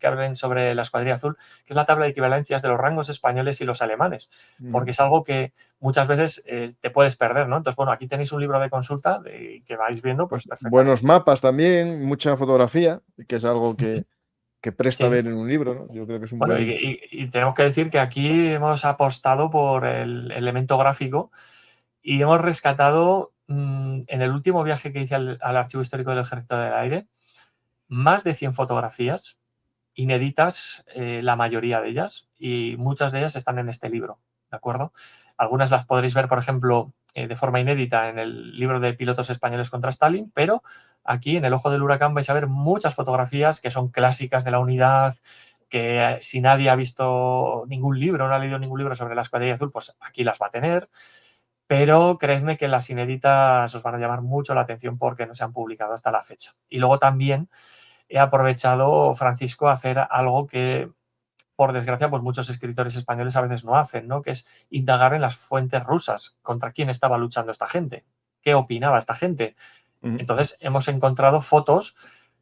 hablen sobre la escuadrilla azul, que es la tabla de equivalencias de los rangos españoles y los alemanes, Ujú. porque es algo que muchas veces te puedes perder, ¿no? Entonces, bueno, aquí tenéis un libro de consulta que vais viendo pues Pues buenos perfectamente. mapas también, mucha fotografía, que es algo Ujú. que presta a Sí, ver en un libro, ¿no? Yo creo que es un bueno, buen... y tenemos que decir que aquí hemos apostado por el elemento gráfico y hemos rescatado en el último viaje que hice al Archivo Histórico del Ejército del Aire más de 100 fotografías inéditas, la mayoría de ellas, y muchas de ellas están en este libro, ¿de acuerdo? Algunas las podréis ver, por ejemplo, de forma inédita en el libro de Pilotos Españoles contra Stalin, pero aquí en El Ojo del Huracán vais a ver muchas fotografías que son clásicas de la unidad, que si nadie ha visto ningún libro, no ha leído ningún libro sobre la Escuadrilla Azul, pues aquí las va a tener. Pero creedme que las inéditas os van a llamar mucho la atención porque no se han publicado hasta la fecha. Y luego también he aprovechado, Francisco, a hacer algo que, por desgracia, pues muchos escritores españoles a veces no hacen, ¿no? Que es indagar en las fuentes rusas, contra quién estaba luchando esta gente, qué opinaba esta gente. Entonces hemos encontrado fotos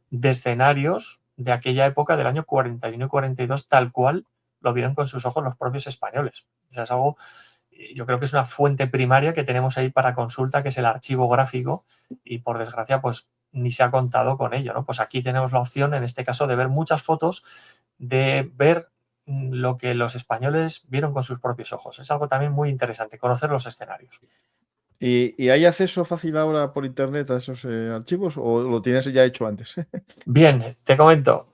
de escenarios de aquella época del año 41 y 42 tal cual lo vieron con sus ojos los propios españoles. O sea, es algo, yo creo que es una fuente primaria que tenemos ahí para consulta, que es el archivo gráfico, y por desgracia pues ni se ha contado con ello, ¿no? Pues aquí tenemos la opción, en este caso, de ver muchas fotos, de ver lo que los españoles vieron con sus propios ojos. Es algo también muy interesante, conocer los escenarios. ¿Y hay acceso fácil ahora por internet a esos archivos o lo tienes ya hecho antes? Bien, te comento.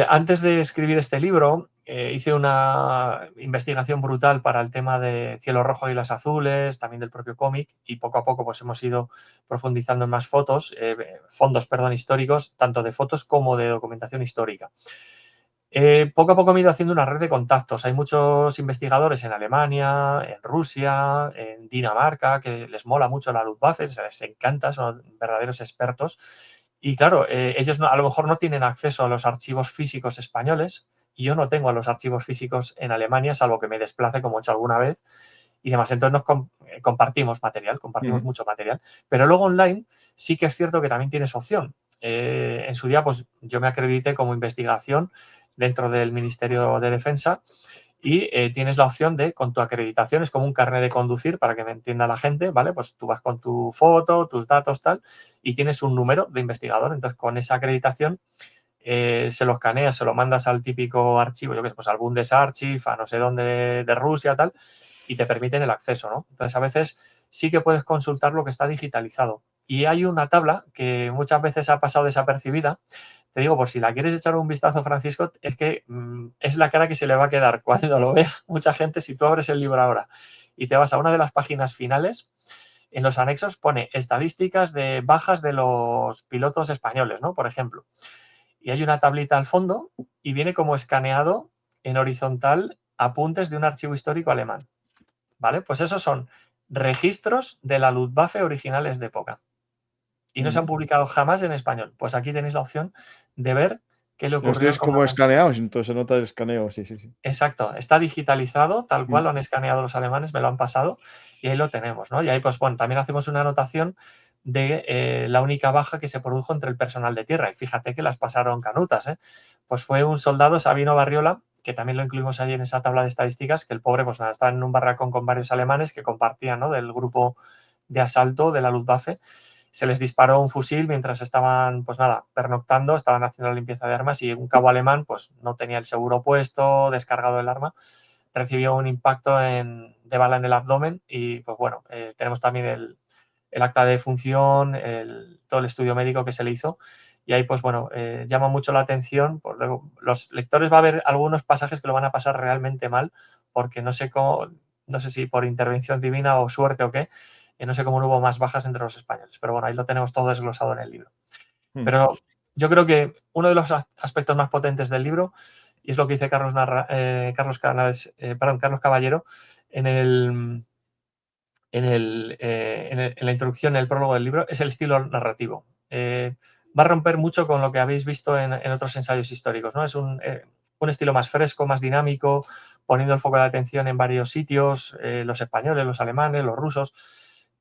Antes de escribir este libro, hice una investigación brutal para el tema de Cielo Rojo y las Azules, también del propio cómic, y poco a poco pues hemos ido profundizando en más fondos históricos, tanto de fotos como de documentación histórica. Poco a poco me he ido haciendo una red de contactos. Hay muchos investigadores en Alemania, en Rusia, en Dinamarca, que les mola mucho la Luftwaffe, les encanta, son verdaderos expertos. Y claro, ellos a lo mejor no tienen acceso a los archivos físicos españoles, y yo no tengo a los archivos físicos en Alemania, salvo que me desplace, como he hecho alguna vez, y demás. Entonces compartimos material, compartimos mucho material. Pero luego online sí que es cierto que también tienes opción. En su día, pues yo me acredité como investigación dentro del Ministerio de Defensa, y tienes la opción de, con tu acreditación, es como un carnet de conducir, para que me entienda la gente, ¿vale? Pues tú vas con tu foto, tus datos, tal, y tienes un número de investigador. Entonces, con esa acreditación se lo escaneas, se lo mandas al típico archivo, yo qué sé, pues al Bundesarchiv, a no sé dónde de Rusia, tal, y te permiten el acceso, ¿no? Entonces, a veces sí que puedes consultar lo que está digitalizado. Y hay una tabla que muchas veces ha pasado desapercibida. Te digo, por si la quieres echar un vistazo, Francisco, es que es la cara que se le va a quedar cuando lo vea mucha gente. Si tú abres el libro ahora y te vas a una de las páginas finales, en los anexos pone estadísticas de bajas de los pilotos españoles, ¿no? Por ejemplo. Y hay una tablita al fondo y viene como escaneado en horizontal apuntes de un archivo histórico alemán. ¿Vale? Pues esos son registros de la Luftwaffe originales de época. Y no se han publicado jamás en español. Pues aquí tenéis la opción de ver qué le Los ocurrió tienes al como comandante. escaneados, entonces se nota el escaneo, sí, sí, sí. Exacto, está digitalizado, tal cual lo han escaneado los alemanes, me lo han pasado, y ahí lo tenemos, ¿no? Y ahí, pues bueno, también hacemos una anotación de la única baja que se produjo entre el personal de tierra. Y fíjate que las pasaron canutas, ¿eh? Pues fue un soldado, Sabino Barriola, que también lo incluimos ahí en esa tabla de estadísticas, que el pobre, pues nada, estaba en un barracón con varios alemanes que compartían, ¿no? Del grupo de asalto de la Luftwaffe. Se les disparó un fusil mientras estaban, pues nada, pernoctando, estaban haciendo la limpieza de armas, y un cabo alemán, pues no tenía el seguro puesto, descargado el arma, recibió un impacto de bala en el abdomen. Y pues bueno, tenemos también el acta de defunción, todo el estudio médico que se le hizo, y ahí pues bueno, llama mucho la atención. Pues, los lectores va a haber algunos pasajes que lo van a pasar realmente mal, porque no sé cómo, no sé si por intervención divina o suerte o qué, no sé cómo no hubo más bajas entre los españoles, pero bueno, ahí lo tenemos todo desglosado en el libro. Pero yo creo que uno de los aspectos más potentes del libro, y es lo que dice Carlos Caballero en la introducción, en el prólogo del libro, es el estilo narrativo. Va a romper mucho con lo que habéis visto en otros ensayos históricos, ¿no? Es un estilo más fresco, más dinámico, poniendo el foco de atención en varios sitios, los españoles, los alemanes, los rusos.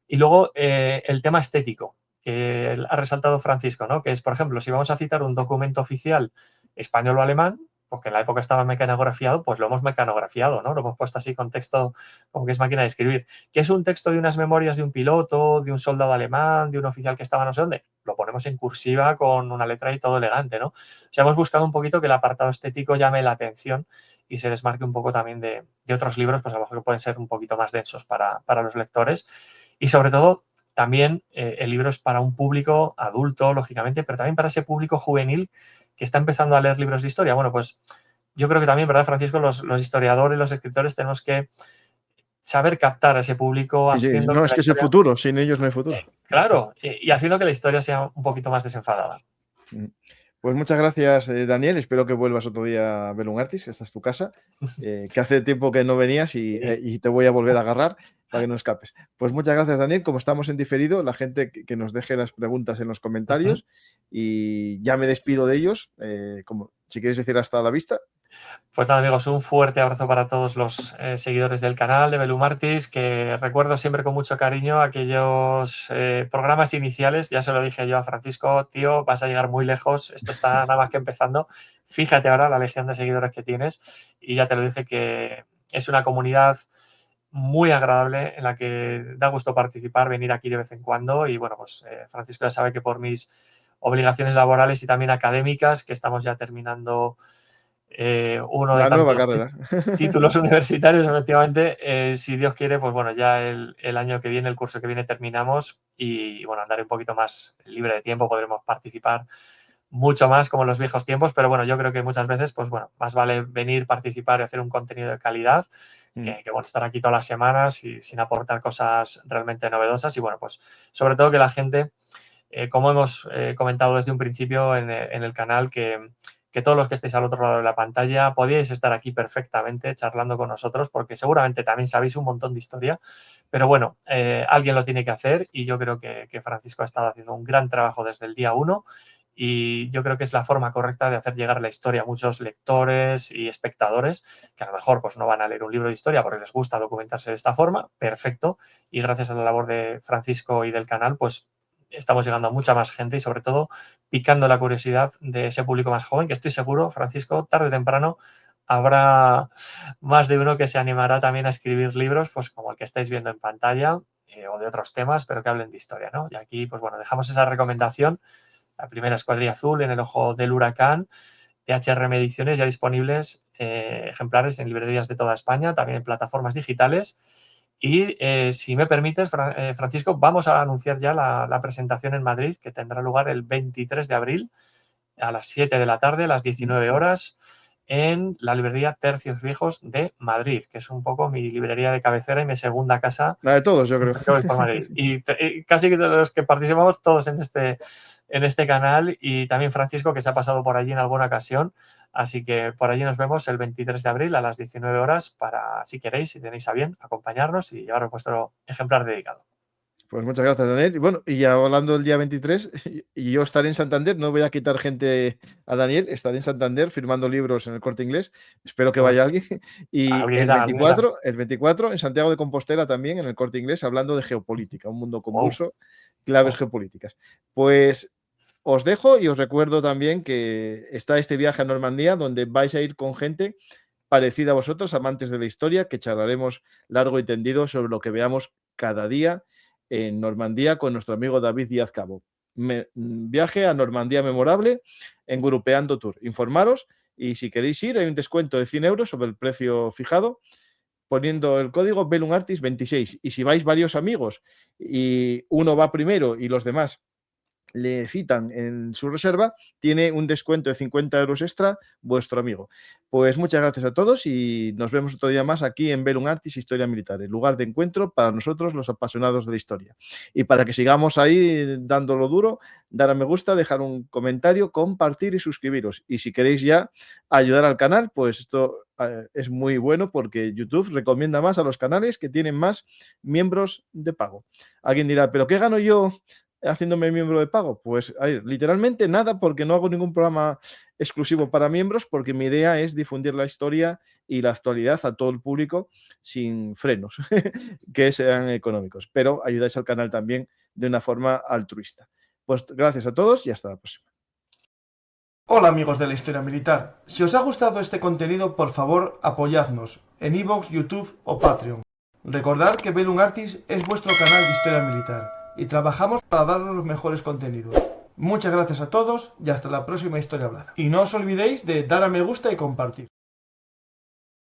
Y luego el tema estético, que ha resaltado Francisco, ¿no? Que es, por ejemplo, si vamos a citar un documento oficial español o alemán, porque en la época estaba mecanografiado, pues lo hemos mecanografiado, ¿no? Lo hemos puesto así con texto como que es máquina de escribir. ¿Que es un texto de unas memorias de un piloto, de un soldado alemán, de un oficial que estaba no sé dónde? Lo ponemos en cursiva con una letra y todo elegante, ¿no? O sea, hemos buscado un poquito que el apartado estético llame la atención y se desmarque un poco también de otros libros, pues a lo mejor que pueden ser un poquito más densos para los lectores. Y sobre todo, también el libro es para un público adulto, lógicamente, pero también para ese público juvenil que está empezando a leer libros de historia. Bueno, pues yo creo que también, ¿verdad, Francisco? Los historiadores, los escritores, tenemos que saber captar a ese público Sí, sí, haciendo no, que es la que es el historia, futuro, sin ellos no hay futuro. claro, y haciendo que la historia sea un poquito más desenfadada. Pues muchas gracias, Daniel. Espero que vuelvas otro día a Bellum Artis, esta es tu casa, que hace tiempo que no venías y te voy a volver a agarrar para que no escapes. Pues muchas gracias, Daniel. Como estamos en diferido, la gente que nos deje las preguntas en los comentarios y ya me despido de ellos. Si quieres decir hasta la vista. Pues nada, amigos, un fuerte abrazo para todos los seguidores del canal de Bellum Artis, que recuerdo siempre con mucho cariño aquellos programas iniciales. Ya se lo dije yo a Francisco, tío, vas a llegar muy lejos, esto está nada más que empezando. Fíjate ahora la legión de seguidores que tienes y ya te lo dije que es una comunidad muy agradable en la que da gusto participar, venir aquí de vez en cuando y bueno, pues Francisco ya sabe que por mis obligaciones laborales y también académicas, que estamos ya terminando uno de La nueva tantos carrera. títulos universitarios, efectivamente, si Dios quiere, pues bueno, ya el año que viene, el curso que viene terminamos y bueno, andaré un poquito más libre de tiempo, podremos participar mucho más como en los viejos tiempos, pero bueno, yo creo que muchas veces, pues bueno, más vale venir, participar y hacer un contenido de calidad que bueno, estar aquí todas las semanas y sin aportar cosas realmente novedosas y bueno, pues sobre todo que la gente, como hemos comentado desde un principio en el canal, que todos los que estéis al otro lado de la pantalla podíais estar aquí perfectamente charlando con nosotros porque seguramente también sabéis un montón de historia, pero bueno, alguien lo tiene que hacer y yo creo que Francisco ha estado haciendo un gran trabajo desde el día 1 y yo creo que es la forma correcta de hacer llegar la historia a muchos lectores y espectadores que a lo mejor pues no van a leer un libro de historia porque les gusta documentarse de esta forma, perfecto, y gracias a la labor de Francisco y del canal pues estamos llegando a mucha más gente y sobre todo picando la curiosidad de ese público más joven que estoy seguro, Francisco, tarde o temprano habrá más de uno que se animará también a escribir libros pues como el que estáis viendo en pantalla o de otros temas pero que hablen de historia, ¿no? Y aquí pues bueno, dejamos esa recomendación. La primera Escuadrilla Azul, En el ojo del huracán, de H.R.M. Ediciones, ya disponibles ejemplares en librerías de toda España, también en plataformas digitales. Y si me permites, Francisco, vamos a anunciar ya la presentación en Madrid, que tendrá lugar el 23 de abril a las 7 de la tarde, a las 19 horas, en la librería Tercios Viejos de Madrid, que es un poco mi librería de cabecera y mi segunda casa. La de todos, yo creo. Por Madrid. Y casi que los que participamos todos en este canal y también Francisco, que se ha pasado por allí en alguna ocasión. Así que por allí nos vemos el 23 de abril a las 19 horas para, si queréis, si tenéis a bien, acompañarnos y llevaros vuestro ejemplar dedicado. Pues muchas gracias, Daniel. Y bueno, y ya hablando del día 23, y yo estaré en Santander, no voy a quitar gente a Daniel, estaré en Santander firmando libros en el Corte Inglés, espero que vaya alguien. Y el 24 en Santiago de Compostela también, en el Corte Inglés, hablando de geopolítica, un mundo convulso, claves geopolíticas. Pues os dejo y os recuerdo también que está este viaje a Normandía, donde vais a ir con gente parecida a vosotros, amantes de la historia, que charlaremos largo y tendido sobre lo que veamos cada día en Normandía con nuestro amigo David Díaz Cabo. Viaje a Normandía memorable en Grupeando Tour. Informaros y si queréis ir hay un descuento de 100 euros sobre el precio fijado poniendo el código BellumArtis26 y si vais varios amigos y uno va primero y los demás le citan en su reserva, tiene un descuento de 50 euros extra vuestro amigo. Pues muchas gracias a todos y nos vemos otro día más aquí en Bellum Artis Historia Militar, el lugar de encuentro para nosotros los apasionados de la historia. Y para que sigamos ahí dándolo duro, dar a me gusta, dejar un comentario, compartir y suscribiros. Y si queréis ya ayudar al canal, pues esto es muy bueno porque YouTube recomienda más a los canales que tienen más miembros de pago. Alguien dirá, ¿pero qué gano yo haciéndome miembro de pago? Pues literalmente nada, porque no hago ningún programa exclusivo para miembros, porque mi idea es difundir la historia y la actualidad a todo el público sin frenos que sean económicos, pero ayudáis al canal también de una forma altruista. Pues gracias a todos y hasta la próxima. Hola amigos de la historia militar, si os ha gustado este contenido por favor apoyadnos en iVoox, YouTube o Patreon. Recordad que Bellum Artis es vuestro canal de historia militar y trabajamos para daros los mejores contenidos. Muchas gracias a todos y hasta la próxima historia hablada. Y no os olvidéis de dar a me gusta y compartir.